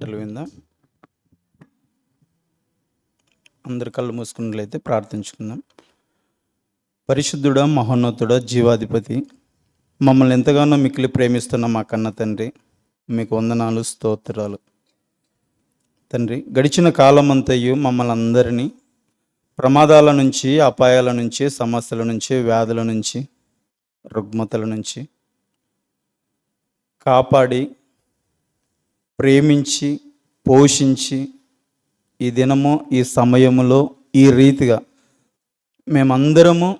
తెలివిందా? అందరు కళ్ళు మూసుకున్నట్లయితే ప్రార్థించుకుందాం. పరిశుద్ధుడా, మహోన్నతుడా, జీవాధిపతి, మమ్మల్ని ఎంతగానో మిక్కిలి ప్రేమిస్తున్న మా కన్న తండ్రి, మీకు వందనాలు, స్తోత్రాలు. తండ్రి, గడిచిన కాలమంతయు మమ్మల్ని అందరినీ ప్రమాదాల నుంచి, అపాయాల నుంచి, సమస్యల నుంచి, వ్యాధుల నుంచి, రుగ్మతల నుంచి కాపాడి, ప్రేమించి, పోషించి, ఈ దినము, ఈ సమయములో ఈ రీతిగా మేమందరము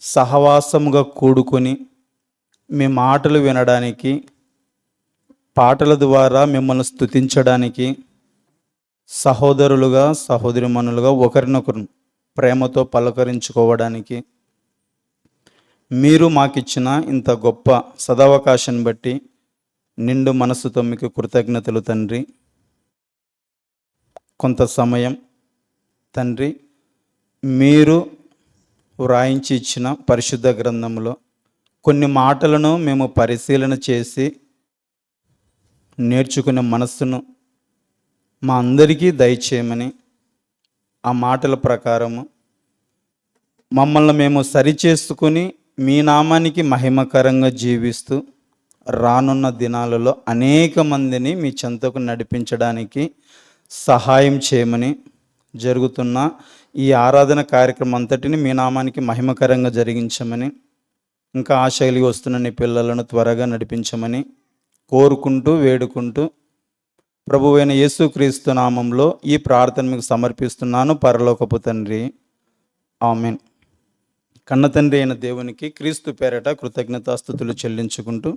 సహవాసముగా కూడుకొని మీ మాటలు వినడానికి, పాటల ద్వారా మిమ్మల్ని స్తుతించడానికి, సహోదరులుగా సహోదరిమణులుగా ఒకరినొకరు ప్రేమతో పలకరించుకోవడానికి మీరు మాకిచ్చిన ఇంత గొప్ప సదవకాశాన్ని బట్టి నిండు మనసుతో మీకు కృతజ్ఞతలు తండ్రి. కొంత సమయం తండ్రి, మీరు వ్రాయించి ఇచ్చిన పరిశుద్ధ గ్రంథంలో కొన్ని మాటలను మేము పరిశీలన చేసి నేర్చుకునే మనస్సును మా అందరికీ దయచేయమని, ఆ మాటల ప్రకారము మమ్మల్ని మేము సరిచేసుకుని మీ నామానికి మహిమకరంగా జీవిస్తూ రానున్న దినాలలో అనేక మందిని మీ చెంతకు నడిపించడానికి సహాయం చేయమని, జరుగుతున్న ఈ ఆరాధన కార్యక్రమం అంతటిని మీ నామానికి మహిమకరంగా జరిగించమని, ఇంకా ఆశ కలిగి వస్తున్న నీ పిల్లలను త్వరగా నడిపించమని కోరుకుంటూ వేడుకుంటూ ప్రభువైన యేసుక్రీస్తు నామంలో ఈ ప్రార్థన మీకు సమర్పిస్తున్నాను, పరలోకపు తండ్రి. ఆమేన్. కన్న తండ్రి అయిన దేవునికి క్రీస్తు పేరట కృతజ్ఞతాస్తుతులు చెల్లించుకుంటూ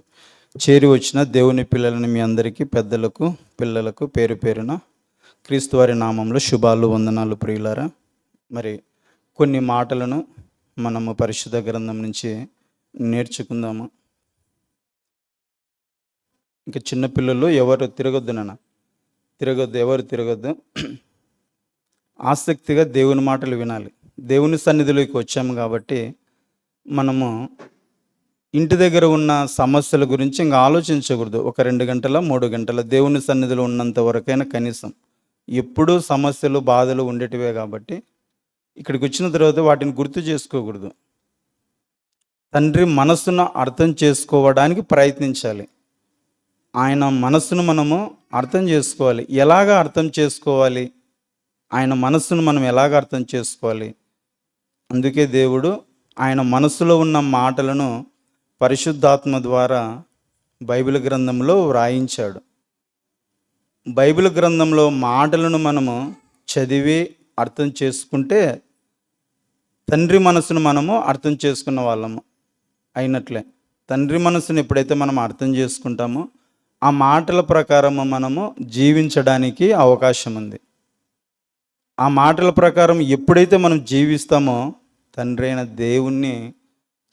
చేరి వచ్చిన దేవుని పిల్లలని మీ అందరికీ, పెద్దలకు పిల్లలకు పేరు పేరున క్రీస్తు వారి నామంలో శుభాలు, వందనాలు. ప్రియులారా, మరి కొన్ని మాటలను మనము పరిశుద్ధ గ్రంథం నుంచి నేర్చుకుందాము. ఇంకా చిన్నపిల్లలు ఎవరు తిరగొద్దు, ఎవరు తిరగొద్దు. ఆసక్తిగా దేవుని మాటలు వినాలి. దేవుని సన్నిధిలోకి వచ్చాము కాబట్టి మనము ఇంటి దగ్గర ఉన్న సమస్యల గురించి ఇంకా ఆలోచించకూడదు. ఒక 2 గంటల 3 గంటల దేవుని సన్నిధిలో ఉన్నంత వరకైనా కనీసం. ఎప్పుడూ సమస్యలు, బాధలు ఉండేటివే కాబట్టి ఇక్కడికి వచ్చిన తర్వాత వాటిని గుర్తు చేసుకోకూడదు. తండ్రి మనస్సును అర్థం చేసుకోవడానికి ప్రయత్నించాలి. ఆయన మనస్సును మనము అర్థం చేసుకోవాలి. ఎలాగ అర్థం చేసుకోవాలి? ఆయన మనస్సును మనం ఎలాగ అర్థం చేసుకోవాలి? అందుకే దేవుడు ఆయన మనస్సులో ఉన్న మాటలను పరిశుద్ధాత్మ ద్వారా బైబిల్ గ్రంథంలో వ్రాయించాడు. బైబిల్ గ్రంథంలో మాటలను మనము చదివి అర్థం చేసుకుంటే తండ్రి మనసును మనము అర్థం చేసుకున్న వాళ్ళము అయినట్లే. తండ్రి మనసును ఎప్పుడైతే మనం అర్థం చేసుకుంటామో ఆ మాటల ప్రకారము మనము జీవించడానికి అవకాశం ఉంది. ఆ మాటల ప్రకారం ఎప్పుడైతే మనం జీవిస్తామో తండ్రి అయిన దేవుణ్ణి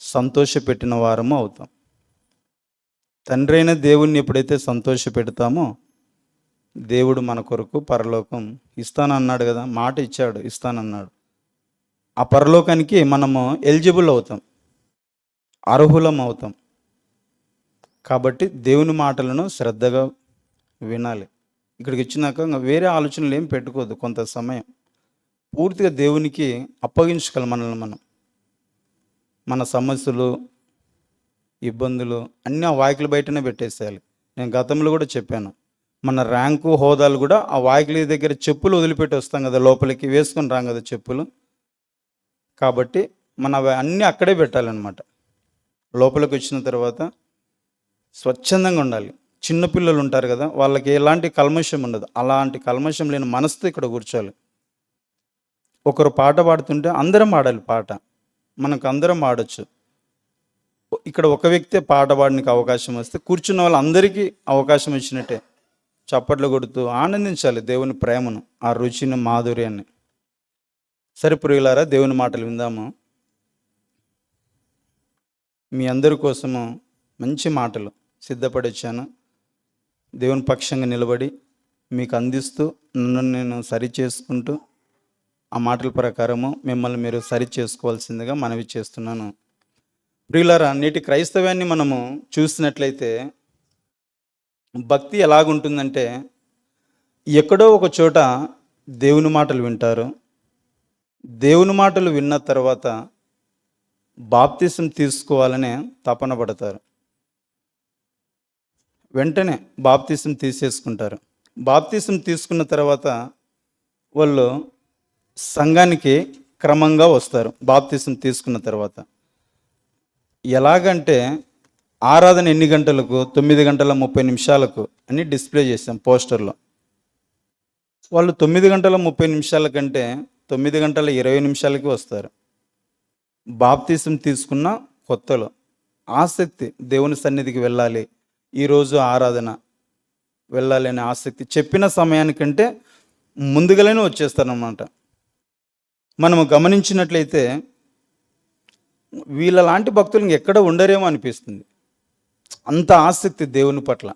సంతోషపెట్టిన వారము అవుతాం. తండ్రి అయిన దేవుణ్ణి ఎప్పుడైతే సంతోష పెడతామో దేవుడు మన కొరకు పరలోకం ఇస్తానన్నాడు కదా, మాట ఇచ్చాడు, ఇస్తానన్నాడు. ఆ పరలోకానికి మనము ఎలిజిబుల్ అవుతాం, అర్హులం అవుతాం. కాబట్టి దేవుని మాటలను శ్రద్ధగా వినాలి. ఇక్కడికి వచ్చినాక వేరే ఆలోచనలు ఏం పెట్టుకోవద్దు. కొంత సమయం పూర్తిగా దేవునికి అప్పగించుకోవాలి. మనల్ని మనం, మన సమస్యలు, ఇబ్బందులు అన్నీ ఆ వాకిలి బయటనే పెట్టేసేయాలి. నేను గతంలో కూడా చెప్పాను, మన ర్యాంకు, హోదాలు కూడా ఆ వాకిలి దగ్గర చెప్పులు వదిలిపెట్టి వస్తాం కదా, లోపలికి వేసుకొని రాం కదా చెప్పులు. కాబట్టి మన అన్నీ అక్కడే పెట్టాలన్నమాట. లోపలికి వచ్చిన తర్వాత స్వచ్ఛందంగా ఉండాలి. చిన్నపిల్లలు ఉంటారు కదా, వాళ్ళకి ఎలాంటి కల్మషం ఉండదు. అలాంటి కల్మషం లేని మనసుతో ఇక్కడ కూర్చోాలి. ఒకరు పాట పాడుతుంటే అందరం పాడాలి పాట. మనకు అందరం పాడొచ్చు. ఇక్కడ ఒక వ్యక్తి పాట పాడడానికి అవకాశం వస్తే కూర్చున్న వాళ్ళందరికీ అవకాశం ఇచ్చినట్టే. చప్పట్లు కొడుతూ ఆనందించాలి దేవుని ప్రేమను, ఆ రుచిని, మాధుర్యాన్ని. సరే ప్రియులారా, దేవుని మాటలు విందాము. మీ అందరి కోసము మంచి మాటలు సిద్ధపడి వచ్చాను. దేవుని పక్షంగా నిలబడి మీకు అందిస్తూ నన్ను నేను సరి చేసుకుంటూ ఆ మాటల ప్రకారము మిమ్మల్ని మీరు సరి చేసుకోవాల్సిందిగా మనవి చేస్తున్నాను. ప్రియులారా, నేటి క్రైస్తవాన్ని మనము చూసినట్లయితే భక్తి ఎలాగుంటుందంటే ఎక్కడో ఒక చోట దేవుని మాటలు వింటారు. దేవుని మాటలు విన్న తర్వాత బాప్తిసం తీసుకోవాలనే తపన పడతారు. వెంటనే బాప్తిసం తీసేసుకుంటారు. బాప్తిసం తీసుకున్న తర్వాత వాళ్ళు సంఘానికి క్రమంగా వస్తారు. బాప్తిసం తీసుకున్న తర్వాత ఎలాగంటే ఆరాధన ఎన్ని గంటలకు, 9:30 అని డిస్ప్లే చేసాం పోస్టర్లో. వాళ్ళు 9:30 కంటే 9:20 వస్తారు. బాప్తిసం తీసుకున్న కొత్తలో ఆసక్తి, దేవుని సన్నిధికి వెళ్ళాలి, ఈరోజు ఆరాధన వెళ్ళాలి అనే ఆసక్తి చెప్పిన సమయానికంటే ముందుగానే వచ్చేస్తారన్నమాట. మనము గమనించినట్లయితే వీళ్ళలాంటి భక్తులు ఇంకెక్కడ ఉండరేమో అనిపిస్తుంది. అంత ఆసక్తి దేవుని పట్ల.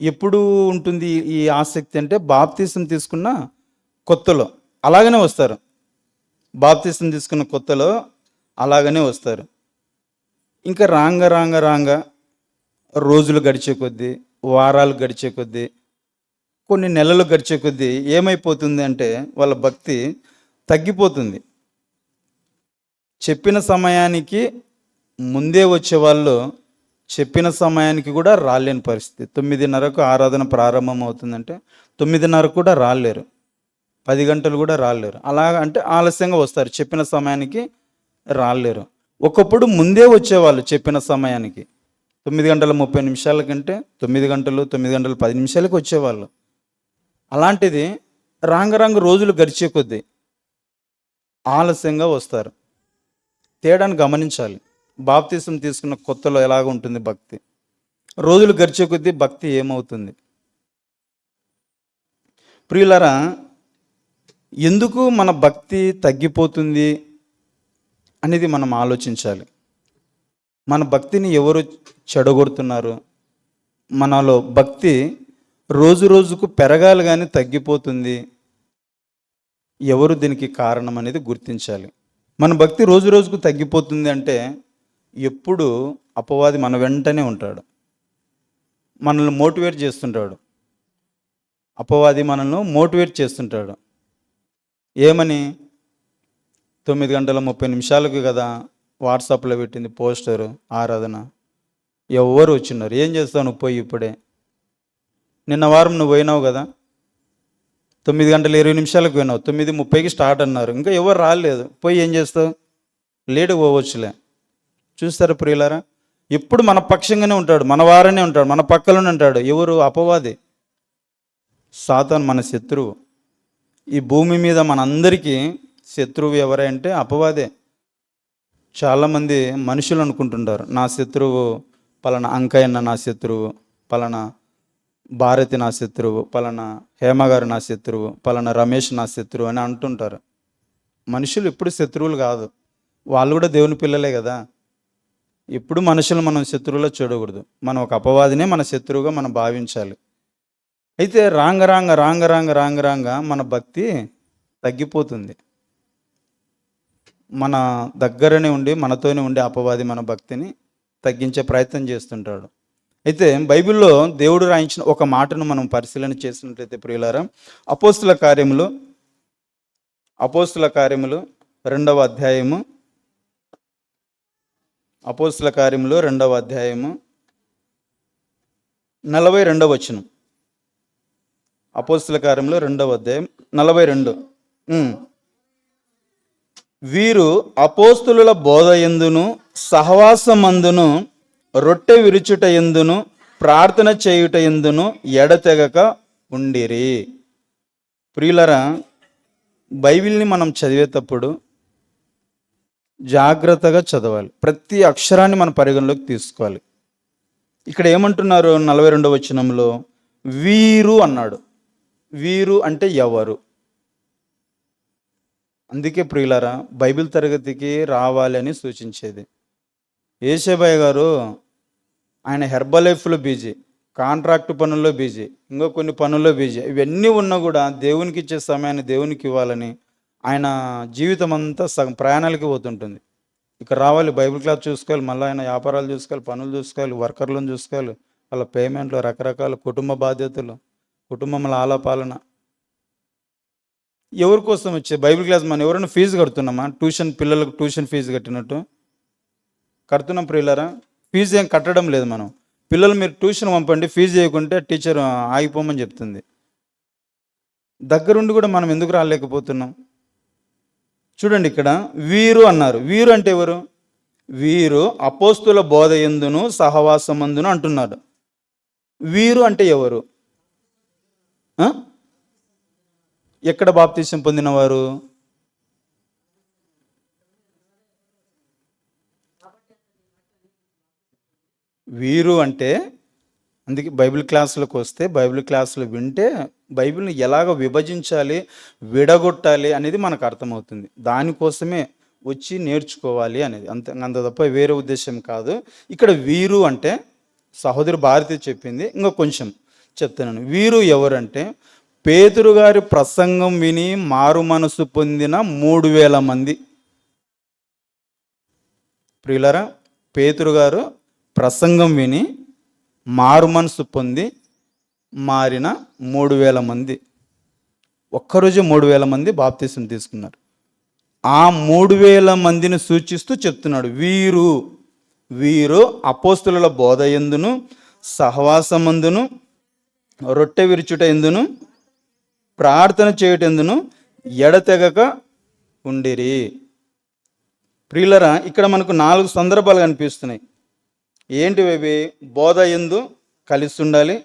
ఎప్పుడు ఉంటుంది ఈ ఆసక్తి అంటే బాప్తిసం తీసుకున్న కొత్తలో అలాగనే వస్తారు. బాప్తిసం తీసుకున్న కొత్తలో అలాగనే వస్తారు. ఇంకా రాంగ రోజులు గడిచే కొద్దీ, వారాలు గడిచే కొద్దీ, కొన్ని నెలలు గడిచే కొద్దీ ఏమైపోతుంది అంటే వాళ్ళ భక్తి తగ్గిపోతుంది. చెప్పిన సమయానికి ముందే వచ్చేవాళ్ళు చెప్పిన సమయానికి కూడా రాలేని పరిస్థితి. 9:30కు ఆరాధన ప్రారంభం అవుతుందంటే 9:30 కూడా రాలేరు, 10 గంటలు కూడా రాలేరు. అలాగ అంటే ఆలస్యంగా వస్తారు, చెప్పిన సమయానికి రాలేరు. ఒకప్పుడు ముందే వచ్చేవాళ్ళు చెప్పిన సమయానికి 9:30 కంటే 9 గంటలు, 9:10 వచ్చేవాళ్ళు. అలాంటిది రాంగ రోజులు గడిచే కొద్దీ ఆలస్యంగా వస్తారు. తేడాను గమనించాలి. బాప్తిసం తీసుకున్న కొత్తలో ఎలాగ ఉంటుంది భక్తి, రోజులు గడిచే కొద్దీ భక్తి ఏమవుతుంది? ప్రియులారా, ఎందుకు మన భక్తి తగ్గిపోతుంది అనేది మనం ఆలోచించాలి. మన భక్తిని ఎవరు చెడగొడుతున్నారు? మనలో భక్తి రోజు రోజుకు పెరగాలి కానీ తగ్గిపోతుంది. ఎవరు దీనికి కారణం అనేది గుర్తించాలి. మన భక్తి రోజు రోజుకు తగ్గిపోతుంది అంటే ఎప్పుడు అపవాది మన వెంటనే ఉంటాడు, మనల్ని మోటివేట్ చేస్తుంటాడు. అపవాది మనల్ని మోటివేట్ చేస్తుంటాడు. ఏమని? 9:30 కదా వాట్సాప్లో పెట్టింది పోస్టరు ఆరాధన, ఎవరు వచ్చినారు, ఏం చేస్తావు నువ్వు పోయి? ఇప్పుడే నిన్న వారం నువ్వు పోయినావు కదా, 9:20 పోయినావు, 9:30కి స్టార్ట్ అన్నారు, ఇంకా ఎవరు రాలేదు, పోయి ఏం చేస్తావు? లేటు పోవచ్చులే. చూస్తారా ప్రియులారా, ఎప్పుడు మన పక్షంగానే ఉంటాడు, మన వారనే ఉంటాడు, మన పక్కలోనే ఉంటాడు. ఎవరు? అపవాది, సాతాను, మన శత్రువు. ఈ భూమి మీద మనందరికీ శత్రువు ఎవరంటే అపవాదే. చాలామంది మనుషులు అనుకుంటుంటారు, నా శత్రువు పలానా అంకయ్యన్న, నా శత్రువు పలానా భారతి, నా శత్రువు పలానా హేమగారు, నా శత్రువు పలానా రమేష్, నా శత్రువు అని అంటుంటారు. మనుషులు ఎప్పుడు శత్రువులు కాదు, వాళ్ళు కూడా దేవుని పిల్లలే కదా. ఎప్పుడు మనుషులు మనం శత్రువులో చూడకూడదు. మనం ఒక అపవాదినే మన శత్రువుగా మనం భావించాలి. అయితే రాంగ మన భక్తి తగ్గిపోతుంది. మన దగ్గరనే ఉండి మనతోనే ఉండే అపవాది మన భక్తిని తగ్గించే ప్రయత్నం చేస్తుంటాడు. అయితే బైబిల్లో దేవుడు రాయించిన ఒక మాటను మనం పరిశీలన చేసినట్లయితే ప్రియులారా, అపోస్తుల కార్యములు 2వ అధ్యాయము, అపోస్తుల కార్యములు 2వ అధ్యాయము 42వ వచనం. అపోస్తుల కార్యములు 2వ అధ్యాయం 42. వీరు అపోస్తుల బోధ యందును సహవాసమందును రొట్టె విరుచుట యందును ప్రార్థన చేయుట యందును ఎడతెగక ఉండిరి. ప్రియులరా, బైబిల్ని మనం చదివేటప్పుడు జాగ్రత్తగా చదవాలి. ప్రతి అక్షరాన్ని మన పరిగణలోకి తీసుకోవాలి. ఇక్కడ ఏమంటున్నారు? 42వ వచనంలో వీరు అన్నాడు. వీరు అంటే ఎవరు? అందుకే ప్రియులారా, బైబిల్ తరగతికి రావాలి అని సూచించేది. ఏసేబయ్య గారు ఆయన హెర్బలైఫ్లో బిజీ, కాంట్రాక్ట్ పనుల్లో బిజీ, ఇంకో కొన్ని పనుల్లో బిజీ. ఇవన్నీ ఉన్నా కూడా దేవునికి ఇచ్చే సమయాన్ని దేవునికి ఇవ్వాలని ఆయన జీవితం అంతా సగం ప్రయాణాలకి పోతుంటుంది. ఇక్కడ రావాలి, బైబిల్ క్లాస్ చూసుకోవాలి, మళ్ళీ ఆయన వ్యాపారాలు చూసుకోవాలి, పనులు చూసుకోవాలి, వర్కర్లను చూసుకోవాలి, వాళ్ళ పేమెంట్లు, రకరకాల కుటుంబ బాధ్యతలు, కుటుంబంలో ఆలాపాలన. ఎవరి కోసం వచ్చే బైబిల్ క్లాస్? మనం ఎవరైనా ఫీజు కడుతున్నామా? పిల్లలకు ట్యూషన్ ఫీజు కట్టినట్టు కడుతున్నాం ప్రియులారా? ఫీజు ఏం కట్టడం లేదు మనం. పిల్లలు మీరు ట్యూషన్ పంపండి, ఫీజు చేయకుంటే టీచర్ ఆగిపోమని చెప్తుంది. దగ్గరుండి కూడా మనం ఎందుకు రాలేకపోతున్నాం? చూడండి, ఇక్కడ వీరు అన్నారు. వీరు అంటే ఎవరు? వీరు అపోస్తుల బోధ యందును సహవాసమందును అంటున్నారు. వీరు అంటే ఎవరు? ఎక్కడ బాప్తీసం పొందినవారు? వీరు అంటే, అందుకే బైబిల్ క్లాసులకు వస్తే, బైబిల్ క్లాసులు వింటే బైబిల్ని ఎలాగ విభజించాలి, విడగొట్టాలి అనేది మనకు అర్థమవుతుంది. దానికోసమే వచ్చి నేర్చుకోవాలి అనేది, అంత తప్ప వేరే ఉద్దేశం కాదు. ఇక్కడ వీరు అంటే సహోదరి భారతి చెప్పింది, ఇంకా కొంచెం చెప్తున్నాను. వీరు ఎవరంటే పేతురు గారి ప్రసంగం విని మారు మనసు పొందిన 3000 మంది. ప్రియులరా, పేతురు గారు ప్రసంగం విని మారు మనసు పొంది మారిన 3000 మంది. ఒక్కరోజు 3000 మంది బాప్తీసం తీసుకున్నారు. ఆ 3000 మందిని సూచిస్తూ చెప్తున్నాడు, వీరు అపోస్తుల బోధ యందును సహవాసమందును రొట్టె విరుచుట ఎందును ప్రార్థన చేయుటెందును ఎడతెగక ఉండిరి. ప్రియులరా, ఇక్కడ మనకు 4 సందర్భాలు కనిపిస్తున్నాయి. ఏంటివి అవి? బోధ యందు కలిసి ఉండాలి,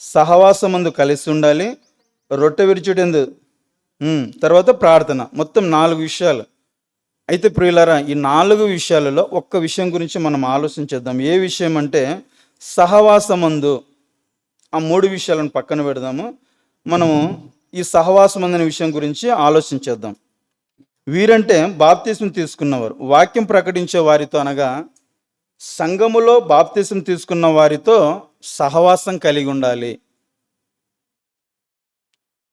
సహవాసమందు కలిసి ఉండాలి, రొట్టె విరుచుటెందు, తర్వాత ప్రార్థన. మొత్తం 4 విషయాలు. అయితే ప్రియులారా, ఈ 4 విషయాలలో ఒక్క విషయం గురించి మనం ఆలోచించేద్దాం. ఏ విషయం అంటే సహవాసమందు. ఆ 3 విషయాలను పక్కన పెడదాము. మనము ఈ సహవాసమందు అనే విషయం గురించి ఆలోచించేద్దాం. వీరంటే బాప్తిసం తీసుకున్నవారు, వాక్యం ప్రకటించే వారితో, అనగా సంఘములో బాప్తిసం తీసుకున్న వారితో సహవాసం కలిగి ఉండాలి.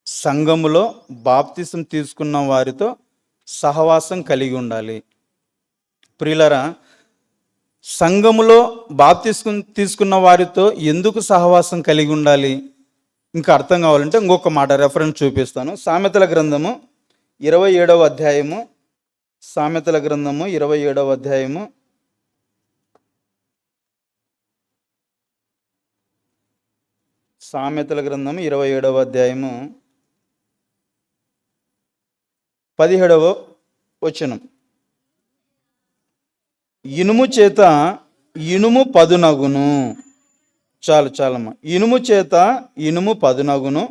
సంఘములో బాప్తిసం తీసుకున్న వారితో సహవాసం కలిగి ఉండాలి. ప్రియులరా, సంఘములో బాప్తిసం తీసుకున్న వారితో ఎందుకు సహవాసం కలిగి ఉండాలి? ఇంకా అర్థం కావాలంటే ఇంకొక మాట రెఫరెన్స్ చూపిస్తాను. సామెతల గ్రంథము 27వ అధ్యాయము, సామెతల గ్రంథము 27వ అధ్యాయము, సామెతల గ్రంథము 27వ అధ్యాయము 17వ వచనం. ఇనుము చేత ఇనుము పదునగును. చాలమ్మా. ఇనుము చేత ఇనుము పదునగును,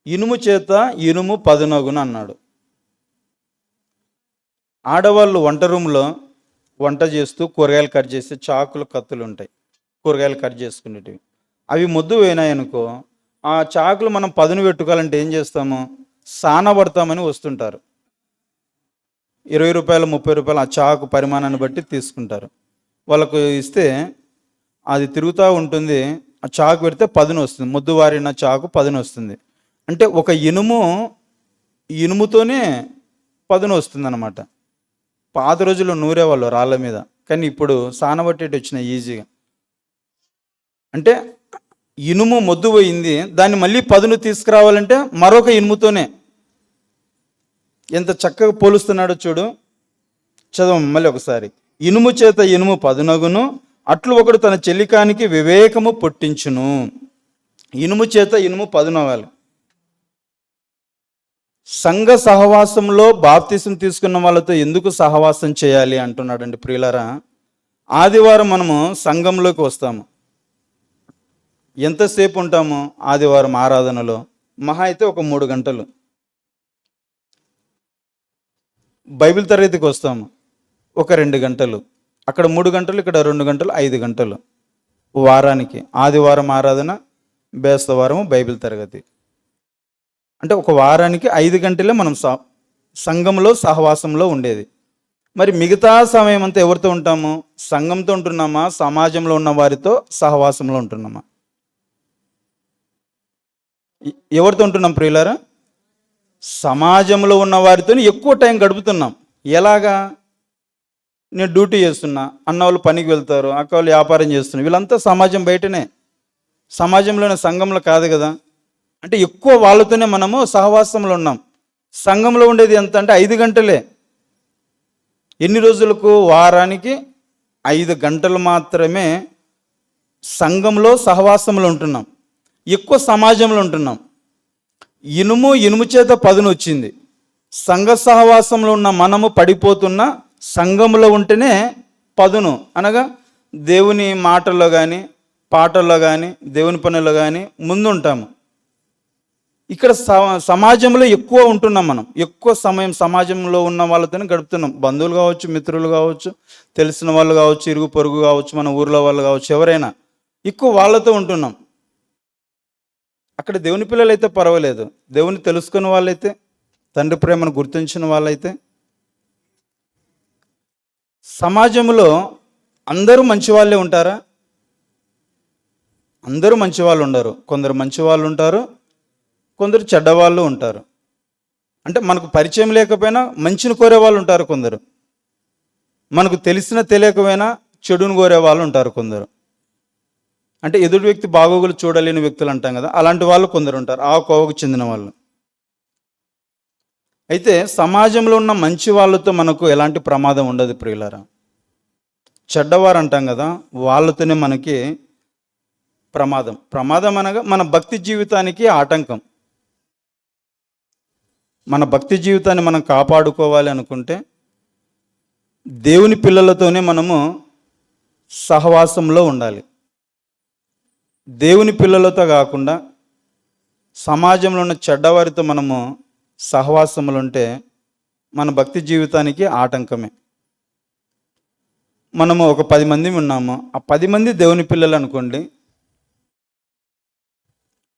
ఇనుము చేత ఇనుము పదునగును అన్నాడు. ఆడవాళ్ళు వంట రూమ్లో వంట చేస్తూ కూరగాయలు కట్ చేస్తే చాకులు, కత్తులు ఉంటాయి, కూరగాయలు కట్ చేసుకునేటివి. అవి మొద్దు పోయినాయనుకో, ఆ చాకులు మనం పదును పెట్టుకోవాలంటే ఏం చేస్తాము? సానబడతామని వస్తుంటారు. 20 రూపాయలు, 30 రూపాయలు ఆ చాకు పరిమాణాన్ని బట్టి తీసుకుంటారు. వాళ్ళకు ఇస్తే అది తిరుగుతూ ఉంటుంది. ఆ చాకు పెడితే పదును వస్తుంది, మొద్దు వారిన చాకు పదును వస్తుంది. అంటే ఒక ఇనుముతోనే పదును వస్తుంది అన్నమాట. పాత రోజుల్లో నూరేవాళ్ళు రాళ్ళ మీద, కానీ ఇప్పుడు సానబట్టేటి వచ్చినాయి ఈజీగా. అంటే ఇనుము మొద్దు పోయింది, దాన్ని మళ్ళీ పదును తీసుకురావాలంటే మరొక ఇనుముతోనే. ఎంత చక్కగా పోలుస్తున్నాడో చూడు. చదవం మళ్ళీ ఒకసారి. ఇనుము చేత ఇనుము పదునగును, అట్లు ఒకడు తన చెలికానికి వివేకము పుట్టించును. ఇనుము చేత ఇనుము పదునవ్వాలి. సంఘ సహవాసంలో బాప్తిసం తీసుకున్న వాళ్ళతో ఎందుకు సహవాసం చేయాలి అంటున్నాడండి ప్రియులారా. ఆదివారం మనము సంఘంలోకి వస్తాము. ఎంతసేపు ఉంటాము ఆదివారం ఆరాధనలో? మహా అయితే ఒక 3 గంటలు. బైబిల్ తరగతికి వస్తాము ఒక 2 గంటలు. అక్కడ 3 గంటలు, ఇక్కడ 2 గంటలు, 5 గంటలు వారానికి. ఆదివారం ఆరాధన, బేస్తవారము బైబిల్ తరగతి. అంటే ఒక వారానికి 5 గంటలే మనం సంఘంలో సహవాసంలో ఉండేది. మరి మిగతా సమయం అంతా ఎవరితో ఉంటాము? సంఘంతో ఉంటున్నామా? సమాజంలో ఉన్న వారితో సహవాసంలో ఉంటున్నామా? ఎవరితో ఉంటున్నాం ప్రియులారా? సమాజంలో ఉన్న వారితో ఎక్కువ టైం గడుపుతున్నాం. ఎలాగా? నేను డ్యూటీ చేస్తున్నా, అన్న వాళ్ళు పనికి వెళ్తారు, అక్క వాళ్ళు వ్యాపారం చేస్తున్నారు, వీళ్ళంతా సమాజం బయటనే, సమాజంలోనే, సంఘంలో కాదు కదా. అంటే ఎక్కువ వాళ్ళతోనే మనము సహవాసంలో ఉన్నాం. సంఘంలో ఉండేది ఎంత అంటే 5 గంటలే. ఎన్ని రోజులకు? వారానికి 5 గంటలు మాత్రమే సంఘంలో సహవాసంలో ఉంటున్నాం, ఎక్కువ సమాజంలో ఉంటున్నాం. ఇనుము చేత పదును వచ్చింది. సంఘ సహవాసంలో ఉన్న మనము పడిపోతున్న, సంఘంలో ఉంటేనే పదును అనగా దేవుని మాటల్లో కానీ, పాటల్లో కానీ, దేవుని పనుల్లో కానీ ముందుంటాము. ఇక్కడ సమాజంలో ఎక్కువ ఉంటున్నాం. మనం ఎక్కువ సమయం సమాజంలో ఉన్న వాళ్ళతోనే గడుపుతున్నాం. బంధువులు కావచ్చు, మిత్రులు కావచ్చు, తెలిసిన వాళ్ళు కావచ్చు, ఇరుగు పొరుగు కావచ్చు, మన ఊర్లో వాళ్ళు కావచ్చు, ఎవరైనా ఎక్కువ వాళ్ళతో ఉంటున్నాం. అక్కడ దేవుని పిల్లలు అయితే పర్వాలేదు, దేవుని తెలుసుకున్న వాళ్ళైతే, తండ్రి ప్రేమను గుర్తించిన వాళ్ళైతే. సమాజంలో అందరూ మంచి వాళ్ళే ఉంటారా? అందరూ మంచి వాళ్ళు ఉండరు. కొందరు మంచి వాళ్ళు ఉంటారు, కొందరు చెడ్డవాళ్ళు ఉంటారు. అంటే మనకు పరిచయం లేకపోయినా మంచిని కోరే వాళ్ళు ఉంటారు కొందరు. మనకు తెలిసినా తెలియకపోయినా చెడును కోరే వాళ్ళు ఉంటారు కొందరు. అంటే ఎదుటి వ్యక్తి బాగోగులు చూడలేని వ్యక్తులు అంటాం కదా, అలాంటి వాళ్ళు కొందరు ఉంటారు, ఆ కోవకు చెందిన వాళ్ళు. అయితే సమాజంలో ఉన్న మంచి వాళ్ళతో మనకు ఎలాంటి ప్రమాదం ఉండదు ప్రియులారా. చెడ్డవారు అంటాం కదా, వాళ్ళతోనే మనకి ప్రమాదం అనగా మన భక్తి జీవితానికి ఆటంకం. మన భక్తి జీవితాన్ని మనం కాపాడుకోవాలి అనుకుంటే దేవుని పిల్లలతోనే మనము సహవాసంలో ఉండాలి. దేవుని పిల్లలతో కాకుండా సమాజంలో ఉన్న చెడ్డవారితో మనము సహవాసంలో ఉంటే మన భక్తి జీవితానికి ఆటంకమే. మనము ఒక 10 మంది ఉన్నాము, ఆ 10 మంది దేవుని పిల్లలు అనుకోండి.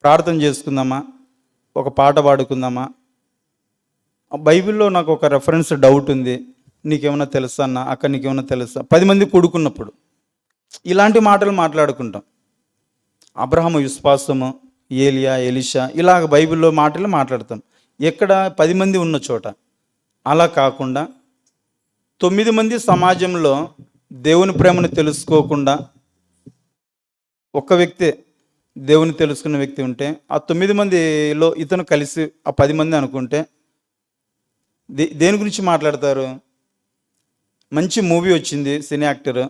ప్రార్థన చేసుకుందామా, ఒక పాట పాడుకుందామా, బైబిల్లో నాకు ఒక రెఫరెన్స్ డౌట్ ఉంది, నీకేమైనా తెలుసా అన్న, అక్క నీకేమైనా తెలుసా, 10 మంది కూడుకున్నప్పుడు ఇలాంటి మాటలు మాట్లాడుకుంటాం. అబ్రహాము విశ్వాసము, ఏలియా, ఎలీషా, ఇలాగ బైబిల్లో మాటలు మాట్లాడతాం ఎక్కడ 10 మంది ఉన్న చోట. అలా కాకుండా 9 మంది సమాజంలో దేవుని ప్రేమను తెలుసుకోకుండా ఒక్క వ్యక్తే దేవుని తెలుసుకున్న వ్యక్తి ఉంటే, ఆ 9 మందిలో ఇతను కలిసి ఆ 10 మంది అనుకుంటే దేని గురించి మాట్లాడతారు? మంచి మూవీ వచ్చింది, సినీ యాక్టర్,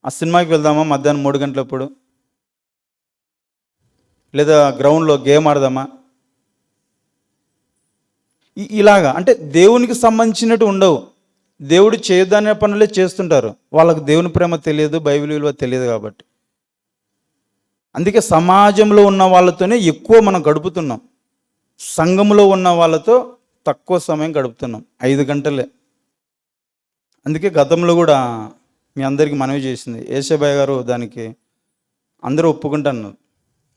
ఆ సినిమాకి వెళ్దామా మధ్యాహ్నం 3 గంటలప్పుడు, లేదా గ్రౌండ్లో గేమ్ ఆడదామా, ఇలాగా. అంటే దేవునికి సంబంధించినట్టు ఉండవు, దేవుడు చేయొద్దనే పనులే చేస్తుంటారు. వాళ్ళకు దేవుని ప్రేమ తెలియదు, బైబిల్ విలువ తెలియదు కాబట్టి. అందుకే సమాజంలో ఉన్న వాళ్ళతోనే ఎక్కువ మనం గడుపుతున్నాం, సంఘంలో ఉన్న వాళ్ళతో తక్కువ సమయం గడుపుతున్నాం, 5 గంటలే. అందుకే గతంలో కూడా మీ అందరికీ మనవి చేసింది ఏషబాయ్ గారు, దానికి అందరూ ఒప్పుకుంటున్నారు.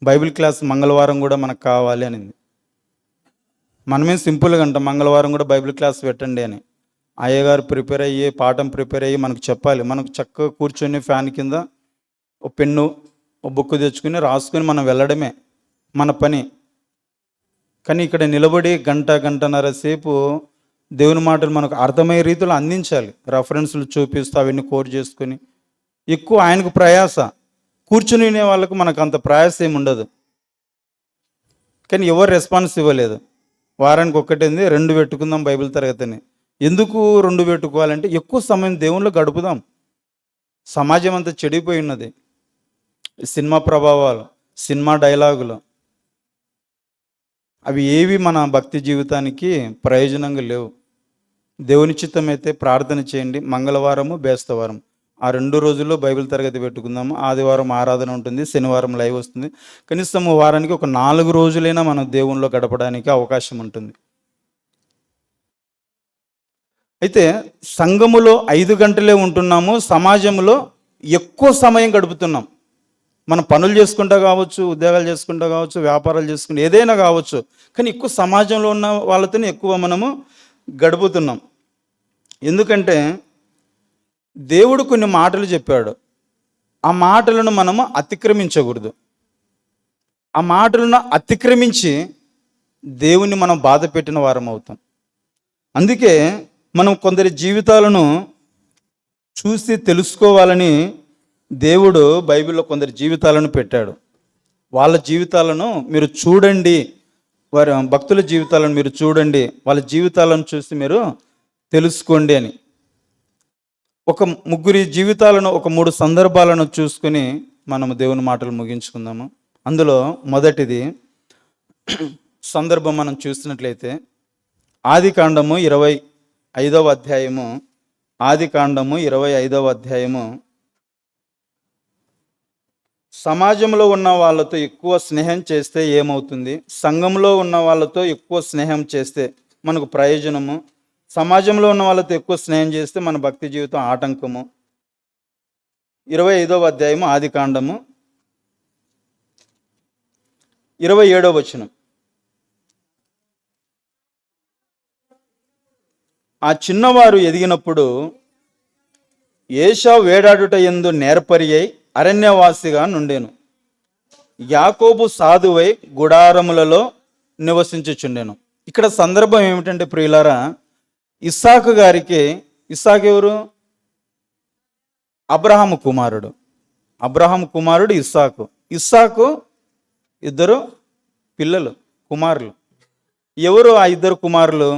బైబిల్ క్లాస్ మంగళవారం కూడా మనకు కావాలి అనింది. మనమే సింపుల్గా అంటాం, మంగళవారం కూడా బైబిల్ క్లాస్ పెట్టండి అని. అయ్యగారు ప్రిపేర్ అయ్యి, పాఠం ప్రిపేర్ అయ్యి మనకు చెప్పాలి. మనకు చక్కగా కూర్చొని ఫ్యాన్ కింద ఒక పెన్ను, ఒక బుక్ తెచ్చుకుని రాసుకొని మనం వెళ్ళడమే మన పని. కానీ ఇక్కడ నిలబడి గంటన్నర సేపు దేవుని మాటలు మనకు అర్థమయ్యే రీతిలో అందించాలి. రెఫరెన్స్లు చూపిస్తూ అవన్నీ కోట్ చేసుకొని, ఎక్కువ ఆయనకు ప్రయాస. కూర్చుని వినే వాళ్ళకు మనకు అంత ప్రయాస ఏమి ఉండదు. కానీ ఎవరు రెస్పాన్స్ ఇవ్వలేదు. వారానికి ఒక్కటేంది 2 పెట్టుకుందాం బైబిల్ తరగతిని. ఎందుకు 2 పెట్టుకోవాలంటే ఎక్కువ సమయం దేవుళ్ళు గడుపుదాం. సమాజం అంతా చెడిపోయి ఉన్నది. సినిమా ప్రభావాలు, సినిమా డైలాగులు, అవి ఏవి మన భక్తి జీవితానికి ప్రయోజనంగా లేవు. దేవుని చిత్తం అయితే ప్రార్థన చేయండి. మంగళవారము, బేస్తవారం ఆ 2 రోజుల్లో బైబిల్ తరగతి పెట్టుకుందాము. ఆదివారం ఆరాధన ఉంటుంది, శనివారం లైవ్ వస్తుంది. కనీసం వారానికి ఒక 4 రోజులైనా మనం దేవునిలో గడపడానికి అవకాశం ఉంటుంది. అయితే సంఘములో 5 గంటలే ఉంటున్నాము, సమాజంలో ఎక్కువ సమయం గడుపుతున్నాం. మనం పనులు చేసుకుంటా కావచ్చు, ఉద్యోగాలు చేసుకుంటా కావచ్చు, వ్యాపారాలు చేసుకుంటా ఏదైనా కావచ్చు, కానీ ఎక్కువ సమాజంలో ఉన్న వాళ్ళతోనే ఎక్కువ మనము గడుపుతున్నాం. ఎందుకంటే దేవుడు కొన్ని మాటలు చెప్పాడు, ఆ మాటలను మనము అతిక్రమించకూడదు. ఆ మాటలను అతిక్రమించి దేవుని మనం బాధ పెట్టిన వారం అవుతాం. అందుకే మనం కొందరి జీవితాలను చూసి తెలుసుకోవాలని దేవుడు బైబిల్లో కొందరి జీవితాలను పెట్టాడు. వాళ్ళ జీవితాలను మీరు చూడండి, వారి భక్తుల జీవితాలను మీరు చూడండి, వాళ్ళ జీవితాలను చూసి మీరు తెలుసుకోండి అని. ఒక ముగ్గురి జీవితాలను, ఒక 3 సందర్భాలను చూసుకుని మనము దేవుని మాటలు ముగించుకుందాము. అందులో మొదటిది సందర్భం మనం చూసినట్లయితే ఆదికాండము 25వ అధ్యాయము, ఆదికాండము 25వ అధ్యాయము. సమాజంలో ఉన్న వాళ్ళతో ఎక్కువ స్నేహం చేస్తే ఏమవుతుంది, సంఘంలో ఉన్న వాళ్ళతో ఎక్కువ స్నేహం చేస్తే మనకు ప్రయోజనము, సమాజంలో ఉన్న వాళ్ళతో ఎక్కువ స్నేహం చేస్తే మన భక్తి జీవితం ఆటంకము. 25వ అధ్యాయము ఆదికాండము 27వ వచనం. ఆ చిన్నవారు ఎదిగినప్పుడు ఏశావు వేటాడుట యందు నేర్పరి అయి అరణ్యవాసిగా నుండెను. యాకోబు సాధువై గుడారములలో నివసించుచుండెను. ఇక్కడ సందర్భం ఏమిటంటే ప్రియులారా, ఇస్సాకు గారికి, ఇస్సాకు ఎవరు? అబ్రహాము కుమారుడు. అబ్రహాము కుమారుడు ఇస్సాకు. ఇస్సాకు 2 పిల్లలు, కుమారులు. ఎవరు ఆ 2 కుమారులు?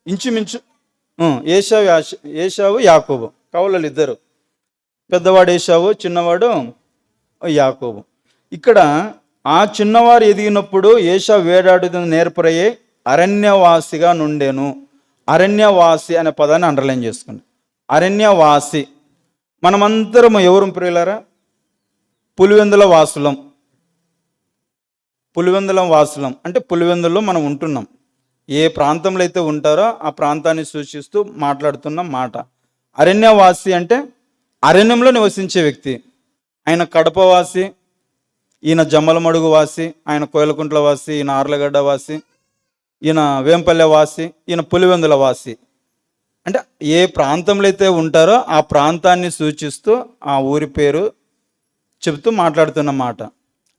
ఇంచుమించు ఏశావు యాకోబు, కౌలలు 2. పెద్దవాడు ఏశావు, చిన్నవాడు యాకోబు. ఇక్కడ ఆ చిన్నవారు ఎదిగినప్పుడు ఏశావు వేటాడుట నేర్పరయ్యే అరణ్యవాసిగా నుండెను. అరణ్యవాసి అనే పదాన్ని అండర్లైన్ చేసుకోండి. అరణ్యవాసి. మనమందరము ఎవరు ప్రియులారా? పులివెందుల వాసులం. పులివెందుల వాసులం అంటే పులివెందుల్లో మనం ఉంటున్నాం. ఏ ప్రాంతంలో అయితే ఉంటారో ఆ ప్రాంతాన్ని సూచిస్తూ మాట్లాడుతున్న మాట. అరణ్యవాసి అంటే అరణ్యంలో నివసించే వ్యక్తి. ఆయన కడపవాసి, ఈయన జమ్మలమడుగు వాసి, ఆయన కోయలకుంట్ల వాసి, ఈయన ఆర్లగడ్డ వాసి, ఈయన వేంపల్లె వాసి, ఈయన పులివెందుల వాసి. అంటే ఏ ప్రాంతంలో అయితే ఉంటారో ఆ ప్రాంతాన్ని సూచిస్తూ ఆ ఊరి పేరు చెబుతూ మాట్లాడుతున్న మాట.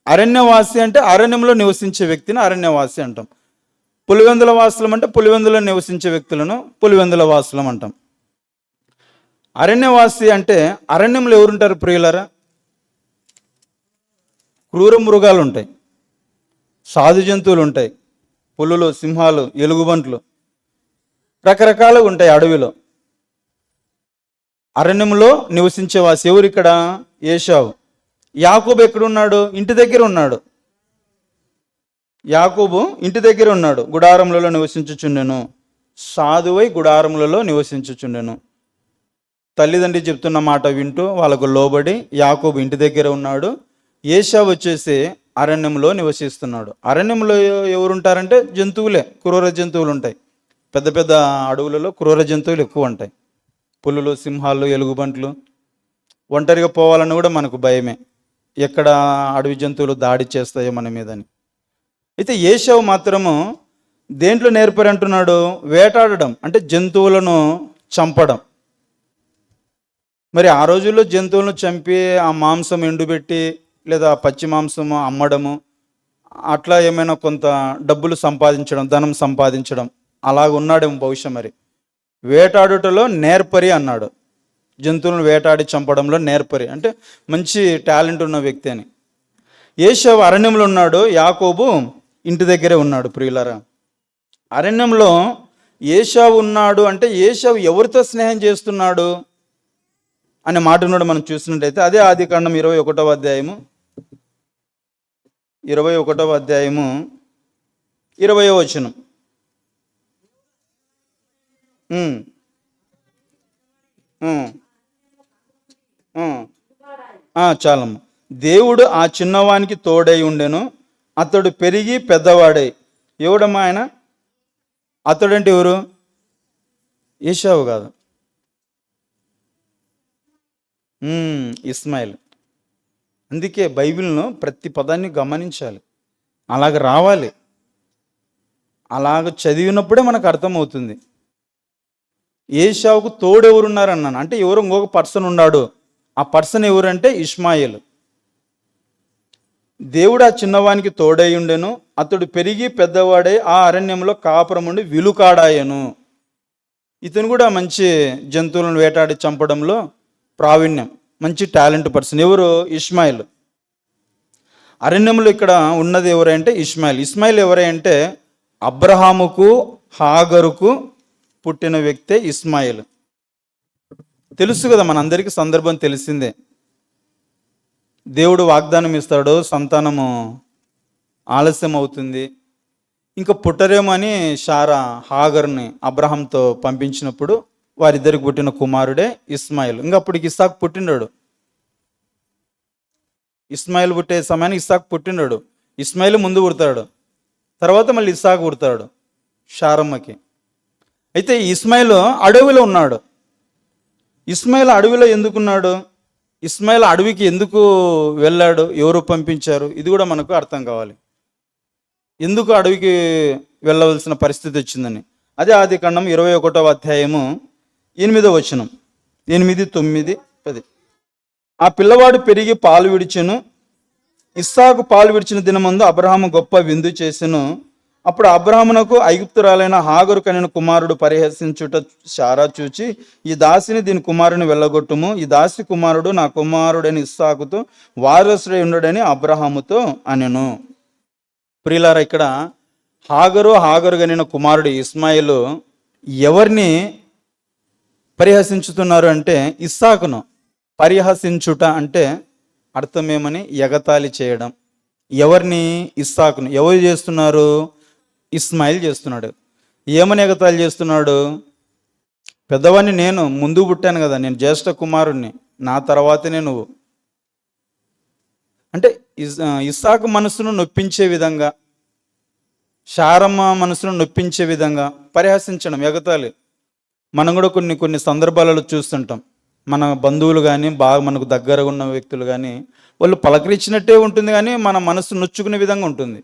అరణ్యవాసి అంటే అరణ్యంలో నివసించే వ్యక్తిని అరణ్యవాసి అంటాం. పులివెందుల వాసులం అంటే పులివెందులో నివసించే వ్యక్తులను పులివెందుల వాసులం అంటాం. అరణ్యవాసి అంటే అరణ్యంలో ఎవరుంటారు ప్రియులరా? క్రూర మృగాలు ఉంటాయి, సాధు జంతువులు ఉంటాయి, పులులు, సింహాలు, ఎలుగుబంట్లు, రకరకాలుగా ఉంటాయి అడవిలో. అరణ్యంలో నివసించే వాసి ఎవరు ఇక్కడ? ఏశావు. యాకోబు ఎక్కడున్నాడు? ఇంటి దగ్గర ఉన్నాడు. యాకోబు ఇంటి దగ్గర ఉన్నాడు, గుడారములలో నివసించుచుండెను. సాధువై గుడారములలో నివసించుచుండెను. తల్లిదండ్రి చెప్తున్న మాట వింటూ వాళ్ళకు లోబడి యాకోబు ఇంటి దగ్గర ఉన్నాడు. ఏశావు వచ్చేసి అరణ్యంలో నివసిస్తున్నాడు. అరణ్యంలో ఎవరుంటారంటే జంతువులే, క్రూర జంతువులు ఉంటాయి. పెద్ద పెద్ద అడవులలో క్రూర జంతువులు ఎక్కువ ఉంటాయి. పులులు, సింహాలు, ఎలుగుబంట్లు. ఒంటరిగా పోవాలని కూడా మనకు భయమే, ఎక్కడ అడవి జంతువులు దాడి చేస్తాయో మన మీదని. అయితే ఏశావు మాత్రము దేంట్లో నేర్పరి అంటున్నాడు? వేటాడడం అంటే జంతువులను చంపడం. మరి ఆ రోజుల్లో జంతువులను చంపి ఆ మాంసం ఎండుబెట్టి లేదా పచ్చి మాంసము అమ్మడము, అట్లా ఏమైనా కొంత డబ్బులు సంపాదించడం, ధనం సంపాదించడం అలాగ ఉన్నాడేమో బహుశా. మరి వేటాడుటలో నేర్పరి అన్నాడు. జంతువులను వేటాడి చంపడంలో నేర్పరి అంటే మంచి టాలెంట్ ఉన్న వ్యక్తి అని. ఏశావు అరణ్యంలో ఉన్నాడు, యాకోబు ఇంటి దగ్గరే ఉన్నాడు. ప్రియులారా, అరణ్యంలో ఏశావు ఉన్నాడు అంటే ఏశావు ఎవరితో స్నేహం చేస్తున్నాడు అనే మాట మనం చూసినట్టయితే అదే ఆదికాండం 21వ అధ్యాయము 20వ వచనం. చాలమ్మ. దేవుడు ఆ చిన్నవానికి తోడై ఉండెను, అతడు పెరిగి పెద్దవాడై. ఎవడమ్మా ఆయన? అతడంటే ఎవరు? ఏశావు కాదు, ఇస్మాయిల్. అందుకే బైబిల్ను ప్రతి పదాన్ని గమనించాలి, అలాగ రావాలి. అలాగ చదివినప్పుడే మనకు అర్థమవుతుంది. ఏశావుకు తోడెవరున్నారన్నాను అంటే ఎవరు ఇంకొక పర్సన్ ఉన్నాడు. ఆ పర్సన్ ఎవరంటే ఇష్మాయేల్. దేవుడు ఆ చిన్నవానికి తోడై ఉండెను, అతడు పెరిగి పెద్దవాడై ఆ అరణ్యంలో కాపురముండి విలుకాడాయను. ఇతను కూడా మంచి జంతువులను వేటాడి చంపడంలో ప్రావీణ్యం, మంచి టాలెంట్ పర్సన్. ఎవరు? ఇష్మాయిల్. అరణ్యంలో ఇక్కడ ఉన్నది ఎవరంటే ఇష్మాయిల్. ఇష్మాయిల్ ఎవరంటే అబ్రహాముకు హాగరుకు పుట్టిన వ్యక్తే ఇస్మాయిల్. తెలుసు కదా, మనందరికీ సందర్భం తెలిసిందే. దేవుడు వాగ్దానం ఇస్తాడు, సంతానము ఆలస్యం అవుతుంది, ఇంకా పుట్టరేమో అని శారా హాగర్ని అబ్రహాంతో పంపించినప్పుడు వారిద్దరికి పుట్టిన కుమారుడే ఇస్మాయిల్. ఇంకా అప్పటికి ఇస్సాకు పుట్టినాడు. ఇస్మాయిల్ పుట్టే సమయానికి ఇస్సాకు పుట్టినాడు. ఇస్మాయిల్ ముందు పుడతాడు, తర్వాత మళ్ళీ ఇస్సాకు పుడతాడు శారమ్మకి. అయితే ఇస్మాయిల్ అడవిలో ఉన్నాడు. ఇస్మాయిల్ అడవిలో ఎందుకున్నాడు? ఇస్మాయిల్ అడవికి ఎందుకు వెళ్ళాడు? ఎవరు పంపించారు? ఇది కూడా మనకు అర్థం కావాలి. ఎందుకు అడవికి వెళ్ళవలసిన పరిస్థితి వచ్చిందని. అదే ఆదికాండం 21వ అధ్యాయము 8వ వచనం, 8, 9, 10. ఆ పిల్లవాడు పెరిగి పాలు విడిచెను. ఇస్సాకు పాలు విడిచిన దినమందు అబ్రహాము గొప్ప విందు చేసెను. అప్పుడు అబ్రహామునకు ఐగుప్తురాలైన హాగరు కనిన కుమారుడు పరిహసించుట శారా చూచి, ఈ దాసిని దీని కుమారుని వెళ్ళగొట్టుము, ఈ దాసి కుమారుడు నా కుమారుడని ఇస్సాకుతో వారసుడై ఉండడని అబ్రహాముతో అనెను. ప్రియులారా, ఇక్కడ హాగరు కనిన కుమారుడు ఇస్మాయిలు ఎవరిని పరిహసించుతున్నారు అంటే ఇస్సాకును. పరిహసించుట అంటే అర్థమేమని? ఎగతాళి చేయడం. ఎవరిని? ఇస్సాకును. ఎవరు చేస్తున్నారు? ఇస్మాయిల్ చేస్తున్నాడు. ఏమని ఎగతాళి చేస్తున్నాడు? పెద్దవాడిని నేను, ముందు పుట్టాను కదా, నేను జ్యేష్ఠ కుమారుణ్ణి, నా తర్వాతనే నువ్వు. అంటే ఇస్సాకు మనసును నొప్పించే విధంగా, శారమ్మ మనసును నొప్పించే విధంగా పరిహసించడం, ఎగతాళి. మనం కూడా కొన్ని సందర్భాలలో చూస్తుంటాం. మన బంధువులు కానీ, బాగా మనకు దగ్గరగా ఉన్న వ్యక్తులు కానీ, వాళ్ళు పలకరించినట్టే ఉంటుంది కానీ మన మనసు నొచ్చుకునే విధంగా ఉంటుంది,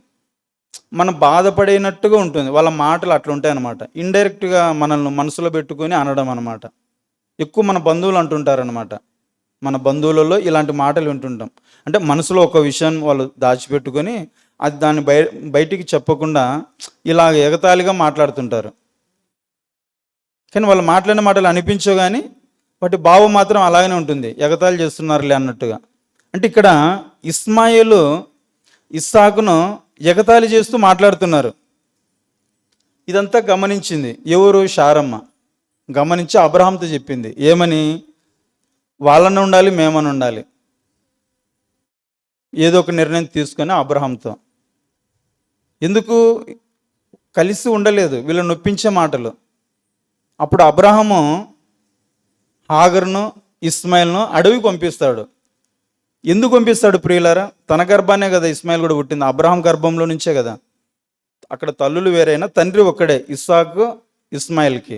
మనం బాధపడినట్టుగా ఉంటుంది. వాళ్ళ మాటలు అట్లా ఉంటాయి అన్నమాట. ఇండైరెక్ట్గా మనల్ని మనసులో పెట్టుకొని అనడం అనమాట. ఎక్కువ మన బంధువులు అంటుంటారనమాట. మన బంధువులలో ఇలాంటి మాటలు వింటుంటాం. అంటే మనసులో ఒక విషయం వాళ్ళు దాచిపెట్టుకొని అది దాన్ని బయటికి చెప్పకుండా ఇలా ఎగతాళిగా మాట్లాడుతుంటారు. కానీ వాళ్ళు మాట్లాడిన మాటలు అనిపించవు, కానీ వాటి భావం మాత్రం అలాగనే ఉంటుంది, ఎగతాళి చేస్తున్నారులే అన్నట్టుగా. అంటే ఇక్కడ ఇస్మాయిలు ఇస్సాకును ఎగతాళి చేస్తూ మాట్లాడుతున్నారు. ఇదంతా గమనించింది ఎవరు? శారమ్మ. గమనించి అబ్రహాంతో చెప్పింది. ఏమని? వాళ్ళని ఉండాలి, మేమని ఉండాలి. ఏదో ఒక నిర్ణయం తీసుకొని అబ్రహాంతో. ఎందుకు కలిసి ఉండలేదు? వీళ్ళని నొప్పించే మాటలు. అప్పుడు అబ్రహాము హాగరును ఇస్మాయిల్ను అడవికి పంపిస్తాడు. ఎందుకు పంపిస్తాడు ప్రియులారా? తన గర్భానే కదా ఇస్మాయిల్ కూడా పుట్టింది, అబ్రహాం గర్భంలో నుంచే కదా. అక్కడ తల్లులు వేరైనా తండ్రి ఒక్కడే, ఇస్సాకు ఇస్మాయిల్కి.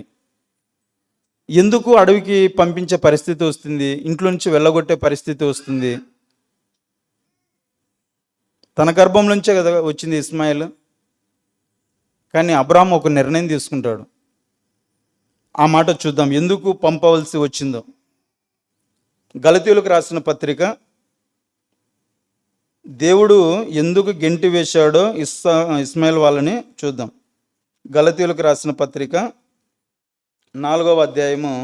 ఎందుకు అడవికి పంపించే పరిస్థితి వస్తుంది? ఇంట్లో నుంచి వెళ్ళగొట్టే పరిస్థితి వస్తుంది? తన గర్భం నుంచే కదా వచ్చింది ఇస్మాయిల్. కానీ అబ్రహాం ఒక నిర్ణయం తీసుకుంటాడు. ఆ మాట చూద్దాం, ఎందుకు పంపవలసి వచ్చిందో. గలతీయులకు రాసిన పత్రిక, దేవుడు ఎందుకు గెంటి వేశాడో ఇస్మాయిల్ వాళ్ళని చూద్దాం. గలతీయులకు రాసిన పత్రిక 4వ అధ్యాయము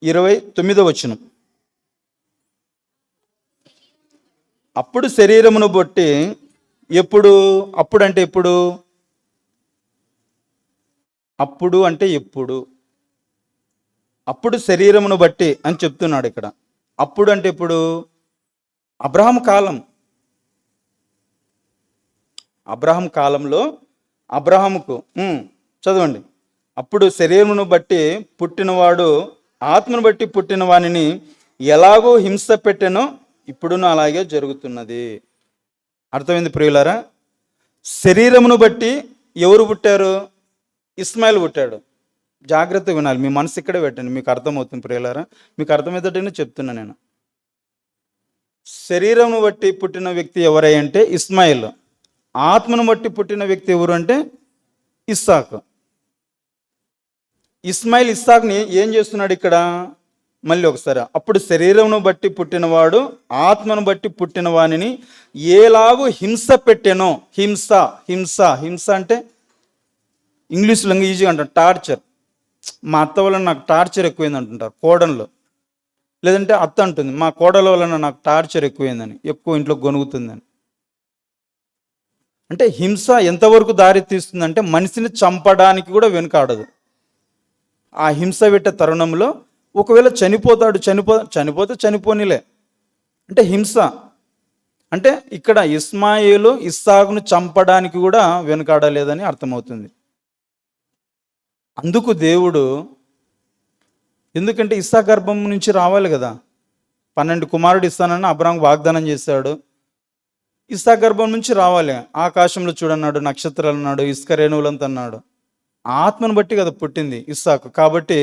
29వ వచనం. అప్పుడు శరీరమును బట్టి ఎప్పుడు? అప్పుడు అంటే ఎప్పుడు? అప్పుడు అంటే ఎప్పుడు? అప్పుడు శరీరమును బట్టి అని చెప్తున్నాడు ఇక్కడ. అప్పుడు అంటే ఎప్పుడు? అబ్రహాం కాలం. అబ్రహాం కాలంలో అబ్రహాముకు చదవండి. అప్పుడు శరీరమును బట్టి పుట్టినవాడు ఆత్మను బట్టి పుట్టిన వానిని ఎలాగో హింస పెట్టెనో ఇప్పుడును అలాగే జరుగుతున్నది. అర్థమైంది ప్రియులారా? శరీరమును బట్టి ఎవరు పుట్టారు? ఇస్మాయిల్ పుట్టాడు. జాగ్రత్తగా వినాలి, మీ మనసు ఇక్కడే పెట్టండి, మీకు అర్థమవుతుంది ప్రియులారా. మీకు అర్థమవుతుంటేనే చెప్తున్నా నేను. శరీరమును బట్టి పుట్టిన వ్యక్తి ఎవరై అంటే ఇస్మాయిల్. ఆత్మను బట్టి పుట్టిన వ్యక్తి ఎవరు అంటే ఇస్సాకు. ఇస్మాయిల్ ఇస్సాకుని ఏం చేస్తున్నాడు ఇక్కడ? మళ్ళీ ఒకసారి, అప్పుడు శరీరమును బట్టి పుట్టినవాడు ఆత్మను బట్టి పుట్టిన వానిని ఏలాగూ హింస పెట్టెనో. హింస హింస హింస అంటే ఇంగ్లీష్లో ఈజీగా అంటాం టార్చర్. మా అత్త వలన నాకు టార్చర్ ఎక్కువైంది అంటుంటారు కోడన్లో. లేదంటే అత్త అంటుంది మా కోడల వలన నాకు టార్చర్ ఎక్కువైందని, ఎక్కువ ఇంట్లో గొనుగుతుందని. అంటే హింస ఎంతవరకు దారి తీస్తుందంటే మనిషిని చంపడానికి కూడా వెనుకాడదు. ఆ హింస పెట్టే తరుణంలో ఒకవేళ చనిపోతే చనిపోనిలే. అంటే హింస అంటే ఇక్కడ ఇస్మాయిలు ఇస్సాకును చంపడానికి కూడా వెనుకాడలేదని అర్థమవుతుంది. అందుకు దేవుడు, ఎందుకంటే ఇస్సాకు గర్భం నుంచి రావాలి కదా, 12 కుమారుడు ఇస్తానని అబ్రాహాం వాగ్దానం చేశాడు. ఇస్సాకు గర్భం నుంచి రావాలి. ఆకాశంలో చూడన్నాడు, నక్షత్రాలు అన్నాడు, ఇసుక రేణువులంత అన్నాడు. ఆత్మను బట్టి కదా పుట్టింది ఇస్సాకు. కాబట్టి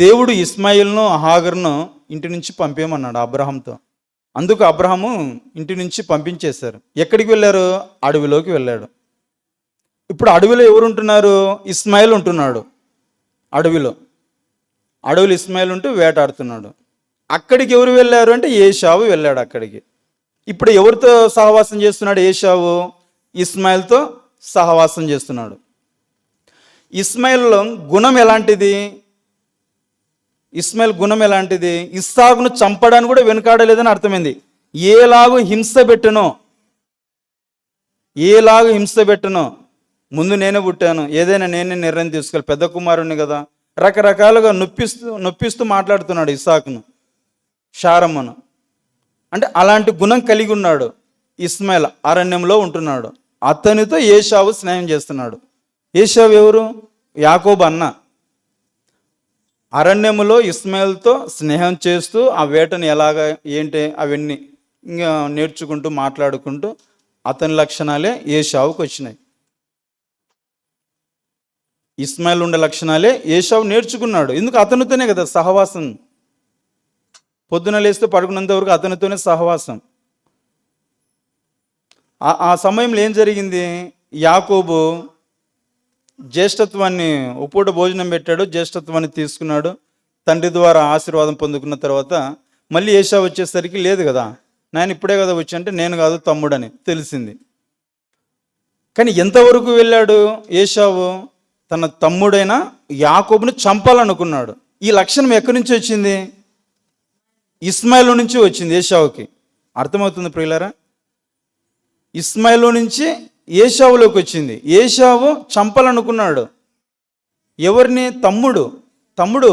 దేవుడు ఇస్మాయిల్ను హాగర్ను ఇంటి నుంచి పంపేయమన్నాడు అబ్రహాంతో. అందుకు అబ్రహాము ఇంటి నుంచి పంపించేశారు. ఎక్కడికి వెళ్ళారు? అడవిలోకి వెళ్ళాడు. ఇప్పుడు అడవిలో ఎవరు ఉంటున్నారు? ఇస్మాయిల్ ఉంటున్నాడు. అడవిలో ఇస్మాయిల్ ఉంటూ వేటాడుతున్నాడు. అక్కడికి ఎవరు వెళ్ళారు అంటే ఏశావు వెళ్ళాడు అక్కడికి. ఇప్పుడు ఎవరితో సహవాసం చేస్తున్నాడు ఏశావు? ఇస్మాయిల్తో సహవాసం చేస్తున్నాడు. ఇస్మాయిల్ గుణం ఎలాంటిది? ఇస్సాకును చంపడానికి కూడా వెనుకాడలేదని అర్థమైంది. ఏలాగు హింస పెట్టను, ముందు నేనే పుట్టాను, ఏదైనా నేనే నిర్ణయం తీసుకోవాలి, పెద్ద కుమారుణ్ణి కదా, రకరకాలుగా నొప్పిస్తూ మాట్లాడుతున్నాడు ఇస్సాకును, షారమ్మను. అంటే అలాంటి గుణం కలిగి ఉన్నాడు ఇస్మాయిల్. అరణ్యంలో ఉంటున్నాడు. అతనితో ఏశావు స్నేహం చేస్తున్నాడు. ఏశావు ఎవరు? యాకోబు అన్న. అరణ్యములో ఇస్మాయిల్తో స్నేహం చేస్తూ ఆ వేటను ఎలాగ ఏంటి అవన్నీ ఇంకా నేర్చుకుంటూ మాట్లాడుకుంటూ అతని లక్షణాలే ఏశావుకు వచ్చినాయి. ఇస్మాయిల్ ఉండే లక్షణాలే ఏశావు నేర్చుకున్నాడు. ఎందుకు? అతనితోనే కదా సహవాసం. పొద్దున లేస్తే పడుకున్నంత వరకు అతనితోనే సహవాసం. ఆ సమయంలో ఏం జరిగింది? యాకోబు జ్యేష్ఠత్వాన్ని, పూట భోజనం పెట్టాడు, జ్యేష్ఠత్వాన్ని తీసుకున్నాడు. తండ్రి ద్వారా ఆశీర్వాదం పొందుకున్న తర్వాత మళ్ళీ ఏశావు వచ్చేసరికి లేదు కదా, నాయన ఇప్పుడే కదా వచ్చి అంటే నేను కాదు తమ్ముడని తెలిసింది. కానీ ఎంతవరకు వెళ్ళాడు ఏశావు? తన తమ్ముడైన యాకోబుని చంపాలనుకున్నాడు. ఈ లక్షణం ఎక్కడి నుంచి వచ్చింది? ఇస్మాయిల్ నుంచి వచ్చింది ఏశావుకి. అర్థమవుతుంది ప్రియులారా? ఇస్మాయిల్ నుంచి ఏశావులోకి వచ్చింది. ఏశావు చంపాలనుకున్నాడు ఎవరిని? తమ్ముడు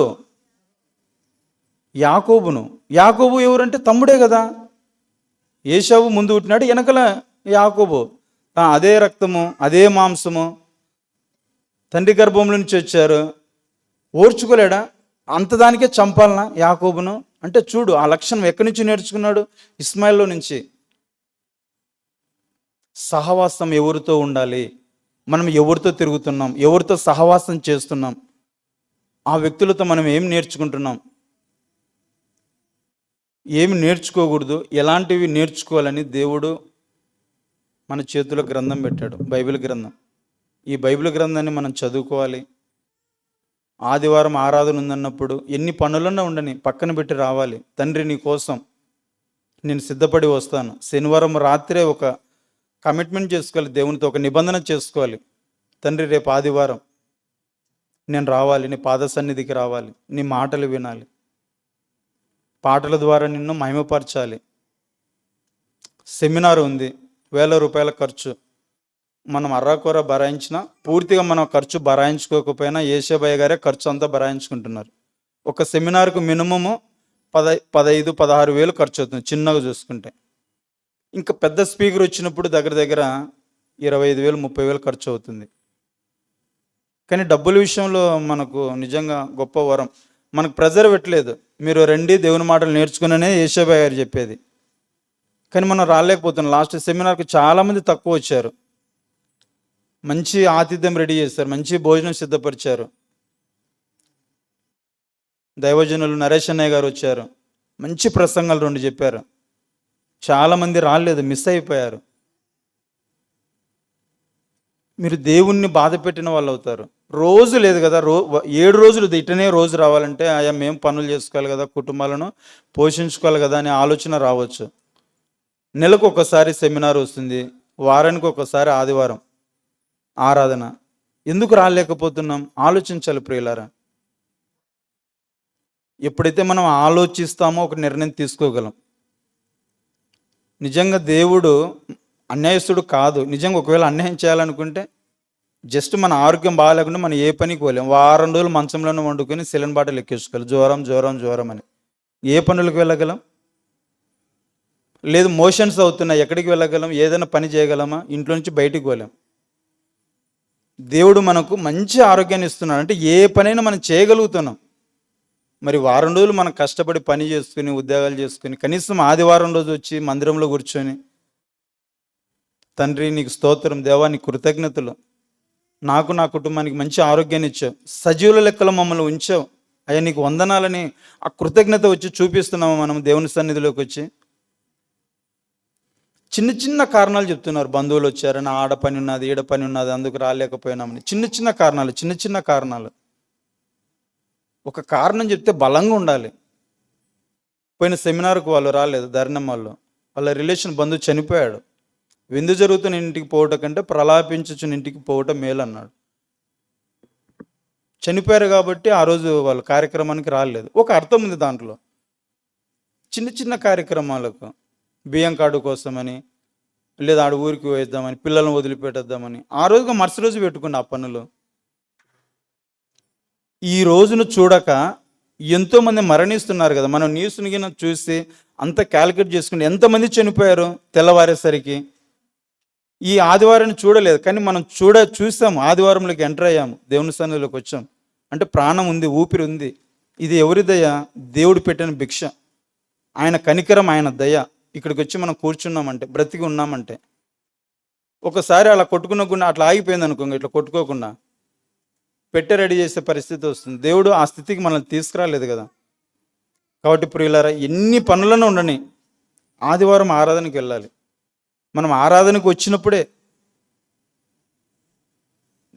యాకోబును. యాకోబు ఎవరంటే తమ్ముడే కదా. ఏశావు ముందు పుట్టినాడు, వెనకల యాకోబు. అదే రక్తము, అదే మాంసము, తండ్రి గర్భంలో నుంచి వచ్చారు. ఓర్చుకోలేడా? అంతదానికే చంపాలనా యాకోబును? అంటే చూడు ఆ లక్షణం ఎక్కడి నుంచి నేర్చుకున్నాడు? ఇస్మాయిల్లో నుంచి. సహవాసం ఎవరితో ఉండాలి, మనం ఎవరితో తిరుగుతున్నాం, ఎవరితో సహవాసం చేస్తున్నాం, ఆ వ్యక్తులతో మనం ఏం నేర్చుకుంటున్నాం, ఏమి నేర్చుకోకూడదు, ఎలాంటివి నేర్చుకోవాలని దేవుడు మన చేతిలో గ్రంథం పెట్టాడు, బైబిల్ గ్రంథం. ఈ బైబిల్ గ్రంథాన్ని మనం చదువుకోవాలి. ఆదివారం ఆరాధన ఉందన్నప్పుడు ఎన్ని పనులన్నా ఉండని పక్కన పెట్టి రావాలి. తండ్రి నీ కోసం నేను సిద్ధపడి వస్తాను. శనివారం రాత్రే ఒక కమిట్మెంట్ చేసుకోవాలి, దేవునితో ఒక నిబంధన చేసుకోవాలి. తండ్రి రేపు ఆదివారం నేను రావాలి, నీ పాద సన్నిధికి రావాలి, నీ మాటలు వినాలి, పాటల ద్వారా నిన్ను మహిమపరచాలి. సెమినార్ ఉంది, 1000 రూపాయల ఖర్చు. మనం అర్రాకొర భరాయించినా, పూర్తిగా మనం ఖర్చు భరాయించుకోకపోయినా ఏషాబయ్య గారే ఖర్చు అంతా భరాయించుకుంటున్నారు. ఒక సెమినార్కు మినిమము 15-16 వేలు ఖర్చు అవుతుంది చిన్నగా చూసుకుంటే. ఇంకా పెద్ద స్పీకర్ వచ్చినప్పుడు దగ్గర 25,000-30,000 ఖర్చు అవుతుంది. కానీ డబ్బుల విషయంలో మనకు నిజంగా గొప్ప వరం. మనకు ప్రెజర్ పెట్టలేదు, మీరు రండి దేవుని మాటలు నేర్చుకునే ఏషాబయ్య గారు చెప్పేది. కానీ మనం రాలేకపోతున్నాం. లాస్ట్ సెమినార్కు చాలామంది తక్కువ వచ్చారు. మంచి ఆతిథ్యం రెడీ చేశారు, మంచి భోజనం సిద్ధపరిచారు. దైవజనులు నరేష్ అన్నయ్య గారు వచ్చారు, మంచి ప్రసంగాలు 2 చెప్పారు. చాలామంది రాలేదు, మిస్ అయిపోయారు. మీరు దేవుణ్ణి బాధ పెట్టిన వాళ్ళు అవుతారు. రోజు లేదు కదా, 7 రోజులు ఇటనే రోజు రావాలంటే ఆయా మేము పనులు చేసుకోవాలి కదా, కుటుంబాలను పోషించుకోవాలి కదా అనే ఆలోచన రావచ్చు. నెలకు ఒకసారి సెమినార్ వస్తుంది, వారానికి ఒకసారి ఆదివారం ఆరాధన. ఎందుకు రాలేకపోతున్నాం? ఆలోచించాలి ప్రియులారా. ఎప్పుడైతే మనం ఆలోచిస్తామో ఒక నిర్ణయం తీసుకోగలం. నిజంగా దేవుడు అన్యాయస్తుడు కాదు. నిజంగా ఒకవేళ అన్యాయం చేయాలనుకుంటే జస్ట్ మన ఆరోగ్యం బాగాలేకుండా మనం ఏ పనికి పోలేం. వారం రోజులు మంచంలోనే వండుకొని సిలిండర్ బాటలు ఎక్కించుకోవాలి. జ్వరం జ్వరం జ్వరం అని. ఏ పనులకు వెళ్ళగలం? లేదు మోషన్స్ అవుతున్నాయి, ఎక్కడికి వెళ్ళగలం? ఏదైనా పని చేయగలమా? ఇంట్లో నుంచి బయటికి పోలేం. దేవుడు మనకు మంచి ఆరోగ్యాన్ని ఇస్తున్నాడు అంటే ఏ పనైనా మనం చేయగలుగుతున్నాం. మరి వారం రోజులు మనం కష్టపడి పని చేసుకుని ఉద్యోగాలు చేసుకుని కనీసం ఆదివారం రోజు వచ్చి మందిరంలో కూర్చొని, తండ్రి నీకు స్తోత్రం, దేవా నీకు కృతజ్ఞతలు, నాకు నా కుటుంబానికి మంచి ఆరోగ్యాన్ని ఇచ్చావు, సజీవుల లెక్కలో మమ్మల్ని ఉంచావు, అయ్యా నీకు వందనాలని ఆ కృతజ్ఞత వచ్చి చూపిస్తున్నాము మనం దేవుని సన్నిధిలోకి వచ్చి. చిన్న చిన్న కారణాలు చెప్తున్నారు, బంధువులు వచ్చారని, ఆడ పని ఉన్నది, ఈడ పని ఉన్నది, అందుకు రాలేకపోయినామని. చిన్న చిన్న కారణాలు. ఒక కారణం చెప్తే బలంగా ఉండాలి. పోయిన సెమినార్కు వాళ్ళు రాలేదు, ధర్నం వాళ్ళ రిలేషన్ బంధువు చనిపోయాడు. విందు జరుగుతున్న ఇంటికి పోవటం కంటే ప్రలాపించుచున్న ఇంటికి పోవటం మేలు అన్నాడు. చనిపోయారు కాబట్టి ఆ రోజు వాళ్ళు కార్యక్రమానికి రాలేదు. ఒక అర్థం ఉంది దాంట్లో. చిన్న చిన్న కార్యక్రమాలకు బియ్యం కార్డు కోసమని, లేదా ఆడ ఊరికి వేద్దామని, పిల్లలను వదిలిపెట్టేద్దామని ఆ రోజుగా మరుసటి రోజు పెట్టుకున్న ఆ పనులు. ఈ రోజును చూడక ఎంతోమంది మరణిస్తున్నారు కదా. మనం న్యూస్ని గిన చూసి అంత క్యాలిక్యులేట్ చేసుకుని ఎంతమంది చనిపోయారు తెల్లవారేసరికి. ఈ ఆదివారాన్ని చూడలేదు, కానీ మనం చూసాము, ఆదివారంలోకి ఎంటర్ అయ్యాము, దేవుని సన్నిధిలోకి వచ్చాం అంటే ప్రాణం ఉంది, ఊపిరి ఉంది. ఇది ఎవరి దయ? దేవుడు పెట్టిన భిక్ష, ఆయన కనికరం, ఆయన దయ. ఇక్కడికి వచ్చి మనం కూర్చున్నామంటే, బ్రతికి ఉన్నామంటే. ఒకసారి అలా కొట్టుకున్న గుండె అట్లా ఆగిపోయింది అనుకోండి, ఇట్లా కొట్టుకోకుండా పెట్టె రెడీ చేసే పరిస్థితి వస్తుంది. దేవుడు ఆ స్థితికి మనల్ని తీసుకురాలేదు కదా. కాబట్టి ప్రియులారా, ఎన్ని పనులను ఉండని ఆదివారం ఆరాధనకి వెళ్ళాలి. మనం ఆరాధనకు వచ్చినప్పుడే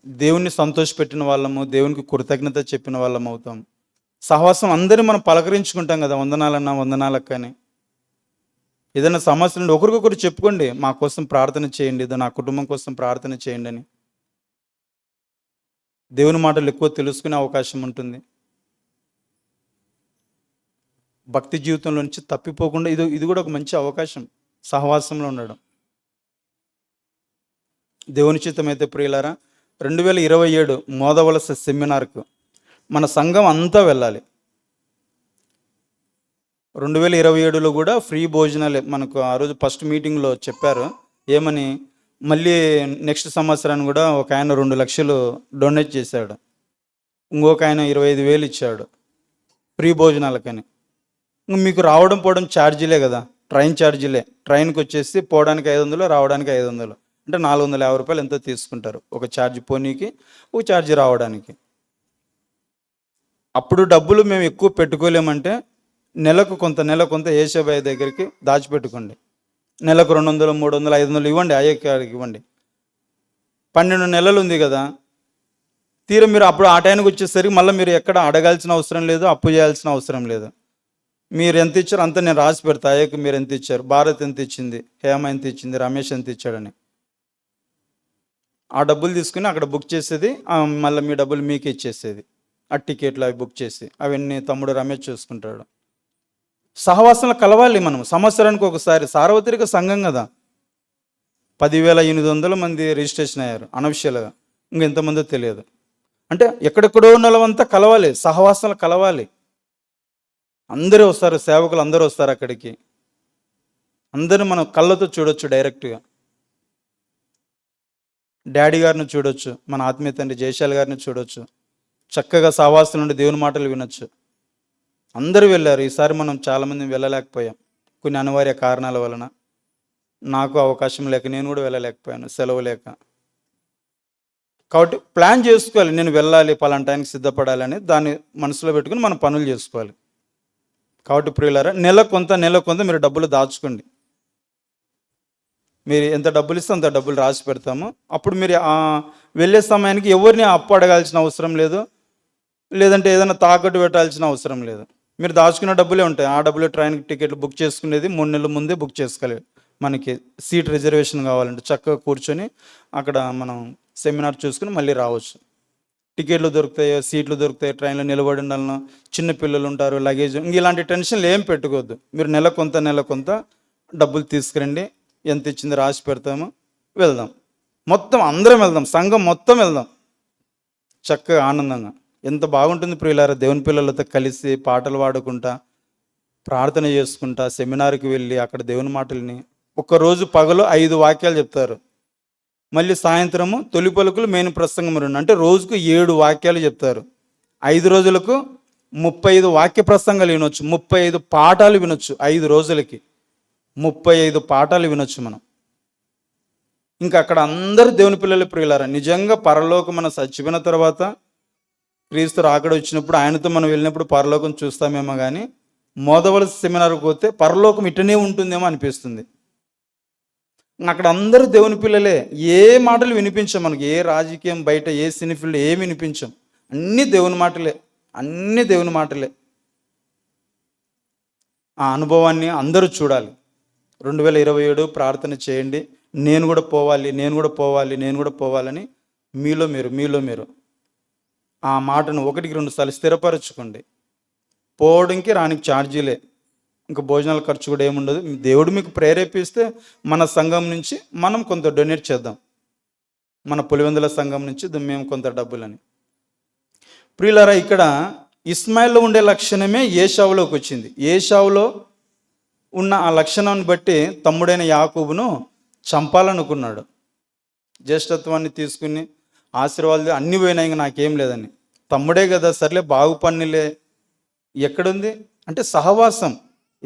దేవుణ్ణి సంతోషపెట్టిన వాళ్ళము, దేవునికి కృతజ్ఞత చెప్పిన వాళ్ళం అవుతాం. సహవాసం అందరినీ మనం పలకరించుకుంటాం కదా, వందనాలన్నా వందనాలకు. కానీ ఏదైనా సమస్య నుండి ఒకరికొకరు చెప్పుకోండి, మా కోసం ప్రార్థన చేయండి, ఏదో నా కుటుంబం కోసం ప్రార్థన చేయండి అని. దేవుని మాటలు ఎక్కువ తెలుసుకునే అవకాశం ఉంటుంది. భక్తి జీవితంలో నుంచి తప్పిపోకుండా ఇది కూడా ఒక మంచి అవకాశం, సహవాసంలో ఉండడం. దేవుని చిత్తమైతే ప్రియులారా, 2027 మోదవలస సెమినార్కు మన సంఘం అంతా వెళ్ళాలి. 2027లో కూడా ఫ్రీ భోజనాలే. మనకు ఆ రోజు ఫస్ట్ మీటింగ్లో చెప్పారు ఏమని, మళ్ళీ నెక్స్ట్ సంవత్సరాన్ని కూడా ఒక ఆయన 2 లక్షలు డొనేట్ చేశాడు, ఇంకొక ఆయన 25,000 ఇచ్చాడు ఫ్రీ భోజనాలకని. మీకు రావడం పోవడం ఛార్జీలే కదా, ట్రైన్ ఛార్జీలే. ట్రైన్కి వచ్చేసి పోవడానికి 500, రావడానికి 500, అంటే 450 రూపాయలు ఎంతో తీసుకుంటారు. ఒక ఛార్జీ పోనీకి, ఒక ఛార్జీ రావడానికి. అప్పుడు డబ్బులు మేము ఎక్కువ పెట్టుకోలేమంటే నెలకు కొంత ఏషాబాయి దగ్గరికి దాచిపెట్టుకోండి. నెలకు 200, 300, 500 ఇవ్వండి, అయ్యకి ఇవ్వండి. 12 నెలలు ఉంది కదా. తీరా మీరు అప్పుడు ఆ టైంకి వచ్చేసరికి మళ్ళీ మీరు ఎక్కడ అడగాల్సిన అవసరం లేదు, అప్పు చేయాల్సిన అవసరం లేదు. మీరు ఎంత ఇచ్చారు అంత నేను రాసి పెడతా, అయ్యకి మీరు ఎంత ఇచ్చారు, భారత్ ఎంత ఇచ్చింది, హేమ ఎంత ఇచ్చింది, రమేష్ ఎంత ఇచ్చాడని. ఆ డబ్బులు తీసుకుని అక్కడ బుక్ చేసేది, మళ్ళీ మీ డబ్బులు మీకే ఇచ్చేసేది. ఆ టికెట్లు అవి బుక్ చేసి అవన్నీ తమ్ముడు రమేష్ చూసుకుంటాడు. సహవాసంలో కలవాలి మనం. సంవత్సరానికి ఒకసారి సార్వత్రిక సంఘం కదా. 10,800 మంది రిజిస్ట్రేషన్ అయ్యారు అనఫిషియల్గా, ఇంకెంతమందో తెలియదు. అంటే ఎక్కడెక్కడో ఉన్నవంతా కలవాలి, సహవాసంలో కలవాలి. అందరూ వస్తారు, సేవకులు అందరూ వస్తారు అక్కడికి. అందరూ మనం కళ్ళతో చూడొచ్చు, డైరెక్ట్గా డాడీ గారిని చూడొచ్చు, మన ఆత్మీయ తండ్రి జయశాల్ గారిని చూడొచ్చు. చక్కగా సహవాసం నుండి దేవుని మాటలు వినొచ్చు. అందరూ వెళ్ళారు. ఈసారి మనం చాలామంది వెళ్ళలేకపోయాం, కొన్ని అనివార్య కారణాల వలన. నాకు అవకాశం లేక నేను కూడా వెళ్ళలేకపోయాను, సెలవు లేక. కాబట్టి ప్లాన్ చేసుకోవాలి, నేను వెళ్ళాలి, పలానా టైంకి సిద్ధపడాలని. దాన్ని మనసులో పెట్టుకుని మనం పనులు చేసుకోవాలి. కాబట్టి ప్రియులారా, నెల కొంత మీరు డబ్బులు దాచుకోండి. మీరు ఎంత డబ్బులు ఇస్తే అంత డబ్బులు రాసి పెడతాము. అప్పుడు మీరు వెళ్ళే సమయానికి ఎవరిని అప్పు అడగాల్సిన అవసరం లేదు, లేదంటే ఏదైనా తాకట్టు పెట్టాల్సిన అవసరం లేదు. మీరు దాచుకున్న డబ్బులే ఉంటాయి. ఆ డబ్బులు ట్రైన్కి టికెట్లు బుక్ చేసుకునేది 3 నెలల ముందే బుక్ చేసుకోవాలి. మనకి సీట్ రిజర్వేషన్ కావాలంటే చక్కగా కూర్చొని అక్కడ మనం సెమినార్ చూసుకుని మళ్ళీ రావచ్చు. టికెట్లు దొరుకుతాయో, సీట్లు దొరుకుతాయో, ట్రైన్లో నిలబడి ఉండాలనో, చిన్న పిల్లలు ఉంటారు, లగేజ్, ఇంక ఇలాంటి టెన్షన్లు ఏం పెట్టుకోవద్దు. మీరు నెల కొంత డబ్బులు తీసుకురండి, ఎంత ఇచ్చింది రాసి పెడతాము, వెళ్దాం. మొత్తం అందరం వెళ్దాం, సంఘం మొత్తం వెళ్దాం చక్కగా ఆనందంగా. ఎంత బాగుంటుంది ప్రియులారా, దేవుని పిల్లలతో కలిసి పాటలు పాడుకుంటా, ప్రార్థన చేసుకుంటా, సెమినార్కి వెళ్ళి అక్కడ దేవుని మాటల్ని. ఒక్కరోజు పగలు 5 వాక్యాలు చెప్తారు, మళ్ళీ సాయంత్రము తొలి పలుకులు మెయిన్ ప్రసంగం 2, అంటే రోజుకు 7 వాక్యాలు చెప్తారు. 5 రోజులకు 35 వాక్య ప్రసంగాలు వినొచ్చు, 35 పాఠాలు వినొచ్చు. 5 రోజులకి 35 పాఠాలు వినొచ్చు మనం. ఇంకా అక్కడ అందరూ దేవుని పిల్లలు ప్రియులారా. నిజంగా పరలోకం మనం చచ్చిపోయిన తర్వాత క్రీస్తు రాకడ వచ్చినప్పుడు ఆయనతో మనం వెళ్ళినప్పుడు పరలోకం చూస్తామేమో, కానీ మోదవలస సెమినార్కి పోతే పరలోకం ఇటనే ఉంటుందేమో అనిపిస్తుంది. అక్కడ అందరూ దేవుని పిల్లలే. ఏ మాటలు వినిపించం మనకి, ఏ రాజకీయం బయట, ఏ సినీ ఫీల్డ్ ఏమి వినిపించం. అన్నీ దేవుని మాటలే, అన్నీ దేవుని మాటలే. ఆ అనుభవాన్ని అందరూ చూడాలి. 2027 ప్రార్థన చేయండి, నేను కూడా పోవాలని మీలో మీరు ఆ మాటను 1-2 సార్లు స్థిరపరచుకోండి. పోవడానికి రానికి ఛార్జీలే, ఇంకా భోజనాల ఖర్చు కూడా ఏముండదు. దేవుడు మీకు ప్రేరేపిస్తే మన సంఘం నుంచి మనం కొంత డొనేట్ చేద్దాం, మన పులివెందుల సంఘం నుంచి మేము కొంత డబ్బులని. ప్రియులారా, ఇక్కడ ఇస్మాయిల్లో ఉండే లక్షణమే ఏశావులోకి వచ్చింది. ఏశావులో ఉన్న ఆ లక్షణాన్ని బట్టి తమ్ముడైన యాకోబును చంపాలనుకున్నాడు. జ్యేష్ఠత్వాన్ని తీసుకుని ఆశీర్వాదాలు అన్నీ పోయినాయి, ఇంకా నాకేం లేదని. తమ్ముడే కదా, సర్లే బాగుపడిలే. ఎక్కడుంది అంటే సహవాసం.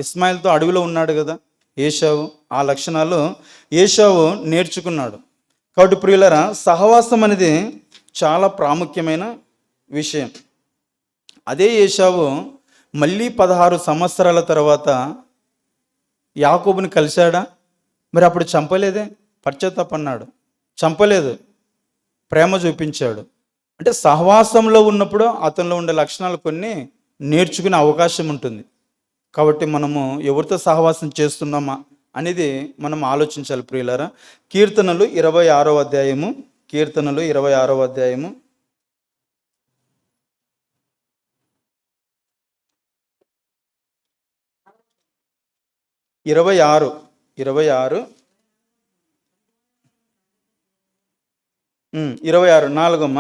ఇస్మాయిల్తో అడవిలో ఉన్నాడు కదా ఏశావు, ఆ లక్షణాలు ఏశావు నేర్చుకున్నాడు. కాబట్టి ప్రియులరా, సహవాసం అనేది చాలా ప్రాముఖ్యమైన విషయం. అదే ఏశావు మళ్ళీ 16 సంవత్సరాల తర్వాత యాకోబుని కలిశాడా? మరి అప్పుడు చంపలేదే, పశ్చాత్తాపన్నాడు. చంపలేదు, ప్రేమ చూపించాడు. అంటే సహవాసంలో ఉన్నప్పుడు అతనిలో ఉండే లక్షణాలు కొన్ని నేర్చుకునే అవకాశం ఉంటుంది. కాబట్టి మనము ఎవరితో సహవాసం చేస్తున్నామా అనేది మనం ఆలోచించాలి ప్రియులారా. కీర్తనలు 26వ అధ్యాయము 26 4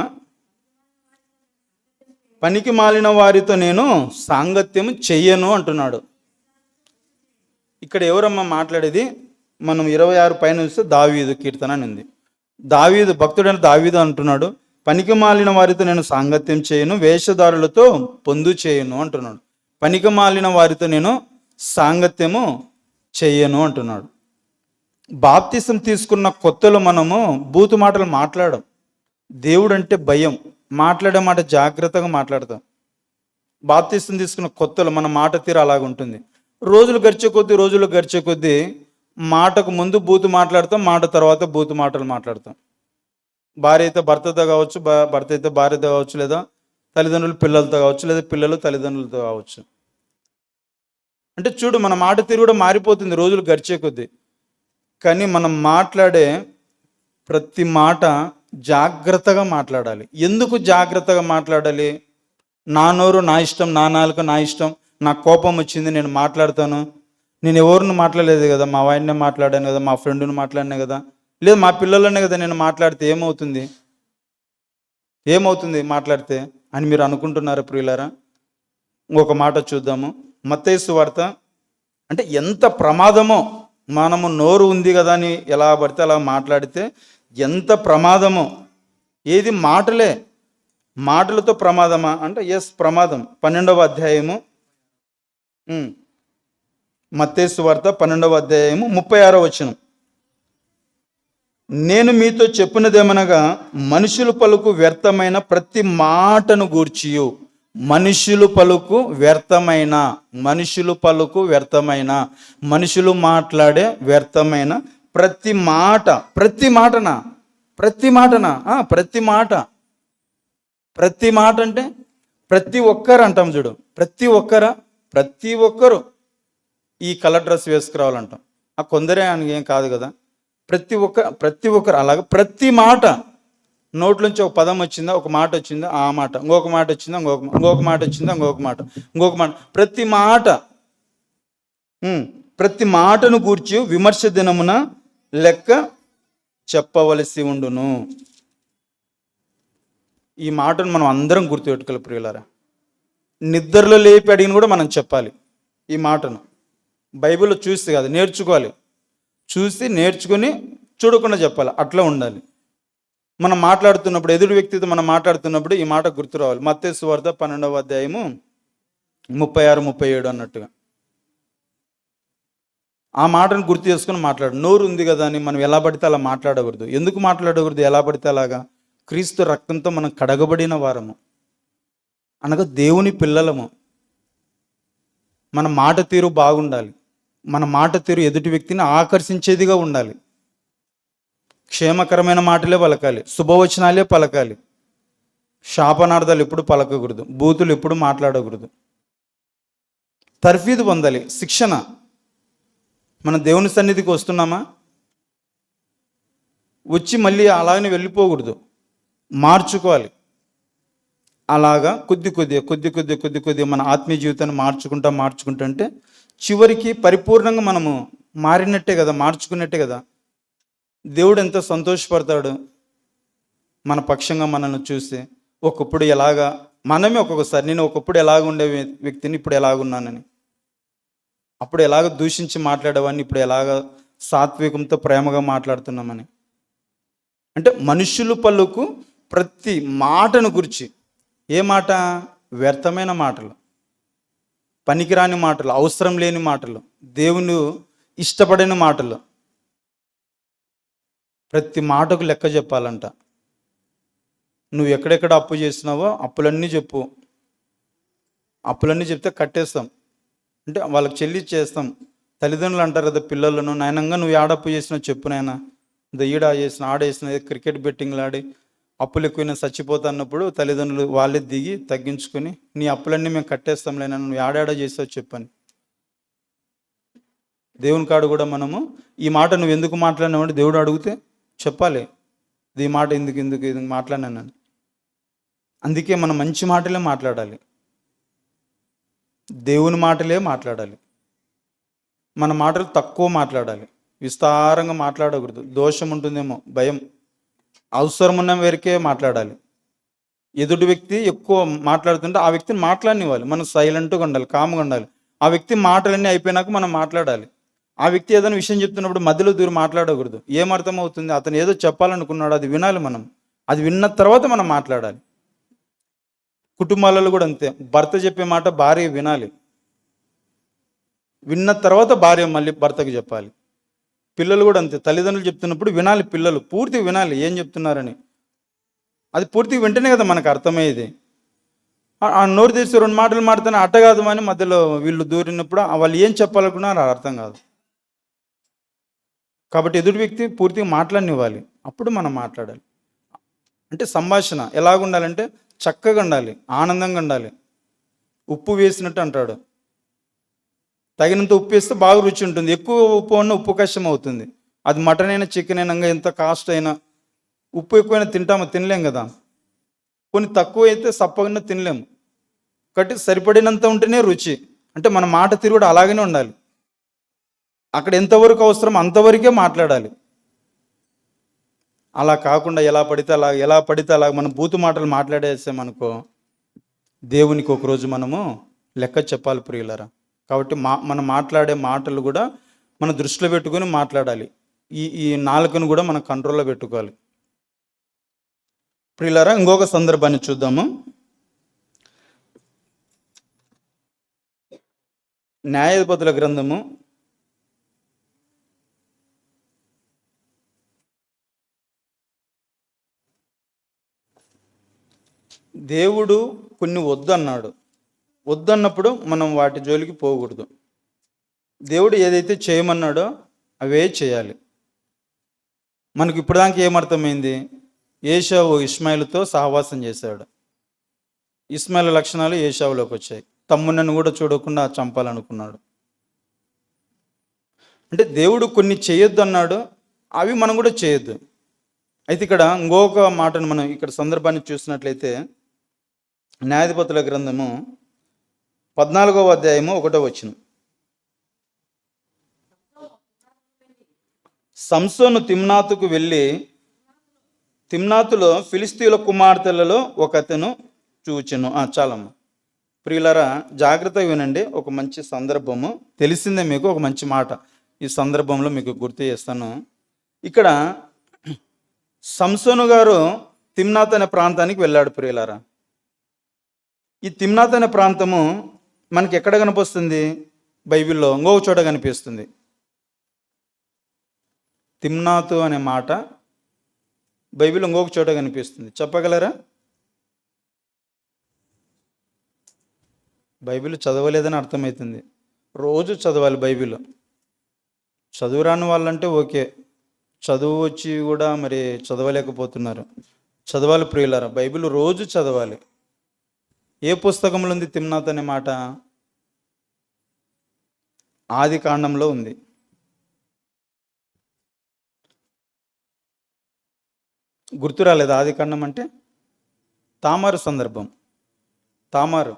పనికి మాలిన వారితో నేను సాంగత్యం చెయ్యను అంటున్నాడు. ఇక్కడ ఎవరమ్మా మాట్లాడేది? మనం 26 పైన చూస్తే దావీదు కీర్తన అని ఉంది. దావీదు, భక్తుడైన దావీదు అంటున్నాడు, పనికి మాలిన వారితో నేను సాంగత్యం చేయను, వేషధారులతో పొందు చేయను అంటున్నాడు. పనికి మాలిన వారితో నేను సాంగత్యము చెయ్యను అంటున్నాడు. బాప్తిసం తీసుకున్న కొత్తలో మనము బూతు మాటలు మాట్లాడం. దేవుడు అంటే భయం, మాట్లాడే మాట జాగ్రత్తగా మాట్లాడతాం. బాప్తిసం తీసుకున్న కొత్తలో మన మాట తీరు అలాగుంటుంది. రోజులు గడిచే కొద్దీ మాటకు ముందు బూతు మాట్లాడతాం, మాట తర్వాత బూతు మాటలు మాట్లాడతాం. భార్య అయితే భర్తతో కావచ్చు, భర్త అయితే భార్యతో కావచ్చు, లేదా తల్లిదండ్రులు పిల్లలతో కావచ్చు, లేదా పిల్లలు తల్లిదండ్రులతో కావచ్చు. అంటే చూడు, మన మాట తీరు కూడా మారిపోతుంది రోజులు గడిచే కొద్దీ. కానీ మనం మాట్లాడే ప్రతి మాట జాగ్రత్తగా మాట్లాడాలి. ఎందుకు జాగ్రత్తగా మాట్లాడాలి? నా నోరు నా ఇష్టం, నా నాలుక నా ఇష్టం, నాకు కోపం వచ్చింది నేను మాట్లాడతాను. నేను ఎవరిని మాట్లాడలేదు కదా, మా వాడినే మాట్లాడాను కదా, మా ఫ్రెండ్ని మాట్లాడినా కదా, లేదు మా పిల్లలనే కదా నేను మాట్లాడితే ఏమవుతుంది మాట్లాడితే అని మీరు అనుకుంటున్నారు ప్రియులారా. ఇంకొక మాట చూద్దాము. మత్తయి సువార్త. అంటే ఎంత ప్రమాదమో, మనము నోరు ఉంది కదా అని ఎలా పడితే అలా మాట్లాడితే ఎంత ప్రమాదమో. ఏది మాటలతో ప్రమాదమా అంటే ఎస్, ప్రమాదం. 12వ అధ్యాయము మత్తయి సువార్త 12వ అధ్యాయము 36వ వచనం. నేను మీతో చెప్పినదేమనగా మనుషులు పలుకు వ్యర్థమైన ప్రతి మాటను గూర్చియు, మనుషులు మాట్లాడే వ్యర్థమైన ప్రతి మాట అంటే ప్రతి ఒక్కరు అంటాం చూడు. ప్రతి ఒక్కరు ఈ కలర్ డ్రెస్ వేసుకురావాలంటాం. ఆ కొందరే అని ఏం కాదు కదా, ప్రతి ఒక్కరు అలాగే ప్రతి మాట నోట్లోంచి ఒక పదం వచ్చిందా, ఒక మాట వచ్చిందా, ఆ మాట, ఇంకొక మాట వచ్చిందా, ఇంకొక మాట వచ్చిందా, ఇంకొక మాట, ప్రతి మాటను గూర్చి విమర్శ దినమున లెక్క చెప్పవలసి ఉండును. ఈ మాటను మనం అందరం గుర్తుపెట్టుకోవాలి ప్రియులారా. నిద్రలో లేపి అడిగిన కూడా మనం చెప్పాలి ఈ మాటను. బైబిల్లో చూస్తే కాదు, నేర్చుకోవాలి. చూసి నేర్చుకుని చూడకుండా చెప్పాలి. అట్లా ఉండాలి. మనం మాట్లాడుతున్నప్పుడు, ఎదుటి వ్యక్తితో మనం మాట్లాడుతున్నప్పుడు ఈ మాట గుర్తు రావాలి. మత్తయి సువార్త 12వ అధ్యాయము 36, 37 అన్నట్టుగా ఆ మాటను గుర్తు చేసుకుని మాట్లాడు. నోరు ఉంది కదా అని మనం ఎలా పడితే అలా మాట్లాడకూడదు. ఎందుకు మాట్లాడకూడదు? ఎలా పడితే అలాగా? క్రీస్తు రక్తంతో మనం కడగబడిన వారము, అనగా దేవుని పిల్లలము. మన మాట తీరు బాగుండాలి. మన మాట తీరు ఎదుటి వ్యక్తిని ఆకర్షించేదిగా ఉండాలి. క్షేమకరమైన మాటలే పలకాలి, శుభవచనాలే పలకాలి. శాపనార్థాలు ఎప్పుడు పలకకూడదు, బూతులు ఎప్పుడు మాట్లాడకూడదు. తర్ఫీదు పొందాలి, శిక్షణ. మన దేవుని సన్నిధికి వస్తున్నామా, వచ్చి మళ్ళీ అలాగనే వెళ్ళిపోకూడదు, మార్చుకోవాలి. అలాగా కొద్ది మన ఆత్మీయ జీవితాన్ని మార్చుకుంటే చివరికి పరిపూర్ణంగా మనము మారినట్టే కదా, మార్చుకున్నట్టే కదా. దేవుడు ఎంత సంతోషపడతాడు మన పక్షంగా మనల్ని చూసి. ఒకప్పుడు ఎలాగా మనమే ఒక్కొక్కసారి, నేను ఒకప్పుడు ఎలాగ ఉండే వ్యక్తిని ఇప్పుడు ఎలాగున్నానని, అప్పుడు ఎలాగ దూషించి మాట్లాడేవాడిని ఇప్పుడు ఎలాగ సాత్వికంతో ప్రేమగా మాట్లాడుతున్నామని. అంటే మనుషులు పలుకు ప్రతి మాటను గురించి, ఏ మాట? వ్యర్థమైన మాటలు, పనికిరాని మాటలు, అవసరం లేని మాటలు, దేవుని ఇష్టపడని మాటలు. ప్రతి మాటకు లెక్క చెప్పాలంట. నువ్వు ఎక్కడెక్కడ అప్పు చేసినావో అప్పులన్నీ చెప్పు. అప్పులన్నీ చెప్తే కట్టేస్తాం, అంటే వాళ్ళకి చెల్లించేస్తాం. తల్లిదండ్రులు అంటారు కదా పిల్లలను, నాయనంగా నువ్వు ఏడప్పు చేసినావు చెప్పు నాయన, ఈడ చేసిన ఆడేసిన, క్రికెట్ బెట్టింగ్లు ఆడి అప్పులు ఎక్కువైనా చచ్చిపోతా అన్నప్పుడు తల్లిదండ్రులు వాళ్ళే దిగి తగ్గించుకొని, నీ అప్పులన్నీ మేము కట్టేస్తాంలేనా, నువ్వు ఏడాడ చేస్తావు చెప్పని. దేవుని కాడు కూడా మనము ఈ మాట నువ్వు ఎందుకు మాట్లాడినావు దేవుడు అడిగితే చెప్పాలి, ఈ మాట ఎందుకు మాట్లాడినానని. అందుకే మనం మంచి మాటలే మాట్లాడాలి, దేవుని మాటలే మాట్లాడాలి. మన మాటలు తక్కువ మాట్లాడాలి, విస్తారంగా మాట్లాడకూడదు. దోషం ఉంటుందేమో భయం, అవసరం ఉన్న వరకే మాట్లాడాలి. ఎదుటి వ్యక్తి ఎక్కువ మాట్లాడుతుంటే ఆ వ్యక్తిని మాట్లాడనివ్వాలి. మనం సైలెంట్గా ఉండాలి, కామ్గా ఉండాలి. ఆ వ్యక్తి మాటలన్నీ అయిపోయినాక మనం మాట్లాడాలి. ఆ వ్యక్తి ఏదైనా విషయం చెప్తున్నప్పుడు మధ్యలో దూరం మాట్లాడకూడదు. ఏమర్థం అవుతుంది, అతను ఏదో చెప్పాలనుకున్నాడు, అది వినాలి మనం. అది విన్న తర్వాత మనం మాట్లాడాలి. కుటుంబాలలో కూడా అంతే, భర్త చెప్పే మాట భార్య వినాలి, విన్న తర్వాత భార్య మళ్ళీ భర్తకు చెప్పాలి. పిల్లలు కూడా అంతే, తల్లిదండ్రులు చెప్తున్నప్పుడు వినాలి, పిల్లలు పూర్తిగా వినాలి ఏం చెప్తున్నారని. అది పూర్తిగా వింటేనే కదా మనకు అర్థమయ్యేది. ఆ నోరు తెరిచి 2 మాటలు మాట్లాడితే అట్ట కాదు అని మధ్యలో వీళ్ళు దూరినప్పుడు వాళ్ళు ఏం చెప్పాలనుకున్నారో అర్థం కాదు. కాబట్టి ఎదుటి వ్యక్తి పూర్తిగా మాట్లాడనివ్వాలి, అప్పుడు మనం మాట్లాడాలి. అంటే సంభాషణ ఎలాగుండాలంటే చక్కగా ఉండాలి, ఆనందంగా ఉండాలి. ఉప్పు వేసినట్టు అంటాడు, తగినంత ఉప్పు వేస్తే బాగా రుచి ఉంటుంది. ఎక్కువ ఉప్పు ఉన్న ఉప్పు కష్టం అవుతుంది. అది మటన్ అయినా చికెన్ అయినా ఎంత కాస్ట్ అయినా ఉప్పు ఎక్కువైనా తినలేం కదా. కొన్ని తక్కువ అయితే సప్పగా తినలేము. కాబట్టి సరిపడినంత ఉంటేనే రుచి. అంటే మన మాట తీరు కూడా అలాగనే ఉండాలి. అక్కడ ఎంతవరకు అవసరం అంతవరకే మాట్లాడాలి. అలా కాకుండా ఎలా పడితే అలా మనం బూతు మాటలు మాట్లాడేసామనుకో, దేవునికి ఒకరోజు మనము లెక్క చెప్పాలి ప్రియులరా. కాబట్టి మనం మాట్లాడే మాటలు కూడా మనం దృష్టిలో పెట్టుకొని మాట్లాడాలి. ఈ నాలుకను కూడా మనం కంట్రోల్లో పెట్టుకోవాలి ప్రియులరా. ఇంకొక సందర్భాన్ని చూద్దాము. న్యాయాధిపతుల గ్రంథము 8 దేవుడు కొన్ని వద్దన్నప్పుడు మనం వాటి జోలికి పోకూడదు. దేవుడు ఏదైతే చేయమన్నాడో అవే చేయాలి. మనకి ఇప్పటిదాకా ఏమర్థమైంది? ఏశావు ఇష్మాయిలుతో సహవాసం చేశాడు, ఇష్మాయిల్ లక్షణాలు ఏశావులోకి వచ్చాయి. తమ్మునని కూడా చూడకుండా చంపాలనుకున్నాడు. అంటే దేవుడు కొన్ని చేయొద్దు అన్నాడు, అవి మనం కూడా చేయొద్దు. అయితే ఇక్కడ ఇంకొక మాటను మనం ఇక్కడ సందర్భాన్ని చూసినట్లయితే న్యాయాధిపతుల గ్రంథము 14వ అధ్యాయము 1వ వచనం. సంసోను తిమ్నాతుకు వెళ్ళి తిమ్నాతులో ఫిలిస్తీయుల కుమార్తెలలో ఒకతను చూచెను. చాలమ్మ. ప్రియులారా, జాగ్రత్తగా వినండి. ఒక మంచి సందర్భము తెలిసిందే మీకు, ఒక మంచి మాట ఈ సందర్భంలో మీకు గుర్తు చేస్తాను. ఇక్కడ సంసోను గారు తిమ్నాత్ అనే ప్రాంతానికి వెళ్ళాడు. ప్రియులారా, ఈ తిమ్నాత్ అనే ప్రాంతము మనకి ఎక్కడ కనిపిస్తుంది? బైబిల్లో ఇంకొక చోట కనిపిస్తుంది. తిమ్నాతు అనే మాట బైబిల్ ఇంకొక చోట కనిపిస్తుంది. చెప్పగలరా? బైబిల్ చదవలేదని అర్థమవుతుంది. రోజు చదవాలి బైబిల్. చదువు రాని వాళ్ళంటే ఓకే, చదువు వచ్చి కూడా మరి చదవలేకపోతున్నారు. చదవాలి ప్రియులారా, బైబిల్ రోజు చదవాలి. ఏ పుస్తకంలో ఉంది తిమ్నాత్ అనే మాట? ఆది కాండంలో ఉంది. గుర్తు రాలేదు? ఆది కాండం అంటే తామారు సందర్భం. తామారు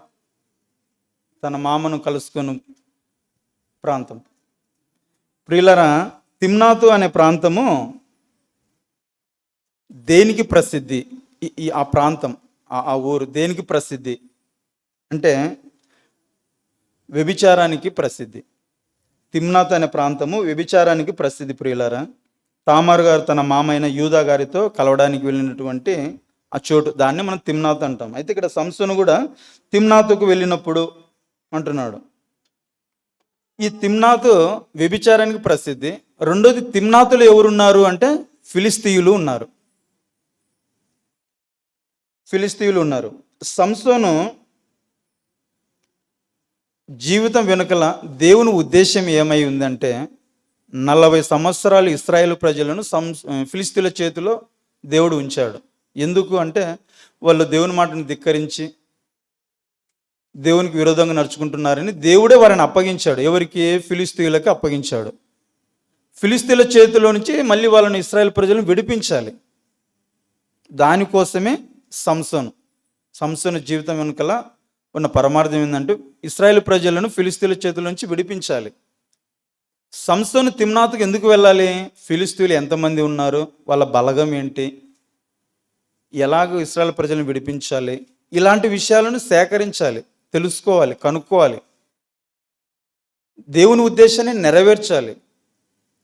తన మామను కలుసుకొని ప్రాంతం. ప్రియులరా, తిమ్నాతు అనే ప్రాంతము దేనికి ప్రసిద్ధి? ఆ ప్రాంతం, ఆ ఊరు దేనికి ప్రసిద్ధి అంటే వ్యభిచారానికి ప్రసిద్ధి. తిమ్నాతు అనే ప్రాంతము వ్యభిచారానికి ప్రసిద్ధి. ప్రియులారా, తామారు గారు తన మామైన యూదా గారితో కలవడానికి వెళ్ళినటువంటి ఆ చోటు, దాన్ని మనం తిమ్నాత్ అంటాం. అయితే ఇక్కడ సంసోను కూడా తిమ్నాతుకు వెళ్ళినప్పుడు అంటున్నాడు. ఈ తిమ్నాతు వ్యభిచారానికి ప్రసిద్ధి. రెండోది, తిమ్నాతులు ఎవరున్నారు అంటే ఫిలిస్తీయులు ఉన్నారు. ఫిలిస్తీయులు ఉన్నారు. సంసోను జీవితం వెనుకల దేవుని ఉద్దేశం ఏమై ఉందంటే 40 సంవత్సరాలు ఇశ్రాయేలు ప్రజలను ఫిలిస్తీయుల చేతిలో దేవుడు ఉంచాడు. ఎందుకు అంటే వాళ్ళు దేవుని మాటను ధిక్కరించి దేవునికి విరోధంగా నడుచుకుంటున్నారని దేవుడే వారిని అప్పగించాడు. ఎవరికి? ఫిలిస్తీయులకి అప్పగించాడు. ఫిలిస్తీయుల చేతిలో నుంచి మళ్ళీ వాళ్ళని ఇశ్రాయేల్ ప్రజలను విడిపించాలి. దానికోసమే సంసోను జీవితం వెనుకల ఉన్న పరమార్థం ఏంటంటే ఇశ్రాయేల్ ప్రజలను ఫిలిస్తీయుల చేతుల నుంచి విడిపించాలి. సంసోను తిమ్నాతుకు ఎందుకు వెళ్ళాలి? ఫిలిస్తీయులు ఎంతమంది ఉన్నారు, వాళ్ళ బలగం ఏంటి, ఎలాగో ఇశ్రాయేల్ ప్రజలను విడిపించాలి, ఇలాంటి విషయాలను సేకరించాలి, తెలుసుకోవాలి, కనుక్కోవాలి. దేవుని ఉద్దేశాన్ని నెరవేర్చాలి.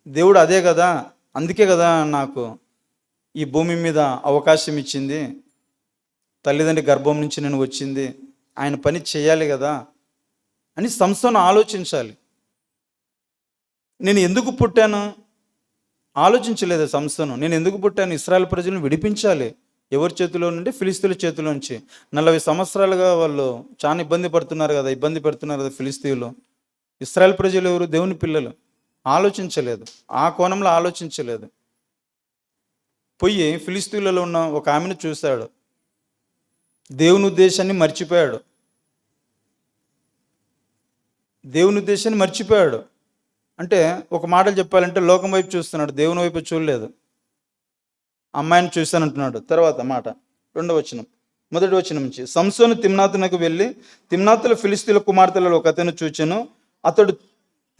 దేవుడు అదే కదా, అందుకే కదా నాకు ఈ భూమి మీద అవకాశం ఇచ్చింది, తల్లిదండ్రి గర్భం నుంచి నేను వచ్చింది, ఆయన పని చేయాలి కదా అని సంసోను ఆలోచించాలి. నేను ఎందుకు పుట్టాను ఆలోచించలేదు సంసోను. నేను ఎందుకు పుట్టాను? ఇశ్రాయేల్ ప్రజలను విడిపించాలి. ఎవరి చేతిలో నుండి? ఫిలిస్తీయుల చేతిలో నుంచి. 40 సంవత్సరాలుగా వాళ్ళు చాలా ఇబ్బంది పెడుతున్నారు కదా ఫిలిస్తీయులు. ఇశ్రాయేల్ ప్రజలు ఎవరు? దేవుని పిల్లలు. ఆలోచించలేదు, ఆ కోణంలో ఆలోచించలేదు. పోయి ఫిలిస్తీయులలో ఉన్న ఒక ఆమెను చూశాడు. దేవుని ఉద్దేశాన్ని మర్చిపోయాడు. అంటే ఒక మాటలు చెప్పాలంటే లోకం వైపు చూస్తున్నాడు, దేవుని వైపు చూడలేదు. అమ్మాయిని చూశానంటున్నాడు. తర్వాత మాట 2వ వచనం, 1వ వచనం నుంచి, సంసోను తిమ్నాతునకు వెళ్ళి తిమ్నాతుల ఫిలిస్తీయుల కుమార్తెలలో ఒకతను చూచెను. అతడు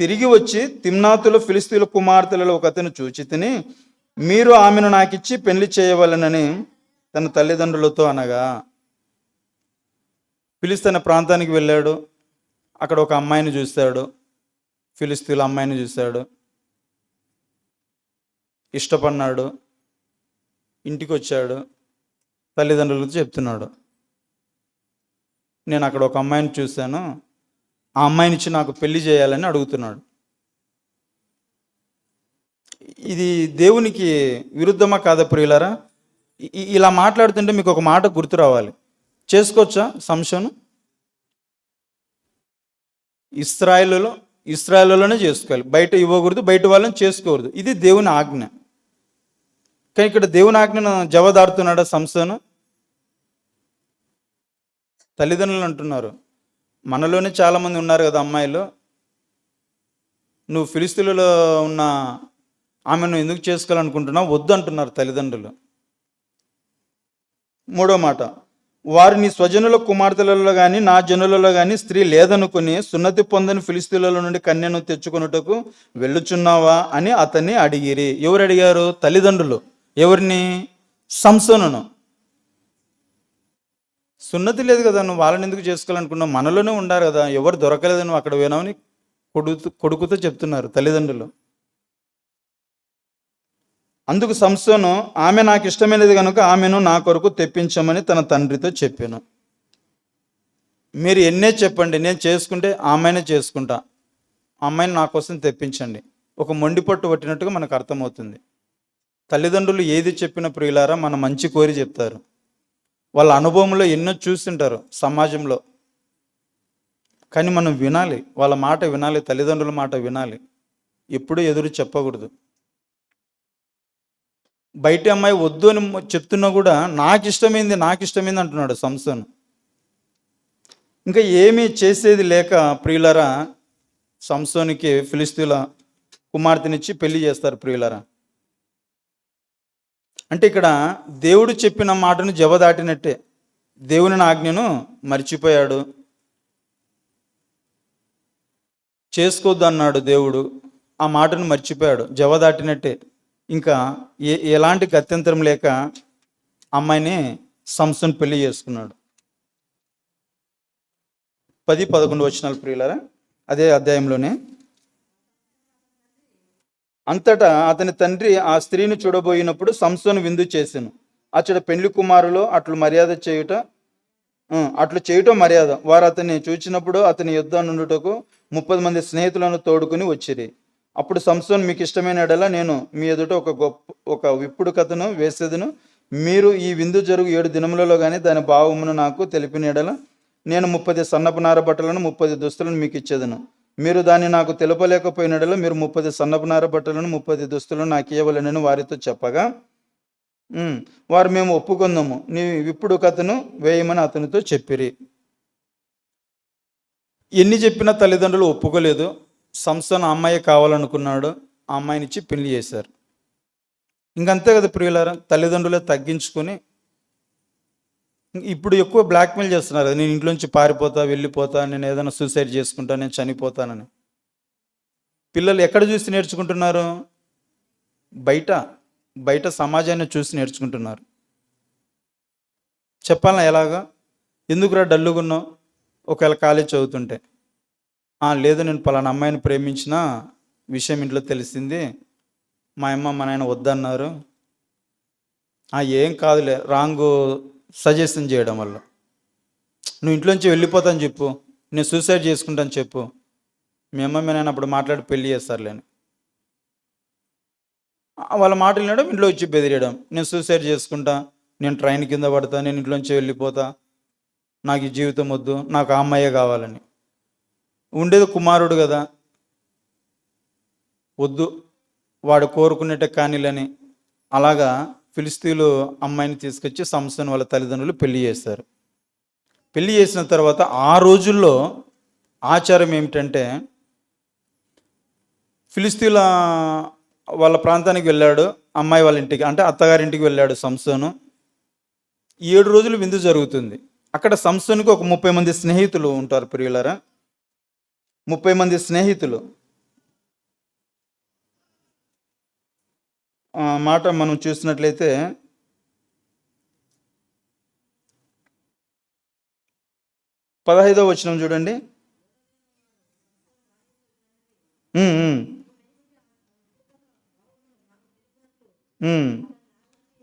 తిరిగి వచ్చి తిమ్నాతుల ఫిలిస్తీయుల కుమార్తెలలో ఒకతను చూచి తిని, మీరు ఆమెను నాకిచ్చి పెళ్లి చేయవలనని తన తల్లిదండ్రులతో అనగా, ఫిలిస్తీన ప్రాంతానికి వెళ్ళాడు. అక్కడ ఒక అమ్మాయిని చూశాడు, ఫిలిస్తీయుల అమ్మాయిని చూశాడు, ఇష్టపడినాడు, ఇంటికి వచ్చాడు, తల్లిదండ్రులతో చెప్తున్నాడు, నేను అక్కడ ఒక అమ్మాయిని చూశాను, ఆ అమ్మాయిని ఇచ్చి నాకు పెళ్లి చేయాలని అడుగుతున్నాడు. ఇది దేవునికి విరుద్ధమా కాదా ప్రియులారా? ఇలా మాట్లాడుతుంటే మీకు ఒక మాట గుర్తు రావాలి. చేసుకోవచ్చా సంసోను? ఇశ్రాయేలులోనే చేసుకోవాలి, బయట ఇవ్వకూడదు, బయట వాళ్ళని చేసుకోకూడదు. ఇది దేవుని ఆజ్ఞ. కానీ ఇక్కడ దేవుని ఆజ్ఞను జవదాడుతున్నాడా సంసోను? తల్లిదండ్రులు అంటున్నారు, మనలోనే చాలామంది ఉన్నారు కదా అమ్మాయిలు, నువ్వు ఫిలిస్తీయులలో ఉన్న ఆమెను ఎందుకు చేసుకోవాలనుకుంటున్నావు? వద్దు అంటున్నారు తల్లిదండ్రులు. మూడో మాట, వారు నీ స్వజనుల కుమార్తెలలో కానీ నా జనులలో కానీ స్త్రీ లేదనుకుని సున్నతి పొందని ఫిలిస్తీన్ల నుండి కన్యను తెచ్చుకొనుటకు వెళ్ళుచున్నావా అని అతన్ని అడిగిరి. ఎవరు అడిగారు? తల్లిదండ్రులు. ఎవరిని? సంసోనును. సున్నతి లేదు కదా, నువ్వు వాళ్ళని ఎందుకు చేసుకోవాలనుకున్నావు, మనలోనే ఉండారు కదా, ఎవరు దొరకలేదు నువ్వు అక్కడ పోయినావని కొడుకుతో చెప్తున్నారు తల్లిదండ్రులు. అందుకు సంసోను, ఆమె నాకు ఇష్టమైనది కనుక ఆమెను నా కొరకు తెప్పించమని తన తండ్రితో చెప్పాను. మీరు ఎన్నే చెప్పండి, నేను చేసుకుంటే ఆమెనే చేసుకుంటా, అమ్మాయిని నా కోసం తెప్పించండి. ఒక మొండి పట్టు పట్టినట్టుగా మనకు అర్థమవుతుంది. తల్లిదండ్రులు ఏది చెప్పిన ప్రియులారా మన మంచి కోరి చెప్తారు. వాళ్ళ అనుభవంలో ఎన్నో చూస్తుంటారు సమాజంలో, కానీ మనం వినాలి, వాళ్ళ మాట వినాలి, తల్లిదండ్రుల మాట వినాలి, ఎప్పుడూ ఎదురు చెప్పకూడదు. బయట అమ్మాయి వద్దు అని చెప్తున్నా కూడా నాకు ఇష్టమైంది అంటున్నాడు సంసోను. ఇంకా ఏమీ చేసేది లేక ప్రియులరా సంసోనికి ఫిలిస్తీన్ల కుమార్తెనిచ్చి పెళ్లి చేస్తారు ప్రియులరా. అంటే ఇక్కడ దేవుడు చెప్పిన మాటను జవదాటినట్టే, దేవుని ఆజ్ఞను మర్చిపోయాడు, చేసుకోవద్దు అన్నాడు దేవుడు, ఆ మాటను మర్చిపోయాడు, జవదాటినట్టే. ఇంకా ఎలాంటి గత్యంతరం లేక అమ్మాయిని సంసోను పెళ్లి చేసుకున్నాడు. 10-11 వచనాలు ప్రియులారా అదే అధ్యాయంలోనే. అంతటా అతని తండ్రి ఆ స్త్రీని చూడబోయినప్పుడు సంసోను విందు చేసెను. అచ్చట పెళ్లి కుమారులు అట్లు చేయటం మర్యాద. వారు అతన్ని చూచినప్పుడు అతని యుద్ధ నుండుటకు 30 మంది స్నేహితులను తోడుకుని వచ్చిరి. అప్పుడు సంసోను, మీకు ఇష్టమైన ఎడల నేను మీ ఎదుట ఒక విప్పుడు కథను వేసేదను. మీరు ఈ విందు జరుగు 7 దినములలో కానీ దాని భావమును నాకు తెలిపిన ఎడల నేను 30 సన్నపు నార బట్టలను 30 దుస్తులను మీకు ఇచ్చేదను. మీరు దాన్ని నాకు తెలపలేకపోయిన ఎడల మీరు 30 సన్నపు నార బట్టలను 30 దుస్తులను నాకు ఇవ్వవలెనని వారితో చెప్పగా వారు, మేము ఒప్పుకుందాము, నీ విప్పుడు కథను వేయమని అతనితో చెప్పిరి. ఎన్ని చెప్పినా తల్లిదండ్రులు ఒప్పుకోలేదు. సంసోను అమ్మాయి కావాలనుకున్నాడు, ఆ అమ్మాయిని ఇచ్చి పెళ్లి చేశారు. ఇంకంతే కదా ప్రియులారా, తల్లిదండ్రులే తగ్గించుకొని ఇప్పుడు ఎక్కువ బ్లాక్మెయిల్ చేస్తున్నారు. నేను ఇంట్లోంచి పారిపోతా, వెళ్ళిపోతా, నేను ఏదైనా సూసైడ్ చేసుకుంటా, నేను చనిపోతానని. పిల్లలు ఎక్కడ చూసి నేర్చుకుంటున్నారు? బయట సమాజాన్ని చూసి నేర్చుకుంటున్నారు. చెప్పాలా ఎలాగా? ఎందుకురా డల్లుగున్నావు ఒకవేళ కాలేజ్ చదువుతుంటే? లేదు, నేను పలానా అమ్మాయిని ప్రేమించిన విషయం ఇంట్లో తెలిసింది, మా అమ్మ మా నాయన వద్దన్నారు. ఏం కాదులే, రాంగ్ సజెషన్ చేయడం వల్ల. నువ్వు ఇంట్లోంచి వెళ్ళిపోతాను చెప్పు, నేను సూసైడ్ చేసుకుంటాను చెప్పు, మీ అమ్మ మీ నాయన అప్పుడు మాట్లాడి పెళ్లి చేస్తారులేని. వాళ్ళ మాటలు వినడం, ఇంట్లో వచ్చి బెదిరియడం, నేను సూసైడ్ చేసుకుంటా, నేను ట్రైన్ కింద పడతా, నేను ఇంట్లోంచి వెళ్ళిపోతా, నాకు ఈ జీవితం వద్దు, నాకు ఆ అమ్మాయే కావాలని. ఉండేది కుమారుడు కదా, వద్దు వాడు కోరుకునేట కానీలని. అలాగా ఫిలిస్తీన్లు అమ్మాయిని తీసుకొచ్చి సంసోను వాళ్ళ తల్లిదండ్రులు పెళ్లి చేస్తారు. పెళ్లి చేసిన తర్వాత ఆ రోజుల్లో ఆచారం ఏమిటంటే, ఫిలిస్తీన్ల వాళ్ళ ప్రాంతానికి వెళ్ళాడు, అమ్మాయి వాళ్ళ ఇంటికి అంటే అత్తగారింటికి వెళ్ళాడు సంసోను. 7 రోజులు విందు జరుగుతుంది. అక్కడ సంసోనుకి ఒక 30 మంది స్నేహితులు ఉంటారు ప్రియులారా. 30 మంది స్నేహితులు. మాట మనం చూసినట్లయితే 15వ వచనం చూడండి.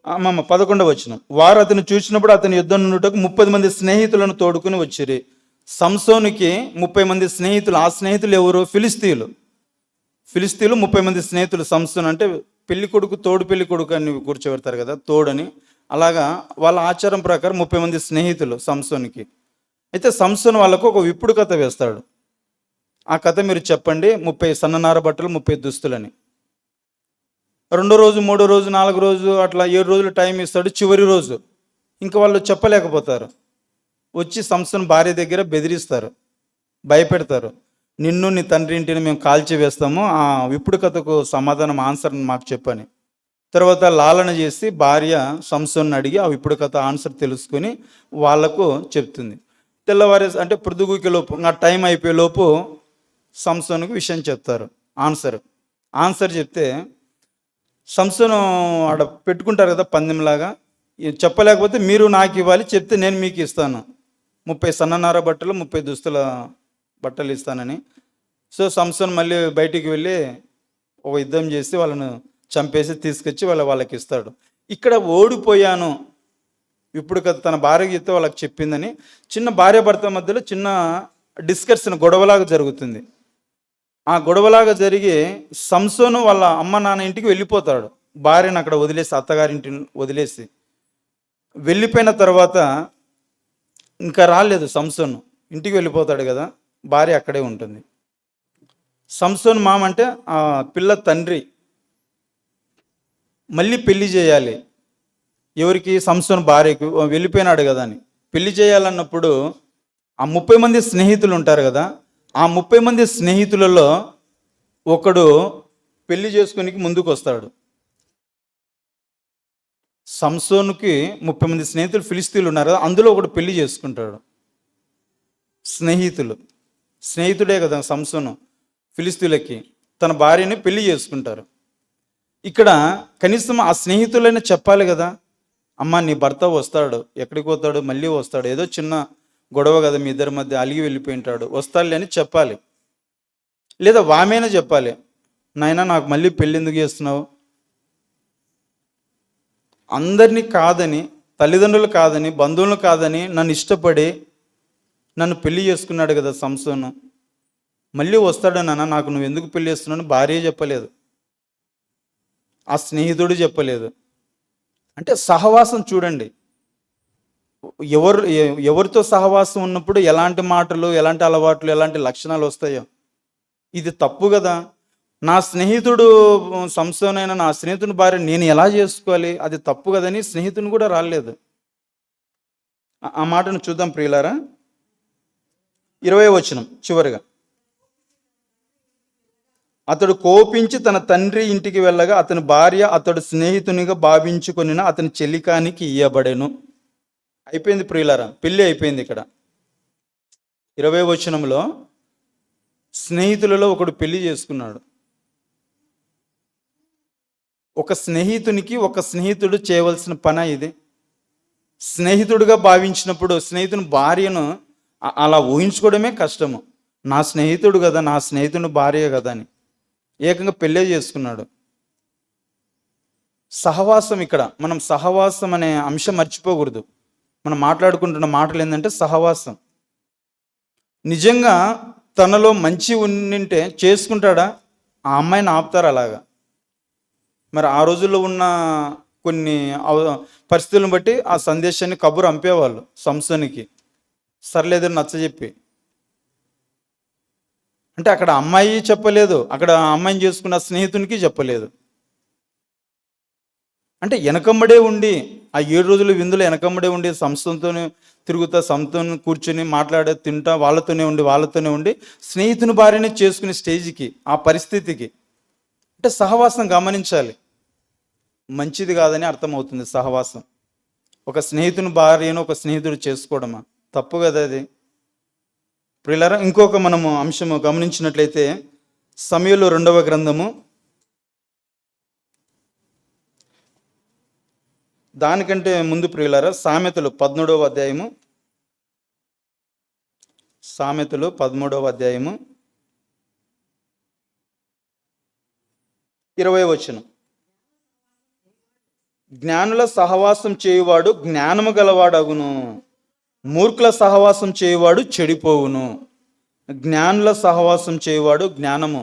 11వ వచనం. వారు అతను చూసినప్పుడు అతని యుద్ధం నుండుటకు 30 మంది స్నేహితులను తోడుకుని వచ్చిరి. సంసోనుకి 30 మంది స్నేహితులు. ఆ స్నేహితులు ఎవరు? ఫిలిస్తీన్లు 30 మంది స్నేహితులు. సంసోను అంటే పెళ్లి కొడుకు, తోడు పెళ్లి కొడుకు అని కూర్చోబెడతారు కదా, తోడని. అలాగా వాళ్ళ ఆచారం ప్రకారం 30 మంది స్నేహితులు సంసోనుకి. అయితే సంసోను వాళ్ళకు ఒక విప్పుడు కథ వేస్తాడు. ఆ కథ మీరు చెప్పండి, 30 సన్ననార బట్టలు 30 దుస్తులని. 2వ రోజు, 3వ రోజు, 4వ రోజు అట్లా 7 రోజులు టైం ఇస్తాడు. చివరి రోజు ఇంకా వాళ్ళు చెప్పలేకపోతారు. వచ్చి సంసోను భార్య దగ్గర బెదిరిస్తారు, భయపెడతారు. నిన్ను నీ తండ్రి ఇంటిని మేము కాల్చి వేస్తాము, ఆ విప్పుడు కథకు సమాధానం, ఆన్సర్ మాకు చెప్పని. తర్వాత లాలన చేసి భార్య సంసోన్ని అడిగి అవి ఇప్పుడు కథ ఆన్సర్ తెలుసుకొని వాళ్లకు చెప్తుంది. తెల్లవారే అంటే పొద్దుగూకే లోపు నా టైం అయిపోయే లోపు సంసోనుకు విషయం చెప్తారు. ఆన్సర్ చెప్తే సంసోను ఆడ పెట్టుకుంటారు కదా పందెంలాగా, చెప్పలేకపోతే మీరు నాకు ఇవ్వాలి, చెప్తే నేను మీకు ఇస్తాను, 30 సన్ననార బట్టలు 30 దుస్తుల బట్టలు ఇస్తానని. సో సంసోన్ మళ్ళీ బయటికి వెళ్ళి ఒక యుద్ధం చేసి వాళ్ళను చంపేసి తీసుకొచ్చి వాళ్ళకి ఇస్తాడు. ఇక్కడ ఓడిపోయాను ఇప్పుడు కదా తన భార్యకి చెప్తే వాళ్ళకి చెప్పిందని చిన్న భార్య భర్త మధ్యలో చిన్న డిస్కషన్, గొడవలాగా జరుగుతుంది. ఆ గొడవలాగా జరిగి సంసోను వాళ్ళ అమ్మ నాన్న ఇంటికి వెళ్ళిపోతాడు. భార్యను అక్కడ వదిలేసి, అత్తగారింటిని వదిలేసి వెళ్ళిపోయిన తర్వాత ఇంకా రాలేదు సంసోను, ఇంటికి వెళ్ళిపోతాడు కదా, భార్య అక్కడే ఉంటుంది. సంసోను మామ అంటే ఆ పిల్ల తండ్రి మళ్ళీ పెళ్లి చేయాలి. ఎవరికి? సంసోను భార్యకు. వెళ్ళిపోయినాడు కదా అని పెళ్లి చేయాలన్నప్పుడు ఆ 30 మంది స్నేహితులు ఉంటారు కదా, ఆ 30 మంది స్నేహితులలో ఒకడు పెళ్లి చేసుకునికి ముందుకు వస్తాడు. సంసోనుకి 30 మంది స్నేహితులు ఫిలిస్తీన్లు ఉన్నారు కదా, అందులో ఒకడు పెళ్లి చేసుకుంటాడు. స్నేహితుడే కదా సంసోను, ఫిలిస్తీన్లకి తన భార్యని పెళ్లి చేసుకుంటారు. ఇక్కడ కనీసం ఆ స్నేహితులైనా చెప్పాలి కదా, అమ్మ నీ భర్త వస్తాడు, ఎక్కడికి పోతాడు, మళ్ళీ వస్తాడు, ఏదో చిన్న గొడవ కదా మీ ఇద్దరి మధ్య, అలిగి వెళ్ళిపోయింటాడు, వస్తాడులే అని చెప్పాలి. లేదా వామైనా చెప్పాలి, నాయనా నాకు మళ్ళీ పెళ్ళి ఎందుకు చేస్తున్నావు, అందరినీ కాదని, తల్లిదండ్రులు కాదని, బంధువులు కాదని నన్ను ఇష్టపడి నన్ను పెళ్లి చేసుకున్నాడు కదా సంసోను, మళ్ళీ వస్తాడు నాన్న, నాకు నువ్వు ఎందుకు పెళ్లి చేస్తున్నావు భార్య చెప్పలేదు, ఆ స్నేహితుడు చెప్పలేదు. అంటే సహవాసం చూడండి, ఎవరితో సహవాసం ఉన్నప్పుడు ఎలాంటి మాటలు, ఎలాంటి అలవాట్లు, ఎలాంటి లక్షణాలు వస్తాయో. ఇది తప్పు కదా. నా స్నేహితుడు సంసోనైనా నా స్నేహితుని భార్య నేను ఎలా చేసుకోవాలి, అది తప్పు కదని స్నేహితుని కూడా రాలేదు. ఆ మాటను చూద్దాం ప్రియులారా. 20వ వచనం చివరిగా, అతడు కోపించి తన తండ్రి ఇంటికి వెళ్ళగా అతని భార్య అతడు స్నేహితునిగా భావించుకొనిన అతని చెలికానికి ఇయ్యబడెను. అయిపోయింది ప్రియులారా, పెళ్ళి అయిపోయింది. ఇక్కడ 20వ వచనంలో స్నేహితులలో ఒకడు పెళ్లి చేసుకున్నాడు. ఒక స్నేహితునికి ఒక స్నేహితుడు చేయవలసిన పని ఇది. స్నేహితుడిగా భావించినప్పుడు స్నేహితుని భార్యను అలా ఊహించుకోవడమే కష్టము. నా స్నేహితుడు కదా, నా స్నేహితుని భార్య కదా అని ఏకంగా పెళ్ళే చేసుకున్నాడు. సహవాసం, ఇక్కడ మనం సహవాసం అనే అంశం మర్చిపోకూడదు. మనం మాట్లాడుకుంటున్న మాటలు ఏంటంటే సహవాసం. నిజంగా తనలో మంచి ఉండింటే చేసుకుంటాడా? ఆ అమ్మాయిని ఆపుతారు అలాగా? మరి ఆ రోజుల్లో ఉన్న కొన్ని పరిస్థితులను బట్టి ఆ సందేశాన్ని కబురు అంపేవాళ్ళు సంసోనికి, సర్లేదని నచ్చజెప్పి. అంటే అక్కడ అమ్మాయి చెప్పలేదు, అక్కడ అమ్మాయిని చేసుకున్న స్నేహితునికి చెప్పలేదు. అంటే వెనకమ్మడే ఉండి ఆ 7 రోజులు విందులో వెనకమ్మడే ఉండి సంస్థతోనే తిరుగుతా, సంస్థను కూర్చొని మాట్లాడే, తింటా, వాళ్ళతోనే ఉండి స్నేహితుని భార్యని చేసుకునే స్టేజ్కి, ఆ పరిస్థితికి. అంటే సహవాసం గమనించాలి, మంచిది కాదని అర్థమవుతుంది సహవాసం. ఒక స్నేహితుని భార్యను ఒక స్నేహితుడు చేసుకోవడమా? తప్పు కదా అది. ప్రియులారా, ఇంకొక మనము అంశము గమనించినట్లయితే సమూయేలు 2వ గ్రంథము, దానికంటే ముందు ప్రియులారా సామెతలు 13వ అధ్యాయము, సామెతలు 13వ అధ్యాయము 20వ వచనం, జ్ఞానుల సహవాసం చేయువాడు జ్ఞానము గలవాడగును, మూర్ఖుల సహవాసం చేయువాడు చెడిపోవును. జ్ఞానుల సహవాసం చేయువాడు జ్ఞానము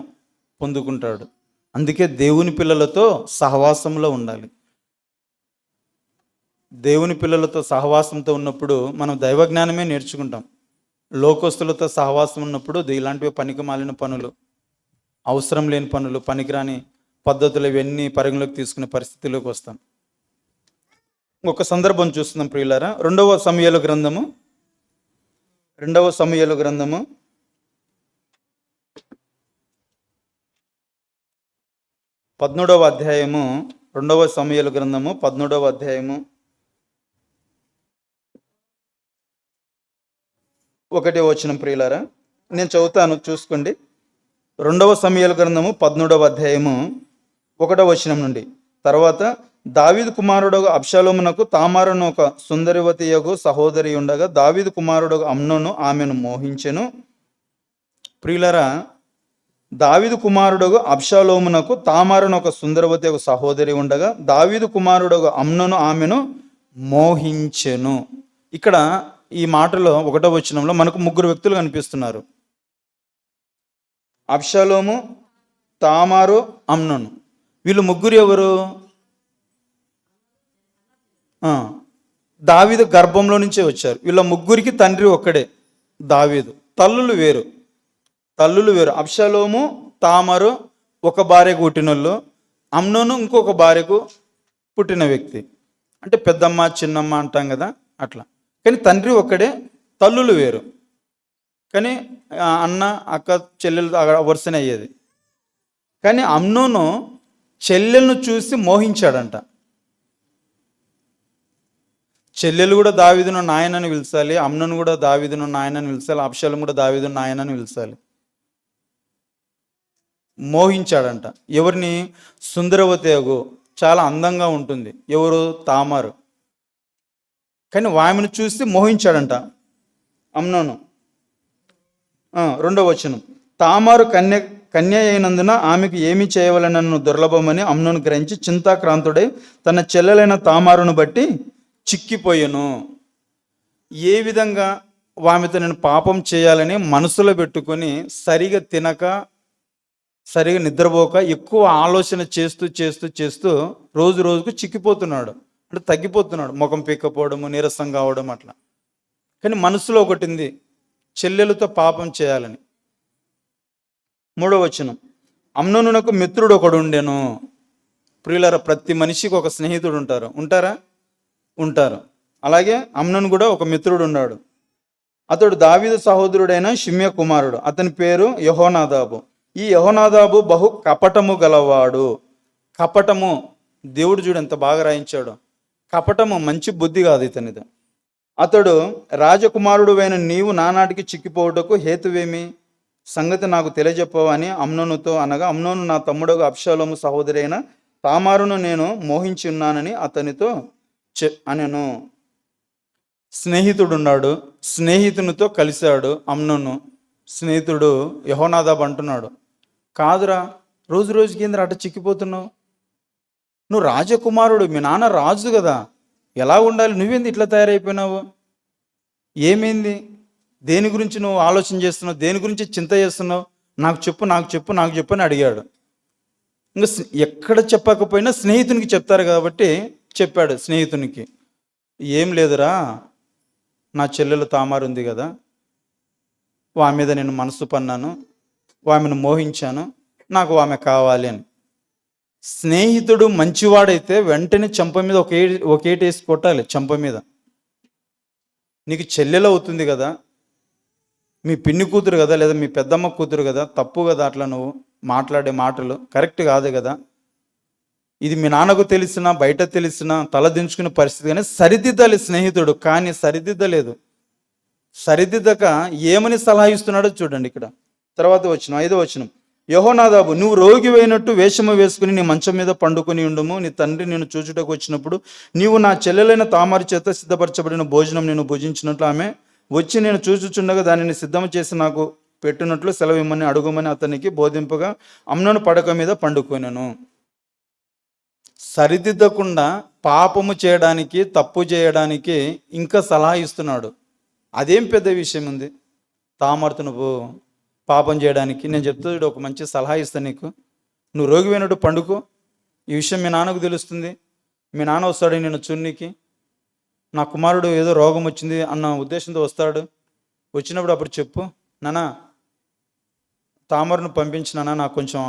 పొందుకుంటాడు. అందుకే దేవుని పిల్లలతో సహవాసంలో ఉండాలి. దేవుని పిల్లలతో సహవాసంతో ఉన్నప్పుడు మనం దైవ జ్ఞానమే నేర్చుకుంటాం. లోకస్తులతో సహవాసం ఉన్నప్పుడు ఇలాంటివి పనికి మాలిన పనులు, అవసరం లేని పనులు, పనికిరాని పద్ధతులు ఇవన్నీ పరిగణలోకి తీసుకునే పరిస్థితిలోకి వస్తాం. ఒక సందర్భం చూస్తున్నాం ప్రియులారా. 2వ సమూయేలు గ్రంథము 13వ అధ్యాయము రెండవ సమూయేలు గ్రంథము 13వ అధ్యాయము 1వ వచనం. ప్రియులారా, నేను చదువుతాను, చూసుకోండి. రెండవ సమూయేలు గ్రంథము 13వ అధ్యాయము 1వ వచనం నుండి. తర్వాత దావీదు కుమారుడు అబ్షాలోమునకు తామారును ఒక సుందరివతి యగు సహోదరి ఉండగా దావీదు కుమారుడు అమ్నోను ఆమెను మోహించెను. ప్రియులారా, దావీదు కుమారుడు అబ్షాలోమునకు తామారును ఒక సుందరవతి ఒక సహోదరి ఉండగా దావీదు కుమారుడు అమ్నోను ఆమెను మోహించెను. ఇక్కడ ఈ మాటలో 1వ వచనంలో మనకు 3 వ్యక్తులు కనిపిస్తున్నారు. అబ్షాలోము, తామారు, అమ్నోను. వీళ్ళు ముగ్గురు ఎవరు? దావీదు గర్భంలో నుంచే వచ్చారు. వీళ్ళ ముగ్గురికి తండ్రి ఒక్కడే, దావీదు. తల్లులు వేరు. అబ్షాలోము, తామారు ఒక భార్యకు పుట్టినోళ్ళు, అమ్నోను ఇంకొక భార్యకు పుట్టిన వ్యక్తి. అంటే పెద్దమ్మ చిన్నమ్మ అంటాం కదా, అట్లా. కానీ తండ్రి ఒక్కడే, తల్లులు వేరు. కానీ అన్న అక్క చెల్లెలు వరుసనే అయ్యేది. కానీ అమ్నోను చెల్లెలను చూసి మోహించాడంట. చెల్లెలు కూడా దావీదును నాయనని పిలిచాలి, అమ్నోను కూడా దావీదును నాయనని పిలిచాలి, అబ్షాలోము కూడా దావీదును నాయనని పిలిచాలి. మోహించాడంట. ఎవరిని? సుందరవతేగు, చాలా అందంగా ఉంటుంది. ఎవరు? తామారు. కానీ ఆమెను చూసి మోహించాడంట అమ్నోను. 2వ వచనం. తామారు కన్య అయినందున ఆమెకు ఏమి చేయవలనన్ను దుర్లభమని అమ్నోను గ్రహించి చింతాక్రాంతుడై తన చెల్లెలైన తామారును బట్టి చిక్కిపోయెను. ఏ విధంగా ఆమెతో నేను పాపం చేయాలని మనసులో పెట్టుకొని సరిగా తినక, సరిగా నిద్రపోక, ఎక్కువ ఆలోచన చేస్తూ చేస్తూ చేస్తూ రోజు రోజుకు చిక్కిపోతున్నాడు. అంటే తగ్గిపోతున్నాడు, ముఖం పీక్కపోవడము, నీరసం కావడం అట్లా. కానీ మనసులో ఒకటి ఉంది, చెల్లెలతో పాపం చేయాలని. 3వ వచనం. అమ్నోనునకు మిత్రుడు ఒకడు ఉండెను. ప్రియులారా, ప్రతి మనిషికి ఒక స్నేహితుడు ఉంటారు. అలాగే అమ్నోను కూడా ఒక మిత్రుడు ఉన్నాడు. అతడు దావీదు సహోదరుడైన షిమ్య కుమారుడు. అతని పేరు యెహోనాదాబు. ఈ యెహోనాదాబు బహు కపటము గలవాడు. కపటము, దేవుడు చూడు ఎంత బాగా రాయించాడు. కపటము మంచి బుద్ధి కాదు ఇతనిది. అతడు రాజకుమారుడు అయిన నీవు నానాటికి చిక్కిపోవుటకు హేతువేమి? సంగతి నాకు తెలియజెప్పవా అని అమ్నోనుతో అనగా, అమ్నోను నా తమ్ముడు అబ్షాలోము సహోదరి అయిన తామారును నేను మోహించి ఉన్నానని అతనితో అనెను. స్నేహితుడున్నాడు, స్నేహితునితో కలిశాడు అమ్నోను. స్నేహితుడు యెహోనాదాబు అంటున్నాడు, కాదురా, రోజు రోజుకి ఏంద్ర అట చిక్కిపోతున్నావు? నువ్వు రాజకుమారుడు, మీ నాన్న రాజు కదా, ఎలా ఉండాలి? నువ్వేంది ఇట్లా తయారైపోయినావు? ఏమైంది? దేని గురించి నువ్వు ఆలోచన చేస్తున్నావు? దేని గురించి చింత చేస్తున్నావు? నాకు చెప్పు అని అడిగాడు. ఇంకా ఎక్కడ చెప్పకపోయినా స్నేహితునికి చెప్తారు కాబట్టి చెప్పాడు స్నేహితునికి. ఏం లేదురా, నా చెల్లెలు తామారు ఉంది కదా, ఆమె మీద నేను మనసు పన్నాను, ఆమెను మోహించాను, నాకు ఆమె కావాలి అని. స్నేహితుడు మంచివాడైతే వెంటనే చెంప మీద ఒకేటేసి కొట్టాలి. చెంప మీద, నీకు చెల్లెలు అవుతుంది కదా, మీ పిన్ని కూతురు కదా, లేదా మీ పెద్దమ్మ కూతురు కదా, తప్పు కదా అట్లా నువ్వు మాట్లాడే మాటలు కరెక్ట్ కాదు కదా. ఇది మీ నాన్నకు తెలిసినా బయట తెలిసినా తలదించుకునే పరిస్థితి. కానీ సరిదిద్దాలి స్నేహితుడు, కానీ సరిదిద్దలేదు. సరిదిద్దక ఏమని సలహా ఇస్తున్నాడో చూడండి ఇక్కడ. తర్వాత 5వ వచనం. యెహోనాదాబు, నువ్వు రోగివైనట్టు వేషము వేసుకుని నీ మంచం మీద పండుకొని ఉండుము. నీ తండ్రి నేను చూచుటకు వచ్చినప్పుడు నీవు నా చెల్లెలైన తామారు చేత సిద్ధపరచబడిన భోజనం నేను భుజించినట్లు ఆమె వచ్చి నేను చూచుచుండగా దానిని సిద్ధం చేసి నాకు పెట్టినట్లు సెలవిమ్మని అడుగుమని అతనికి బోధింపగా అమ్నోను పడక మీద పండుకొనెను. సరిదిద్దకుండా పాపము చేయడానికి, తప్పు చేయడానికి ఇంకా సలహా ఇస్తున్నాడు. అదేం పెద్ద విషయం ఉంది? తామారుతో నువ్వు పాపం చేయడానికి నేను చెప్తాడు, ఒక మంచి సలహా ఇస్తాను నీకు. నువ్వు రోగిపోయినట్టు పండుకో. ఈ విషయం మీ నాన్నకు తెలుస్తుంది, మీ నాన్న వస్తాడు నేను చున్నీకి, నా కుమారుడు ఏదో రోగం వచ్చింది అన్న ఉద్దేశంతో వస్తాడు. వచ్చినప్పుడు అప్పుడు చెప్పు, నానా తామరను పంపించినానా, నాకు కొంచెం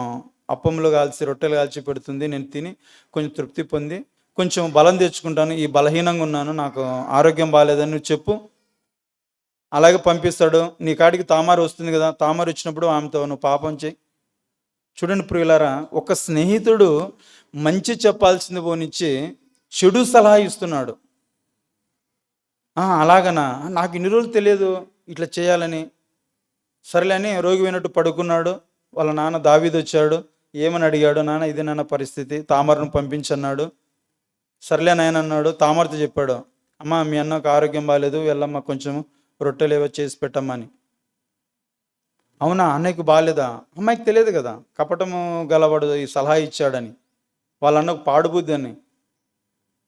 అప్పములు కాల్చి రొట్టెలు కాల్చి పెడుతుంది, నేను తిని కొంచెం తృప్తి పొంది కొంచెం బలం తెచ్చుకుంటాను, ఈ బలహీనంగా ఉన్నాను, నాకు ఆరోగ్యం బాగాలేదని నువ్వు చెప్పు. అలాగే పంపిస్తాడు. నీ కాడికి తామారు వస్తుంది కదా, తామారు వచ్చినప్పుడు ఆమెతో నువ్వు పాపం చేయి. చూడండి ప్రియులారా, ఒక స్నేహితుడు మంచి చెప్పాల్సింది పోనిచ్చి చెడు సలహా ఇస్తున్నాడు. అలాగనా, నాకు ఇన్ని రోజులు తెలియదు ఇట్లా చేయాలని. సరేలే అని రోగి పోయినట్టు పడుకున్నాడు. వాళ్ళ నాన్న దావీదు వచ్చాడు. ఏమని అడిగాడు, నాన్న ఇది నాన్న పరిస్థితి, తామరను పంపించన్నాడు. సర్లే నాయన అన్నాడు. తామరతో చెప్పాడు, అమ్మ మీ అన్నకు ఆరోగ్యం బాగాలేదు, వెళ్ళమ్మ కొంచెం రొట్టెలు ఏవో చేసి పెట్టమ్మని. అవునా, అన్నయ్యకు బాగాలేదా? అమ్మాయికి తెలియదు కదా, కపటము గలవాడు ఈ సలహా ఇచ్చాడని. వాళ్ళ అన్నకు పాడుబుద్ది అని.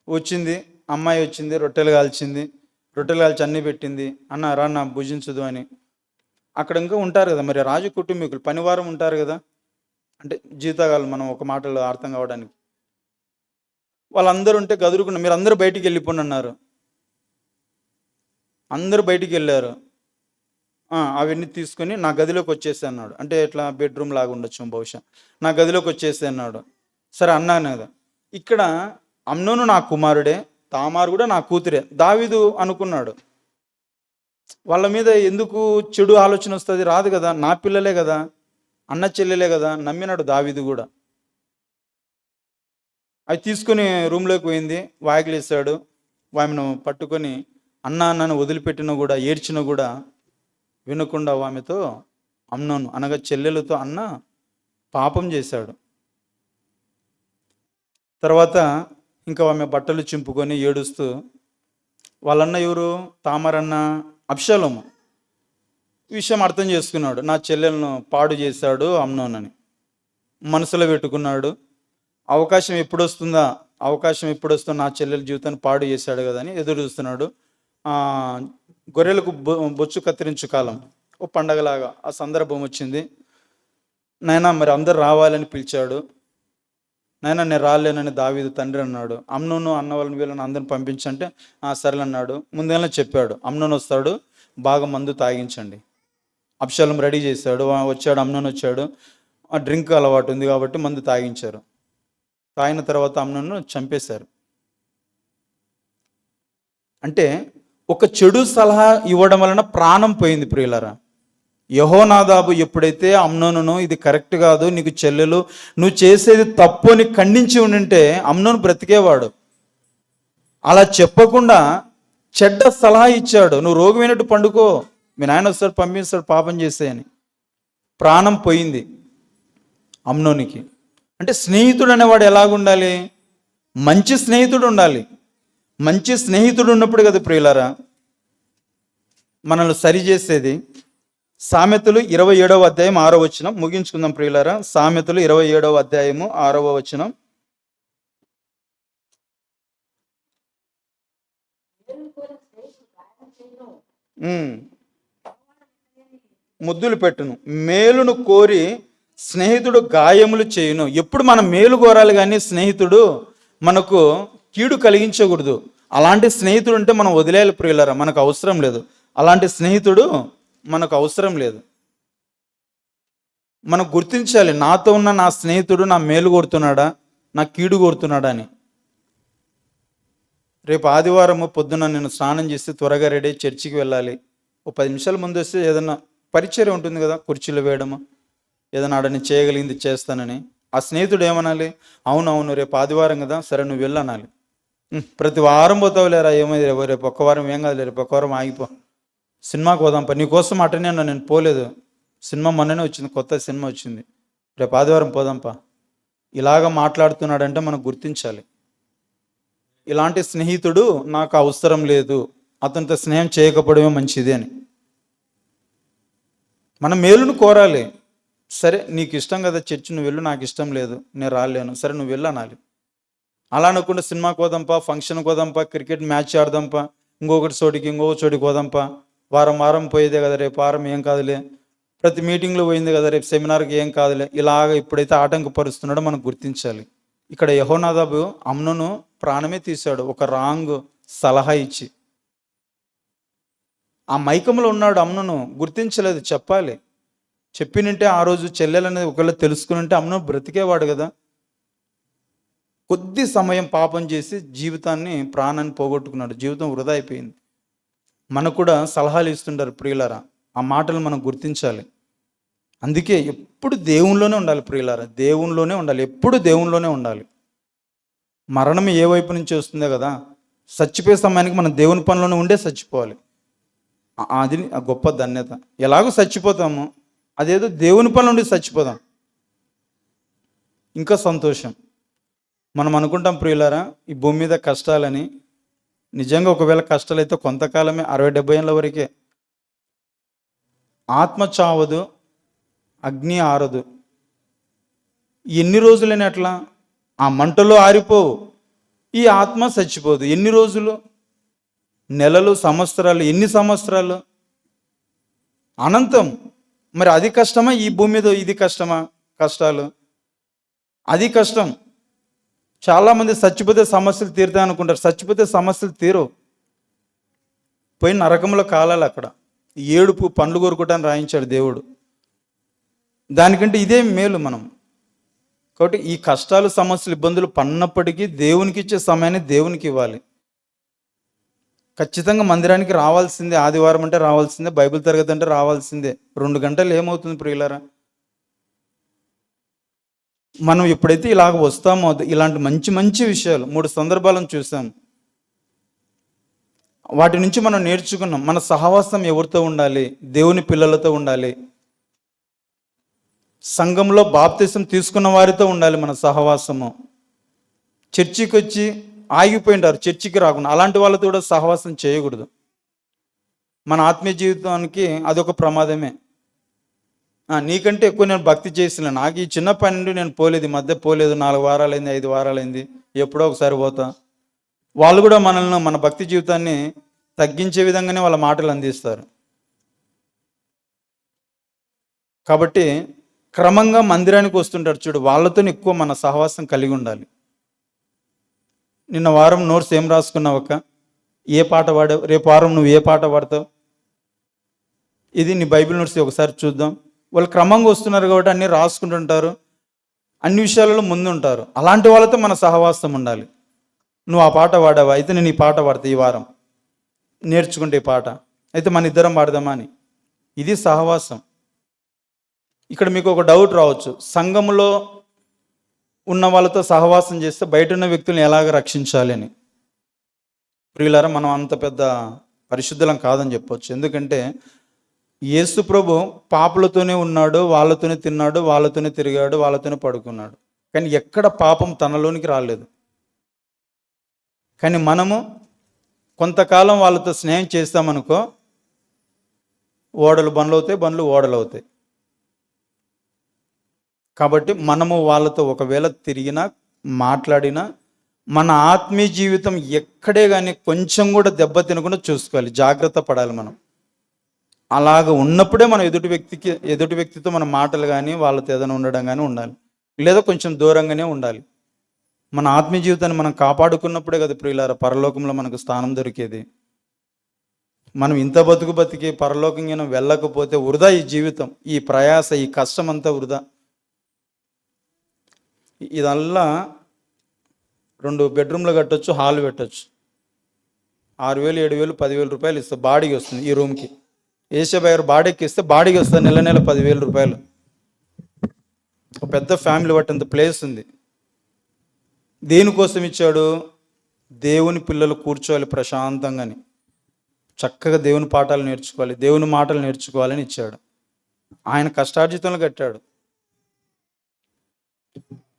వచ్చింది అమ్మాయి, వచ్చింది రొట్టెలు కాల్చింది, రొట్టెలు కాల్చి అన్నీ పెట్టింది. అన్న రాన్న భుజించదు అని. అక్కడ ఇంకా ఉంటారు కదా మరి రాజు కుటుంబీకులు, పనివారం ఉంటారు కదా, అంటే జీతగాళ్ళు, మనం ఒక మాటలో అర్థం కావడానికి. వాళ్ళందరూ ఉంటే గదురుకున్న, మీరు అందరూ బయటికి వెళ్ళిపోండి అన్నారు. అందరూ బయటికి వెళ్ళారు. అవన్నీ తీసుకొని నా గదిలోకి వచ్చేసి అన్నాడు. అంటే ఇట్లా బెడ్రూమ్ లాగా ఉండొచ్చు బహుశా. నా గదిలోకి వచ్చేసి అన్నాడు. సరే అన్నాను కదా. ఇక్కడ అమ్నోను నా కుమారుడే, తామారు కూడా నా కూతురే. దావీదు అనుకున్నాడు, వాళ్ళ మీద ఎందుకు చెడు ఆలోచన వస్తుంది, రాదు కదా, నా పిల్లలే కదా, అన్న చెల్లెలే కదా. నమ్మినాడు దావీదు కూడా. అవి తీసుకుని రూమ్లోకి పోయింది, వాకిలేసాడు. ఆమెను పట్టుకొని అన్న అన్నను వదిలిపెట్టిన కూడా, ఏడ్చిన కూడా వినకుండా ఆమెతో, అమ్నోను అనగా చెల్లెలతో అన్న పాపం చేశాడు. తర్వాత ఇంకా ఆమె బట్టలు చింపుకొని ఏడుస్తూ, వాళ్ళన్న ఎవరు, తామరన్న అబ్షాలోము విషయం అర్థం చేసుకున్నాడు. నా చెల్లెలను పాడు చేశాడు అమ్నోనని మనసులో పెట్టుకున్నాడు. అవకాశం ఎప్పుడు వస్తుందా, నా చెల్లెల జీవితాన్ని పాడు చేశాడు కదా అని ఎదురు చూస్తున్నాడు. గొర్రెలకు బొచ్చు కత్తిరించు కాలం, ఓ పండగలాగా ఆ సందర్భం వచ్చింది. నాయనా మరి అందరు రావాలని పిలిచాడు. నాయనా నేను రాలేనని దావీదు తండ్రి అన్నాడు. అమ్నోను అన్న వాళ్ళని వీళ్ళని అందరిని పంపించంటే సరేలన్నాడు. ముందేలా చెప్పాడు, అమ్నోను వస్తాడు, బాగా మందు తాగించండి. అబ్షాలోము రెడీ చేశాడు. వచ్చాడు, అమ్నోను వచ్చాడు. డ్రింక్ అలవాటు ఉంది కాబట్టి మందు తాగించారు. తాగిన తర్వాత అమ్నోను చంపేశారు. అంటే ఒక చెడు సలహా ఇవ్వడం వలన ప్రాణం పోయింది ప్రియులారా. యెహోనాదాబు ఎప్పుడైతే అమ్నోనును ఇది కరెక్ట్ కాదు, నీకు చెల్లెలు, నువ్వు చేసేది తప్పు అని ఖండించి ఉండింటే అమ్నోను బ్రతికేవాడు. అలా చెప్పకుండా చెడ్డ సలహా ఇచ్చాడు, నువ్వు రోగమైనట్టు పండుకో, మీ నాయన వస్తాడు పంపిస్తాడు పాపం చేసేయని. ప్రాణం పోయింది అమ్నోనికి. అంటే స్నేహితుడు అనేవాడు ఎలాగుండాలి, మంచి స్నేహితుడు ఉండాలి. మంచి స్నేహితుడు ఉన్నప్పుడు కదా ప్రియులారా మనల్ని సరిచేసేది. సామెతలు 27వ అధ్యాయం 6వ వచనం ముగించుకుందాం ప్రియులారా. సామెతలు 27వ అధ్యాయము 6వ వచనం. ముద్దులు పెట్టును, మేలును కోరి స్నేహితుడు గాయములు చేయును. ఎప్పుడు మనం మేలు కోరాలి కానీ స్నేహితుడు మనకు కీడు కలిగించకూడదు. అలాంటి స్నేహితుడు ఉంటే మనం వదిలేయాలి ప్రియులారా, మనకు అవసరం లేదు. అలాంటి స్నేహితుడు మనకు అవసరం లేదు. మనం గుర్తించాలి, నాతో ఉన్న నా స్నేహితుడు నా మేలు కోరుతున్నాడా, నా కీడు కోరుతున్నాడా అని. రేపు ఆదివారము పొద్దున నేను స్నానం చేసి త్వరగా రెడీ చర్చికి వెళ్ళాలి. ఓ 10 నిమిషాల ముందు వస్తే ఏదన్నా పరిచయం ఉంటుంది కదా, కుర్చీలు వేయడము, ఏదైనా ఆడని చేయగలిగింది చేస్తానని. ఆ స్నేహితుడు ఏమనాలి, అవునవును రేపు ఆదివారం కదా, సరే నువ్వు వెళ్ళనాలి. ప్రతి వారం పోతావు లేరా, ఏమైంది రేపు ఒక్క వారం ఏం కాదు, రేపు ఒక్క వారం ఆగిపో, సినిమాకి పోదాంపా, నీకోసం అటనే అన్నా, నేను పోలేదు, సినిమా మొన్ననే వచ్చింది, కొత్త సినిమా వచ్చింది, రేపు ఆదివారం పోదాంపా. ఇలాగ మాట్లాడుతున్నాడంటే మనం గుర్తించాలి, ఇలాంటి స్నేహితుడు నాకు అవసరం లేదు, అతనితో స్నేహం చేయకపోవడమే మంచిది అని. మనం మేలును కోరాలి. సరే నీకు ఇష్టం కదా చర్చి, నువ్వు వెళ్ళు, నాకు ఇష్టం లేదు నేను రాలేను, సరే నువ్వు వెళ్ళు అనాలి. అలా అనుకుంటే సినిమాకి పోదాంపా, ఫంక్షన్కి పోదాంపా, క్రికెట్ మ్యాచ్ ఆడదాంపా, ఇంకొకటి చోటికి పోదాంపా, వారం పోయేదే కదా, రేపు వారం ఏం కాదులే, ప్రతి మీటింగ్లో పోయింది కదా, రేపు సెమినార్కి ఏం కాదులే, ఇలాగ ఎప్పుడైతే ఆటంకపరుస్తున్నాడో మనం గుర్తించాలి. ఇక్కడ యెహోనాదాబు అమ్నోను ప్రాణమే తీశాడు, ఒక రాంగ్ సలహా ఇచ్చి. ఆ మైకంలో ఉన్నాడు అమ్నోను, గుర్తించలేదు. చెప్పాలి, చెప్పినంటే ఆ రోజు చెల్లెలనేది ఒకవేళ తెలుసుకుని ఉంటే అమ్నోను బ్రతికేవాడు కదా. కొద్ది సమయం పాపం చేసి జీవితాన్ని, ప్రాణాన్ని పోగొట్టుకున్నాడు, జీవితం వృధా అయిపోయింది. మనకు కూడా సలహాలు ఇస్తుంటారు ప్రియులారా, ఆ మాటలు మనం గుర్తించాలి. అందుకే ఎప్పుడు దేవునిలోనే ఉండాలి ప్రియులారా, దేవునిలోనే ఉండాలి, ఎప్పుడు దేవునిలోనే ఉండాలి. మరణం ఏ వైపు నుంచి వస్తుందో కదా, చచ్చిపోయే సమయానికి మనం దేవుని పనిలోనే ఉండే చచ్చిపోవాలి. అది ఆ గొప్ప ధన్యత. ఎలాగో చచ్చిపోతాము, అదేదో దేవుని పని నుండి చచ్చిపోదాం, ఇంకా సంతోషం. మనం అనుకుంటాం ప్రియులారా, ఈ భూమి మీద కష్టాలని. నిజంగా ఒకవేళ కష్టాలు అయితే కొంతకాలమే, 60-70 ఏళ్ళ వరకే. ఆత్మ చావదు, అగ్ని ఆరదు. ఎన్ని రోజులని అట్లా ఆ మంటలో ఆరిపోవు, ఈ ఆత్మ చచ్చిపోదు. ఎన్ని రోజులు, నెలలు, సంవత్సరాలు, ఎన్ని సంవత్సరాలు, అనంతం. మరి అది కష్టమా, ఈ భూమి మీద ఇది కష్టమా? కష్టాలు అది కష్టం. చాలామంది చచ్చిపోతే సమస్యలు తీరుతాయి అనుకుంటారు. చచ్చిపోతే సమస్యలు తీరవు. పోయి నరకంలో కాలాలి. అక్కడ ఏడుపు, పండ్లు కొరుకోవటాన్ని రాయించాడు దేవుడు. దానికంటే ఇదే మేలు మనం. కాబట్టి ఈ కష్టాలు, సమస్యలు, ఇబ్బందులు పడినప్పటికీ దేవునికి ఇచ్చే సమయాన్ని దేవునికి ఇవ్వాలి. ఖచ్చితంగా మందిరానికి రావాల్సిందే. ఆదివారం అంటే రావాల్సిందే, బైబిల్ తరగతి అంటే రావాల్సిందే. 2 గంటలు ఏమవుతుంది ప్రియులారా? మనం ఎప్పుడైతే ఇలాగ వస్తామో, ఇలాంటి మంచి మంచి విషయాలు 3 సందర్భాలను చూసాం. వాటి నుంచి మనం నేర్చుకున్నాం. మన సహవాసం ఎవరితో ఉండాలి? దేవుని పిల్లలతో ఉండాలి. సంఘంలో బాప్తిసం తీసుకున్న వారితో ఉండాలి మన సహవాసము. చర్చికి వచ్చి ఆగిపోయింటారు, చర్చికి రాకుండా, అలాంటి వాళ్ళతో కూడా సహవాసం చేయకూడదు. మన ఆత్మీయ జీవితానికి అదొక ప్రమాదమే. నీకంటే ఎక్కువ నేను భక్తి చేసిన, నాకు ఈ చిన్న పని నుండి నేను పోలేదు, ఈ మధ్య పోలేదు, 4 వారాలైంది, 5 వారాలైంది, ఎప్పుడో ఒకసారి పోతా. వాళ్ళు కూడా మనల్ని, మన భక్తి జీవితాన్ని తగ్గించే విధంగానే వాళ్ళ మాటలు అందిస్తారు. కాబట్టి క్రమంగా మందిరానికి వస్తుంటారు చూడు, వాళ్ళతో ఎక్కువ మన సహవాసం కలిగి ఉండాలి. నిన్న వారం నోట్స్ ఏం రాసుకున్నావు అక్క? ఏ పాట పాడావు? రేపు వారం నువ్వు ఏ పాట పాడతావు? ఇది నీ బైబిల్ నోట్స్ ఒకసారి చూద్దాం. వాళ్ళు క్రమంగా వస్తున్నారు కాబట్టి అన్నీ రాసుకుంటుంటారు, అన్ని విషయాలలో ముందుంటారు. అలాంటి వాళ్ళతో మన సహవాసం ఉండాలి. నువ్వు ఆ పాట పాడావా? అయితే నేను ఈ పాట పాడతా, ఈ వారం నేర్చుకుంటే ఈ పాట, అయితే మన ఇద్దరం పాడదామా అని. ఇది సహవాసం. ఇక్కడ మీకు ఒక డౌట్ రావచ్చు, సంఘంలో ఉన్న వాళ్ళతో సహవాసం చేస్తే బయట ఉన్న వ్యక్తులను ఎలాగ రక్షించాలి అని. ప్రియులారా, మనం అంత పెద్ద పరిశుద్ధులం కాదని చెప్పొచ్చు. ఎందుకంటే యేసు ప్రభు పాపులతోనే ఉన్నాడు, వాళ్ళతోనే తిన్నాడు, వాళ్ళతోనే తిరిగాడు, వాళ్ళతోనే పడుకున్నాడు. కానీ ఎక్కడ పాపం తనలోనికి రాలేదు. కానీ మనము కొంతకాలం వాళ్ళతో స్నేహం చేస్తామనుకో, ఓడలు బండ్లు అవుతాయి, బండ్లు ఓడలు అవుతాయి. కాబట్టి మనము వాళ్ళతో ఒకవేళ తిరిగినా, మాట్లాడినా, మన ఆత్మీయ జీవితం ఎక్కడే కానీ కొంచెం కూడా దెబ్బ తినకుండా చూసుకోవాలి, జాగ్రత్త పడాలి మనం. అలాగ ఉన్నప్పుడే మనం ఎదుటి వ్యక్తితో మన మాటలు కానీ, వాళ్ళతో ఏదైనా ఉండడం కానీ ఉండాలి, లేదా కొంచెం దూరంగానే ఉండాలి. మన ఆత్మీయ జీవితాన్ని మనం కాపాడుకున్నప్పుడే కదా ప్రియులారా పరలోకంలో మనకు స్థానం దొరికేది. మనం ఇంత బతికి పరలోకంగా వెళ్ళకపోతే వృధా ఈ జీవితం, ఈ ప్రయాస, ఈ కష్టం అంతా వృధా. ఇదల్లా 2 బెడ్రూమ్లు కట్టొచ్చు, హాల్ పెట్టచ్చు, 6,000, 7,000, 10,000 రూపాయలు ఇస్తే బాడీకి వస్తుంది. ఈ రూమ్కి ఏషబాయర్ బాడీకి ఇస్తే బాడీకి వస్తుంది నెల 10,000 రూపాయలు. ఒక పెద్ద ఫ్యామిలీ పట్టేంత ప్లేస్ ఉంది. దేనికోసం ఇచ్చాడు? దేవుని పిల్లలు కూర్చోవాలి ప్రశాంతంగాని, చక్కగా దేవుని పాఠాలు నేర్చుకోవాలి, దేవుని మాటలు నేర్చుకోవాలని ఇచ్చాడు. ఆయన కష్టార్జితంలో కట్టాడు.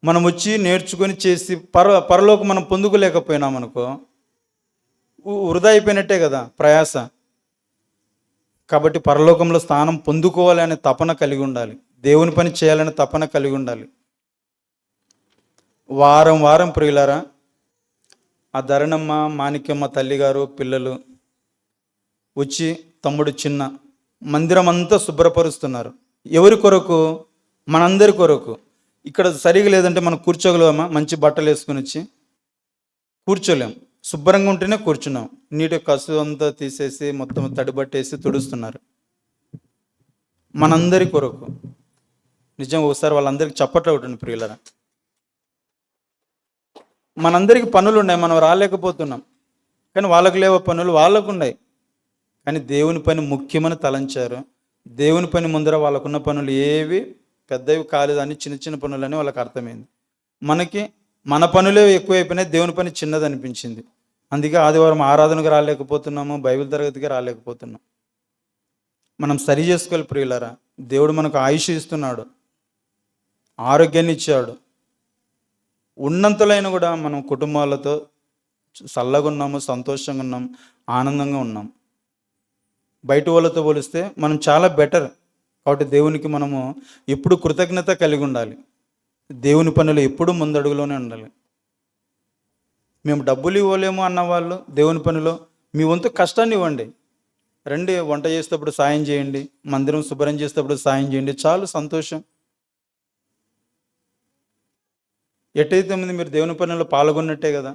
మనం వచ్చి నేర్చుకొని చేసి పరలోకం మనం పొందుకోలేకపోయినామనుకో, వృధా అయిపోయినట్టే కదా ప్రయాస. కాబట్టి పరలోకంలో స్థానం పొందుకోవాలి అనే తపన కలిగి ఉండాలి, దేవుని పని చేయాలనే తపన కలిగి ఉండాలి. వారం ప్రియులారా, ఆ ధరణమ్మ, మాణిక్యమ్మ తల్లిగారు, పిల్లలు వచ్చి, తమ్ముడు చిన్న, మందిరం అంతా శుభ్రపరుస్తున్నారు. ఎవరి కొరకు? మనందరి కొరకు. ఇక్కడ సరిగా లేదంటే మనం కూర్చోగలమా? మంచి బట్టలు వేసుకుని వచ్చి కూర్చోలేం. శుభ్రంగా ఉంటేనే కూర్చున్నాం. నీటి కసు అంతా తీసేసి మొత్తం తడిబట్టేసి తుడుస్తున్నారు మనందరి కొరకు. నిజంగా ఒకసారి వాళ్ళందరికీ చప్పట్లు ఒకటి ప్రియులరా. మనందరికీ పనులు ఉన్నాయి, మనం రాలేకపోతున్నాం. కానీ వాళ్ళకు లేవో పనులు, వాళ్ళకు ఉన్నాయి. కానీ దేవుని పని ముఖ్యమని తలంచారు. దేవుని పని ముందర వాళ్ళకున్న పనులు ఏవి పెద్దవి కాలేదని, చిన్న చిన్న పనులని వాళ్ళకి అర్థమైంది. మనకి మన పనులే ఎక్కువైపోయినాయి, దేవుని పని చిన్నది అనిపించింది. అందుకే ఆదివారం ఆరాధనకు రాలేకపోతున్నాము, బైబిల్ తరగతికి రాలేకపోతున్నాం. మనం సరి చేసుకోవాలి ప్రియులారా. దేవుడు మనకు ఆయుష్ ఇస్తున్నాడు, ఆరోగ్యాన్ని ఇచ్చాడు. ఉన్నంతలైన కూడా మనం కుటుంబాలతో చల్లగా ఉన్నాము, సంతోషంగా ఉన్నాం, ఆనందంగా ఉన్నాం. బయట వాళ్ళతో పోలిస్తే మనం చాలా బెటర్. కాబట్టి దేవునికి మనము ఎప్పుడు కృతజ్ఞత కలిగి ఉండాలి. దేవుని పనులు ఎప్పుడు ముందడుగులోనే ఉండాలి. మేము డబ్బులు ఇవ్వలేము అన్నవాళ్ళు దేవుని పనిలో మీ వంతు కష్టాన్ని ఇవ్వండి. రండి, వంట చేసేటప్పుడు సాయం చేయండి, మందిరం శుభ్రం చేసేటప్పుడు సాయం చేయండి, చాలు, సంతోషం. ఎట్టయితే ముందు మీరు దేవుని పనుల్లో పాల్గొన్నట్టే కదా.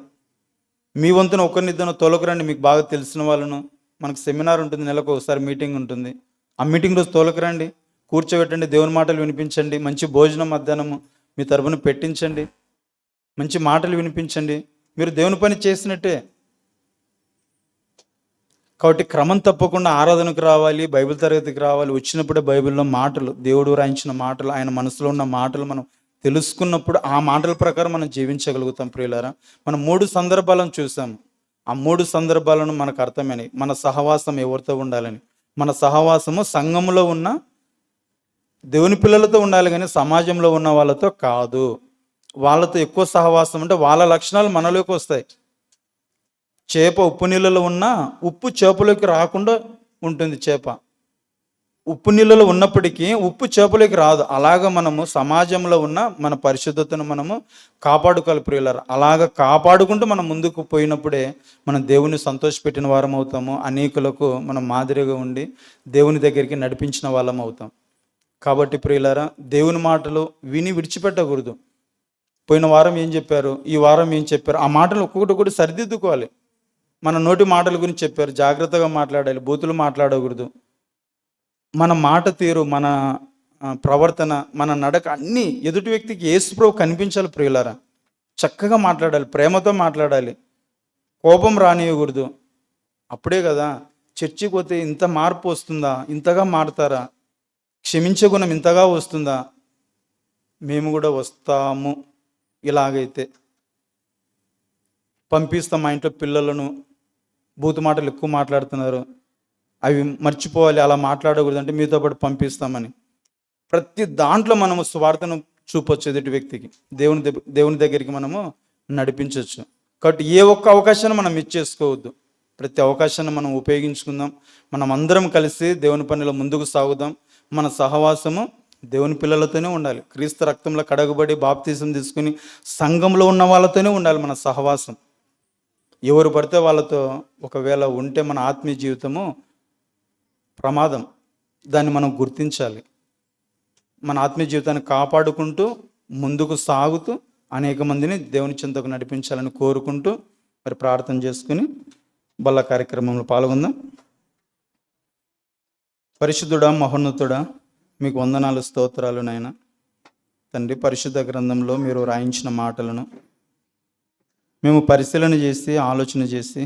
మీ వంతున ఒకరినిద్దరు తోలకరండి, మీకు బాగా తెలిసిన వాళ్ళను. మనకు సెమినార్ ఉంటుంది, నెలకు ఒకసారి మీటింగ్ ఉంటుంది. ఆ మీటింగ్ రోజు తోలకరండి, కూర్చోబెట్టండి, దేవుని మాటలు వినిపించండి, మంచి భోజనం మధ్యాహ్నము మీ తరపున పెట్టించండి, మంచి మాటలు వినిపించండి. మీరు దేవుని పని చేసినట్టే. కాబట్టి క్రమం తప్పకుండా ఆరాధనకు రావాలి, బైబిల్ తరగతికి రావాలి. వచ్చినప్పుడే బైబిల్లో మాటలు, దేవుడు రాయించిన మాటలు, ఆయన మనసులో ఉన్న మాటలు మనం తెలుసుకున్నప్పుడు ఆ మాటల ప్రకారం మనం జీవించగలుగుతాం. ప్రియులారా, మనం 3 సందర్భాలను చూసాం. ఆ 3 సందర్భాలను మనకు అర్థమైనవి. మన సహవాసం ఎవరితో ఉండాలని. మన సహవాసము సంఘంలో ఉన్న దేవుని పిల్లలతో ఉండాలి, కానీ సమాజంలో ఉన్న వాళ్ళతో కాదు. వాళ్ళతో ఎక్కువ సహవాసం అంటే వాళ్ళ లక్షణాలు మనలోకి వస్తాయి. చేప ఉప్పు నీళ్ళలో ఉన్నా ఉప్పు చేపలోకి రాకుండా ఉంటుంది. చేప ఉప్పు నీళ్ళలో ఉన్నప్పటికీ ఉప్పు చేపలోకి రాదు. అలాగ మనము సమాజంలో ఉన్న మన పరిశుద్ధతను మనము కాపాడుకోవాలి ప్రియులారా. అలాగ కాపాడుకుంటూ మనం ముందుకు పోయినప్పుడే మనం దేవుని సంతోషపెట్టిన వారం అవుతాము. అనేకులకు మనం మాదిరిగా ఉండి దేవుని దగ్గరికి నడిపించిన వాళ్ళం అవుతాం. కాబట్టి ప్రియులారా, దేవుని మాటలు విని విడిచిపెట్టకూడదు. పోయిన వారం ఏం చెప్పారు, ఈ వారం ఏం చెప్పారు, ఆ మాటలు ఒక్కొక్కటి సరిదిద్దుకోవాలి. మన నోటి మాటల గురించి చెప్పారు, జాగ్రత్తగా మాట్లాడాలి, బూతులు మాట్లాడకూడదు. మన మాట తీరు, మన ప్రవర్తన, మన నడక అన్నీ ఎదుటి వ్యక్తికి యేసుప్రభు కనిపించాలి ప్రియులారా. చక్కగా మాట్లాడాలి, ప్రేమతో మాట్లాడాలి, కోపం రానియకూడదు. అప్పుడే కదా చర్చికి పోతే ఇంత మార్పు వస్తుందా, ఇంతగా మారుతారా, క్షమించే గుణం ఇంతగా వస్తుందా, మేము కూడా వస్తాము. ఇలాగైతే పంపిస్తాం. మా ఇంట్లో పిల్లలను బూతు మాటలు ఎక్కువ మాట్లాడుతున్నారు, అవి మర్చిపోవాలి, అలా మాట్లాడకూడదు అంటే మీతో పాటు పంపిస్తామని. ప్రతి దాంట్లో మనము స్వార్థను చూపొచ్చు ఎదుటి వ్యక్తికి, దేవుని దగ్గరికి మనము నడిపించవచ్చు. కాబట్టి ఏ ఒక్క అవకాశాన్ని మనం మిస్ చేసుకోవద్దు. ప్రతి అవకాశాన్ని మనం ఉపయోగించుకుందాం. మనం అందరం కలిసి దేవుని పనిలో ముందుకు సాగుదాం. మన సహవాసము దేవుని పిల్లలతోనే ఉండాలి. క్రీస్తు రక్తంలో కడగబడి బాప్తీసం తీసుకుని సంఘంలో ఉన్న వాళ్ళతోనే ఉండాలి మన సహవాసం. ఎవరు పడితే వాళ్ళతో ఒకవేళ ఉంటే మన ఆత్మీయ జీవితము ప్రమాదం. దాన్ని మనం గుర్తించాలి. మన ఆత్మీయ జీవితాన్ని కాపాడుకుంటూ ముందుకు సాగుతూ అనేక మందిని దేవుని చెంతకు నడిపించాలని కోరుకుంటూ మరి ప్రార్థన చేసుకుని బల్ల కార్యక్రమంలో పాల్గొందాం. పరిశుద్ధుడా, మహోన్నతుడా, మీకు వందనాలు, స్తోత్రాలు నాయన తండ్రి. పరిశుద్ధ గ్రంథంలో మీరు రాయించిన మాటలను మేము పరిశీలన చేసి ఆలోచన చేసి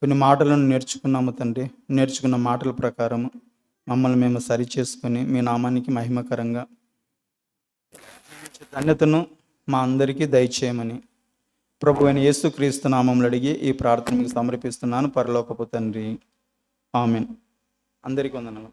కొన్ని మాటలను నేర్చుకున్నాము తండ్రి. నేర్చుకున్న మాటల ప్రకారము మమ్మల్ని మేము సరి చేసుకొని మీ నామానికి మహిమకరంగా ధన్యతను మా అందరికీ దయచేయమని ప్రభు అయిన యేసుక్రీస్తు నామములో అడిగి ఈ ప్రార్థన మీకు సమర్పిస్తున్నాను, పరలోకపు తండ్రి. ఆమేన్. అందరికీ వందనాలు.